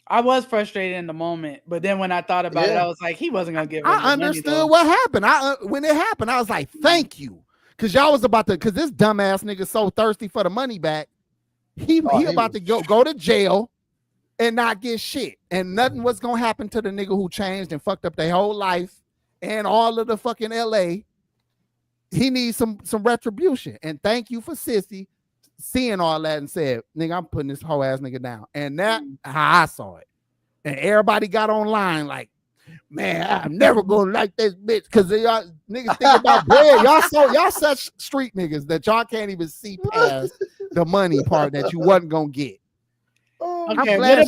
I was frustrated in the moment, but then when I thought about it, I was like, he wasn't gonna give him I understood what happened. When it happened, I was like, thank you. Cause y'all was about to, cause this dumbass nigga so thirsty for the money back. He about to go to jail and not get shit. And nothing was gonna happen to the nigga who changed and fucked up their whole life and all of the fucking LA. He needs some retribution. And thank you for Sissy seeing all that and said, nigga, I'm putting this whole ass nigga down. And that how I saw it. And everybody got online like, man, I'm never gonna like this bitch because y'all niggas think about bread. Y'all such street niggas that y'all can't even see past the money part that you wasn't gonna get. Okay,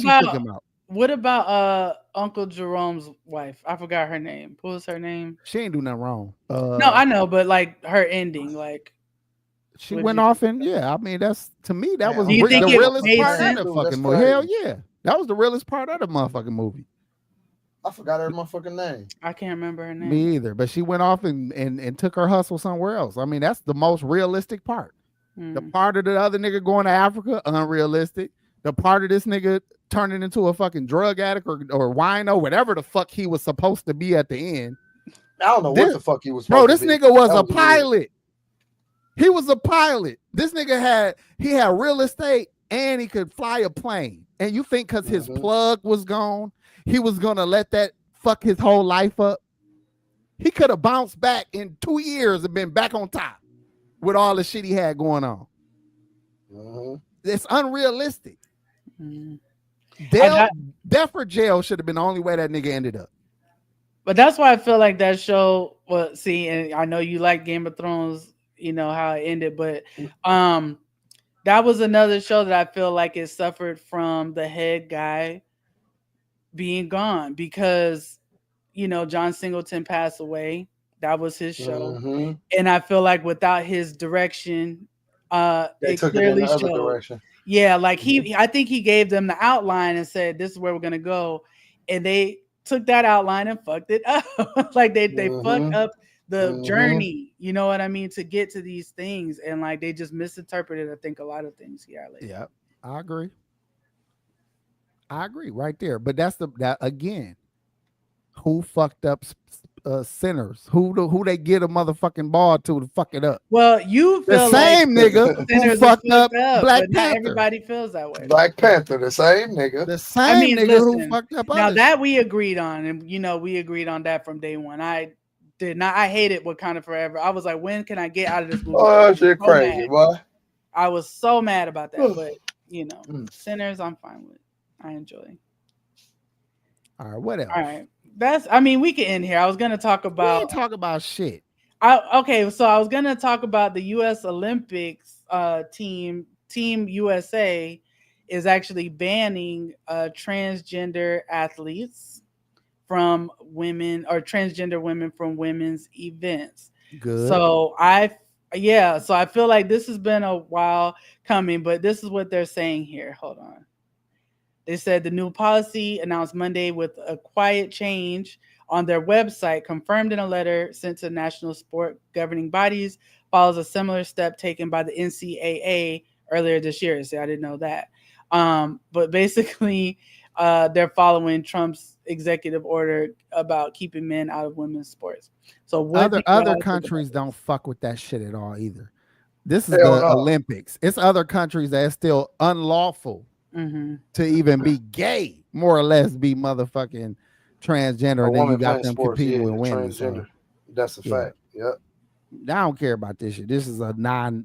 what about Uncle Jerome's wife? I forgot her name. What was her name? She ain't do nothing wrong. No, I know, but like her ending, like she went off and I mean that's to me that was the realest part of the fucking movie. Hell yeah, that was the realest part of the motherfucking movie. I forgot her motherfucking name. I can't remember her name. Me either. But she went off and took her hustle somewhere else. I mean, that's the most realistic part. The part of the other nigga going to Africa, unrealistic. The part of this nigga turning into a fucking drug addict or wino, whatever the fuck he was supposed to be at the end. I don't know what the fuck he was supposed to be. Bro, this nigga was a pilot. He was a pilot. This nigga had real estate and he could fly a plane. And you think because his plug was gone, he was gonna let that fuck his whole life up? He could have bounced back in 2 years and been back on top with all the shit he had going on. It's unrealistic. Death or jail should have been the only way that nigga ended up. But that's why I feel like that show. Well, see, and I know you like Game of Thrones. You know how it ended, but that was another show that I feel like it suffered from the head guy being gone because, John Singleton passed away. That was his show. And I feel like without his direction, they took it in the other direction. Yeah, like I think he gave them the outline and said, this is where we're going to go. And they took that outline and fucked it up. Like they fucked up the journey, you know what I mean, to get to these things. And like they just misinterpreted, I think, a lot of things here. Yeah, I agree. Right there. But that's that again. Who fucked up sinners? Who they get a motherfucking ball to fuck it up? Well, you feel the same nigga who fucked up Black Panther. Everybody feels that way. Black Panther, the same nigga. The same nigga who fucked up. Now that we agreed on, and we agreed on that from day one. I hated Wakanda Forever. I was like, when can I get out of this movie? Oh, shit, crazy, boy. I was so mad about that, but Sinners, I'm fine with. I enjoy. All right, what else? All right. We can end here. I was gonna talk about. We ain't talk about shit. Okay, so I was gonna talk about the U.S. Olympics team USA is actually banning transgender athletes from women or transgender women from women's events. Good. So I feel like this has been a while coming, but this is what they're saying here. Hold on. They said the new policy announced Monday with a quiet change on their website, confirmed in a letter sent to national sport governing bodies, follows a similar step taken by the NCAA earlier this year. See, I didn't know that. But basically, they're following Trump's executive order about keeping men out of women's sports. So other countries don't fuck with that shit at all either. This is Hell the no. Olympics. It's other countries that are still unlawful to even be gay, more or less be motherfucking transgender. And then you got them sports, competing with women. Transgender. That's a fact. Yep. I don't care about this shit. This is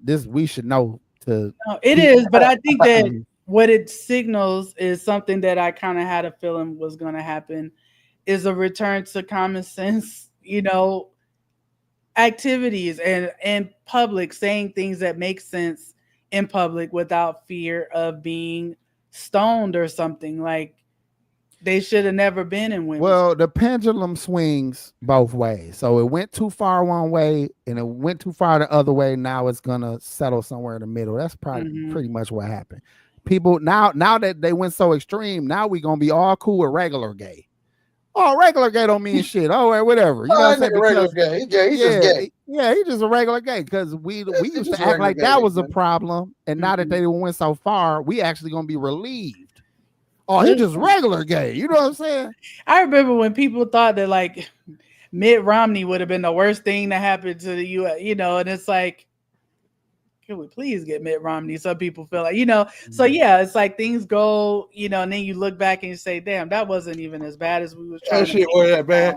this we should know to. No, it is, but I think that what it signals is something that I kind of had a feeling was going to happen, is a return to common sense, activities and public, saying things that make sense in public without fear of being stoned or something. Like, they should have never been in women. Well, the pendulum swings both ways. So it went too far one way and it went too far the other way. Now it's gonna settle somewhere in the middle. That's probably pretty much what happened. People now that they went so extreme, now we gonna be all cool with regular gay. Oh, regular gay don't mean shit. Oh, whatever. You know what I'm saying? Regular gay. He's just gay. Yeah, he's just a regular gay because we used to act like that was a problem, and now that they went so far, we actually gonna be relieved. Oh, he's just regular gay. You know what I'm saying? I remember when people thought that like Mitt Romney would have been the worst thing to happen to the U.S., and it's like, can we please get Mitt Romney? Some people feel like, so yeah, it's like things go, and then you look back and you say, damn, that wasn't even as bad as we was trying that shit wasn't that bad.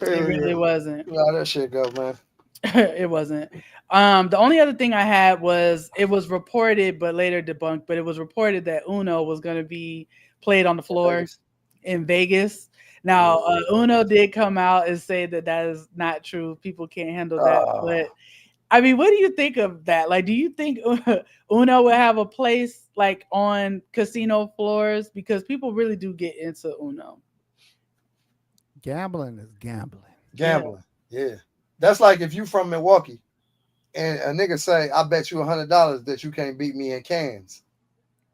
It really wasn't. No, that shit go, man. It wasn't. The only other thing I had was, it was reported, but later debunked, but it was reported that Uno was going to be played on the floor in Vegas. Now, Uno did come out and say that is not true. People can't handle that. But I mean, what do you think of that? Like, do you think Uno would have a place like on casino floors? Because people really do get into Uno. Gambling is gambling. Yeah. That's like if you from Milwaukee and a nigga say, I bet you $100 that you can't beat me in cans.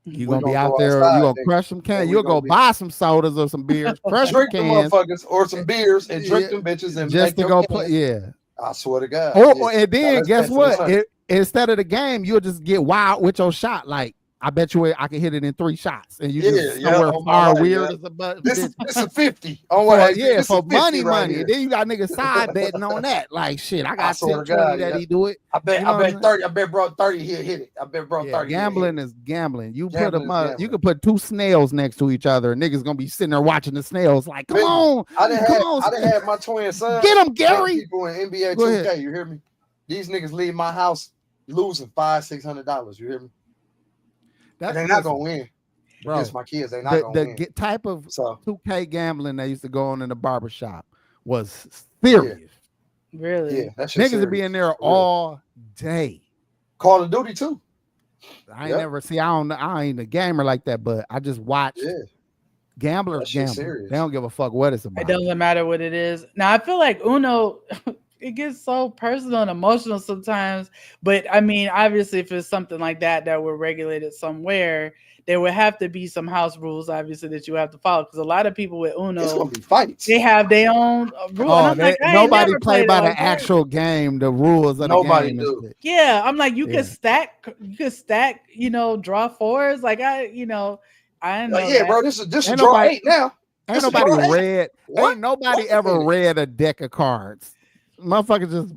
You're going to be out there, you're going to crush some cans. You'll go buy some sodas or some beers, crush drink some cans. Motherfuckers or some beers and drink them bitches and just to go play. Yeah. I swear to God. And then guess what? Instead of the game, you'll just get wild with your shot. Like, I bet you I can hit it in 3 shots, and you just somewhere far weird as a butt. This is 50. Oh, for money. Then you got niggas side betting on that. Like shit, I got 10, 20 that he do it. I bet 30. I bet brought 30. He'll hit it. I bet brought 30. Gambling is gambling. You put them up. You could put 2 snails next to each other. And niggas gonna be sitting there watching the snails. Like, come on. I done had my twin son. Get him, Gary. People in NBA 2K. You hear me? These niggas leave my house losing $500-$600. You hear me? They're not gonna win, bro. Against my kids, they're not gonna win. The type of 2K gambling that used to go on in the barbershop was serious. Yeah. Really? Yeah, that shit niggas serious. would be in there all day. Call of Duty too. I ain't never see. I ain't a gamer like that, but I just watch. Yeah. Gamblers gamble. They don't give a fuck what it's about. It doesn't matter what it is. Now I feel like Uno. It gets so personal and emotional sometimes, but I mean, obviously, if it's something like that were regulated somewhere, there would have to be some house rules, obviously, that you have to follow. Because a lot of people with Uno, it's gonna be fights. They have their own rules. Nobody play by the actual game, the rules of the game. Do. Yeah, I'm like, you could stack, draw 4s. Like I know. Yeah, bro, this is draw 8 now. Ain't nobody ever read a deck of cards. Motherfuckers just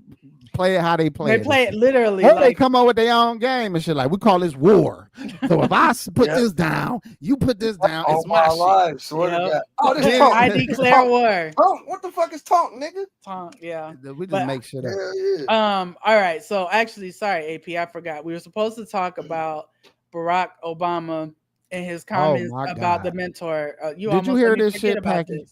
play it how they play it. They play it literally. They come up with their own game and shit. Like, we call this war. So if I put this down, you put this down. It's my life. Swear to God. Oh, this is I declare war. What the fuck is tonk, nigga? Tonk, yeah. We just make shit up. All right. So actually, sorry, AP, I forgot. We were supposed to talk about Barack Obama and his comments about the mentor. Did you hear this shit, Packy?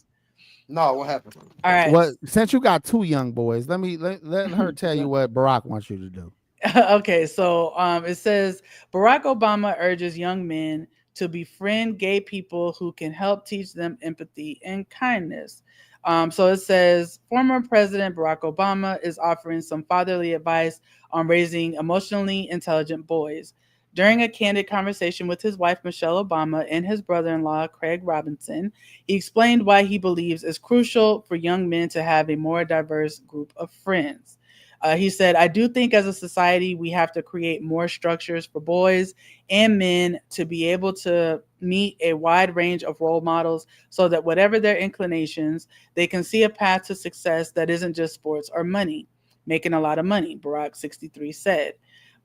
No, what happened? All right. Well, since you got 2 young boys, let her tell you what Barack wants you to do. Okay, so it says Barack Obama urges young men to befriend gay people who can help teach them empathy and kindness. So it says former President Barack Obama is offering some fatherly advice on raising emotionally intelligent boys. During a candid conversation with his wife, Michelle Obama, and his brother-in-law, Craig Robinson, he explained why he believes it's crucial for young men to have a more diverse group of friends. He said, I do think as a society, we have to create more structures for boys and men to be able to meet a wide range of role models so that whatever their inclinations, they can see a path to success that isn't just sports or money, making a lot of money, Barack 63 said.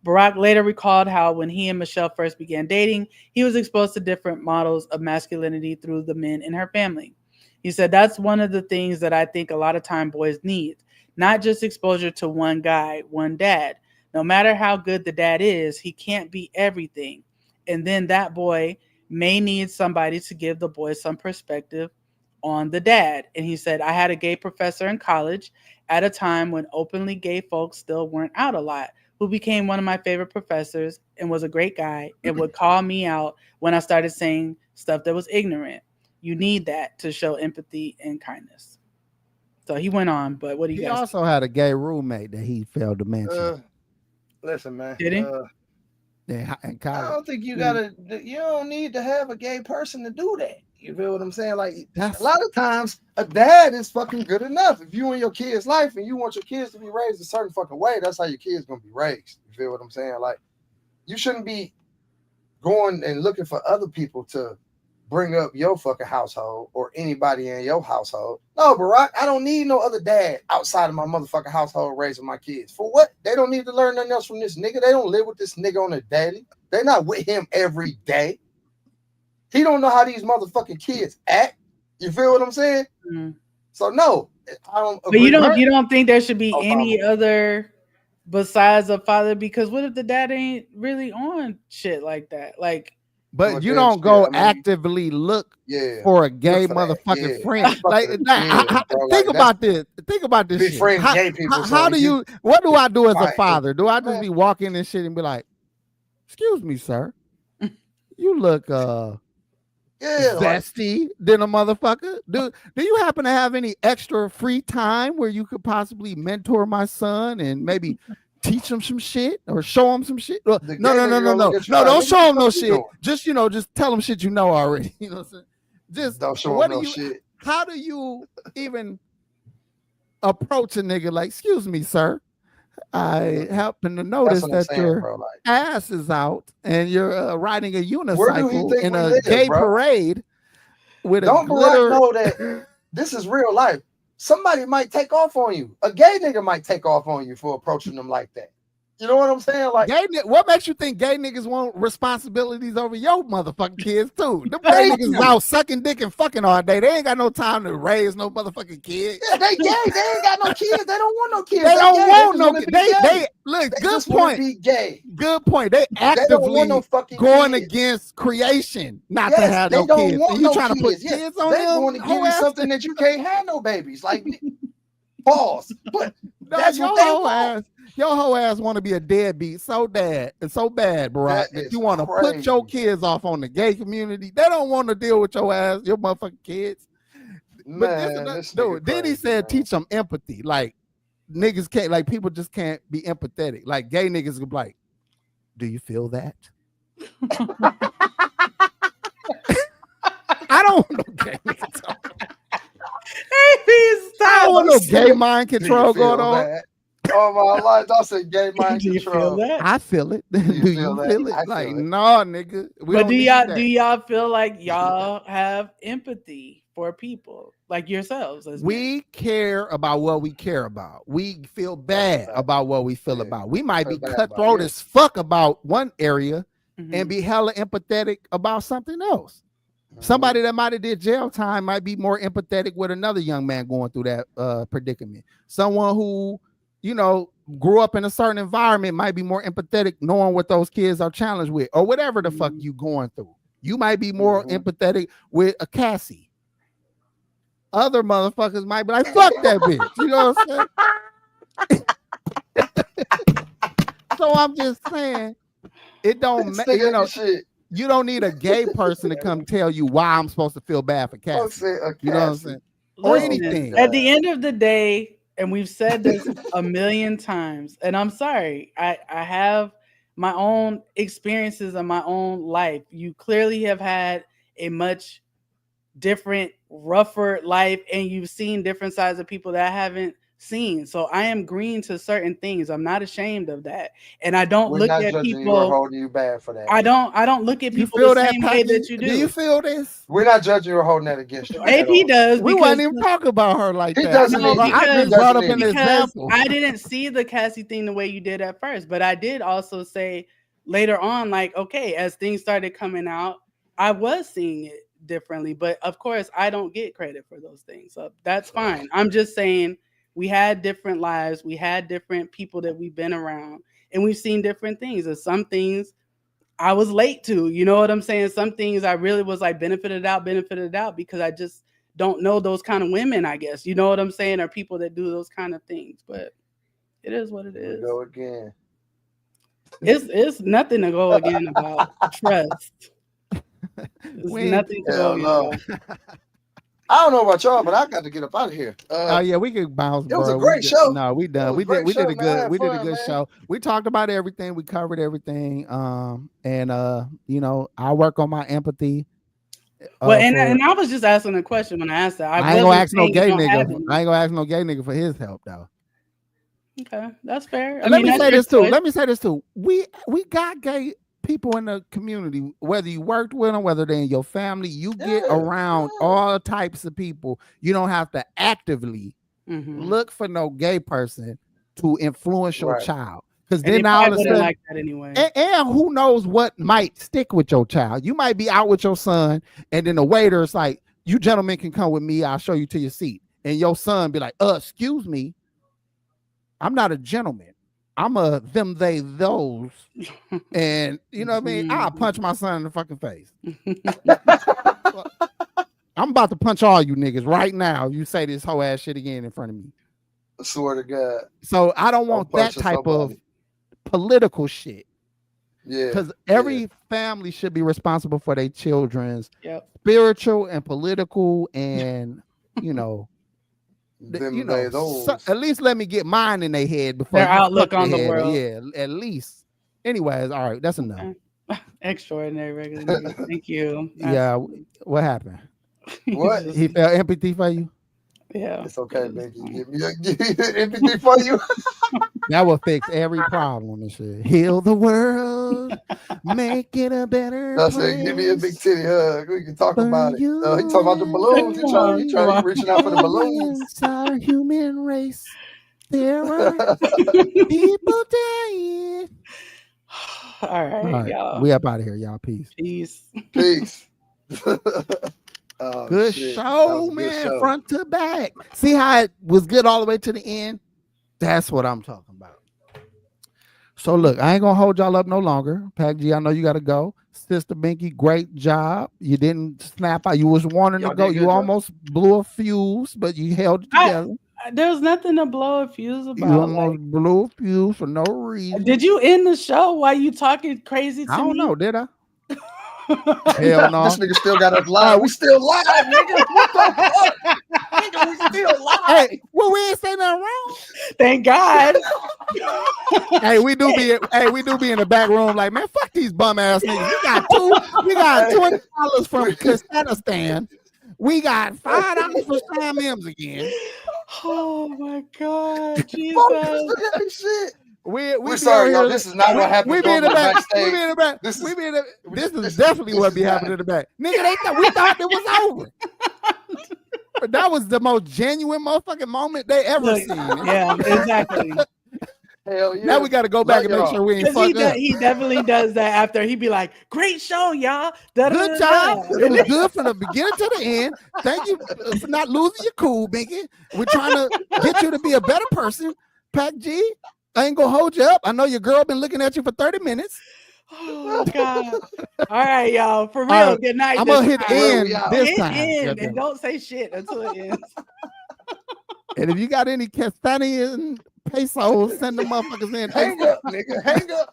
Barack later recalled how when he and Michelle first began dating, he was exposed to different models of masculinity through the men in her family. He said, that's one of the things that I think a lot of time boys need. Not just exposure to one guy, one dad. No matter how good the dad is, he can't be everything. And then that boy may need somebody to give the boy some perspective on the dad. And he said, I had a gay professor in college at a time when openly gay folks still weren't out a lot, who became one of my favorite professors and was a great guy and would call me out when I started saying stuff that was ignorant. You need that to show empathy and kindness. So he went on, but what do you guys He also had a gay roommate that he failed to mention. Listen, man. Did he? I don't think you don't need to have a gay person to do that. You feel what I'm saying? Like, a lot of times a dad is fucking good enough. If you in your kid's life and you want your kids to be raised a certain fucking way, that's how your kids gonna be raised. You feel what I'm saying? Like, you shouldn't be going and looking for other people to bring up your fucking household or anybody in your household. No, Barack, I don't need no other dad outside of my motherfucking household raising my kids. For what? They don't need to learn nothing else from this nigga. They don't live with this nigga on a daily. They're not with him every day. He don't know how these motherfucking kids act. You feel what I'm saying? Mm-hmm. So no, I don't. But you don't think there should be any other besides a father? Because what if the dad ain't really on shit like that? Like. But you don't go actively look for a gay motherfucking friend. Like, think about this. Think about this shit. How do you? What do I do as a father? Do I just be walking and shit and be like, "Excuse me, sir, you look zesty than a motherfucker"? Do you happen to have any extra free time where you could possibly mentor my son and maybe teach him some shit or show him some shit? No, don't show him no shit. Just just tell him shit you know already. You know what I'm saying? Just don't show him no shit. How do you even approach a nigga like, "Excuse me, sir, I happen to notice that your ass is out and you're riding a unicycle in a gay parade with a glitter." Know that this is real life. Somebody might take off on you. A gay nigga might take off on you for approaching them like that. You know what I'm saying? Like, what makes you think gay niggas want responsibilities over your motherfucking kids too? Them gay niggas out sucking dick and fucking all day. They ain't got no time to raise no motherfucking kids. Yeah, they gay. They ain't got no kids. They don't want no kids. They don't want no kids. They look. They good point. Be gay. Good point. They actively going against creation not to have no kids. And you trying to put kids on them? They want to give you something that you can't have no babies. Like, pause. But that's what they want. Your whole ass want to be a deadbeat so bad, Barack, that you want to put your kids off on the gay community. They don't want to deal with your ass, your motherfucking kids. But then he said, teach them empathy. Like, niggas can't, like, people just can't be empathetic. Like, gay niggas could be like, do you feel that? I don't want no gay niggas talking. I don't want no gay mind control going on. Oh my life! Don't say gay mind control. I feel it. Do you feel it? Like, no, nigga. But do y'all feel like y'all have empathy for people like yourselves? We care about what we care about. We feel bad about what we feel about. We might be cutthroat as fuck about one area and be hella empathetic about something else. Somebody that might have did jail time might be more empathetic with another young man going through that predicament. Someone who, grew up in a certain environment might be more empathetic knowing what those kids are challenged with or whatever the fuck you going through. You might be more empathetic with a Cassie. Other motherfuckers might be like, fuck that bitch. You know what I'm saying? So I'm just saying, it don't matter. You don't need a gay person to come tell you why I'm supposed to feel bad for Cassie. You know what I'm saying? Or anything. At the end of the day, and we've said this a million times, and I'm sorry, I have my own experiences in my own life. You clearly have had a much different, rougher life, and you've seen different sides of people that I haven't seen. So I am green to certain things. I'm not ashamed of that. And I don't We're look not at judging people. you or holding you bad for that. I don't look at You people feel the that, same way that you do. Do you feel this? We're not judging you or holding that against you. AP does. We wasn't even talking about her like He that. doesn't No, need you. because- I just He brought up doesn't an need you. example. I didn't see the Cassie thing the way you did at first, but I did also say later on, like, okay, as things started coming out, I was seeing it differently. But of course, I don't get credit for those things. So that's fine. I'm just saying we had different lives, we had different people that we've been around, and we've seen different things. And some things I was late to, you know what I'm saying? Some things I really was like benefited out because I just don't know those kind of women, I guess. You know what I'm saying? Or people that do those kind of things. But it is what it is. Go again. It's nothing to go again about. Trust. It's nothing to go again about. I don't know about y'all, but I got to get up out of here. Oh yeah, we could bounce. It was bro. a great show. No, we done. We did a good show. We talked about everything. We covered everything. You know, I work on my empathy. Well, and I was just asking a question when I asked that. I ain't gonna ask no gay nigga. I ain't gonna ask no gay nigga for his help though. Okay, that's fair. Let me say this too. We got gay people in the community, whether you worked with them, whether they're in your family, you get around all types of people. You don't have to actively look for no gay person to influence your child. Because then now all of a sudden, like that anyway. And who knows what might stick with your child. You might be out with your son, and then the waiter is like, you gentlemen can come with me, I'll show you to your seat. And your son be like, excuse me, I'm not a gentleman. I'm a them, they, those. And you know what I mean? I'll punch my son in the fucking face. I'm about to punch all you niggas right now. You say this whole ass shit again in front of me. I swear to God. So I don't want that type of political shit. Yeah. Because every family should be responsible for their children's spiritual and political and, you know, at least let me get mine in their head before their outlook on the world. Yeah, at least. Anyways, all right, that's enough. Extraordinary regular. Thank you. Yeah, what happened? What? He felt empathy for you? Yeah. It's okay, Becky. Give me empathy for you. That will fix every problem and shit. Heal the world, make it a better place. Give me a big titty hug. We can talk about it. He talking about the balloons. He reaching out for the balloons. Our human race. There are people dying. All right, y'all. We up out of here, y'all. Peace. Peace. Good show, man. Show. Front to back. See how it was good all the way to the end? That's what I'm talking about. So look, I ain't gonna hold y'all up no longer. Pac G, I know you gotta go. Sister Binky, great job. You didn't snap out. You was wanting to go. You almost blew a fuse, but you held it together. There's nothing to blow a fuse about. You almost blew a fuse for no reason. Did you end the show while you talking crazy to me? I don't know, did I? Hell no. This nigga still got us live. We still live, nigga. What the fuck? Nigga, we still live. Hey, well, we ain't say nothing wrong. Thank God. Hey, we do be in the back room like, man, fuck these bum ass niggas. We got $20 from Kazakhstan. We got $5 for Sam M's again. Oh my God, Jesus. Shit. We're sorry, y'all. This is not what happened. We be in the back. We be in the back. This is definitely what be happening in the back. Nigga, we thought it was over. But that was the most genuine motherfucking moment they ever seen. Yeah, exactly. Hell yeah. Now we got to go back and make sure we ain't fucked up. He definitely does that after he be like, great show, y'all. Good job. It was good from the beginning to the end. Thank you for not losing your cool, Binky. We're trying to get you to be a better person. Pac G, I ain't gonna hold you up. I know your girl been looking at you for 30 minutes. Oh God. All right, y'all. For real. Good night. I'm gonna hit end this time. And don't say shit until it ends. And if you got any Castanian pesos, send the motherfuckers in. Hang up, nigga. Hang up.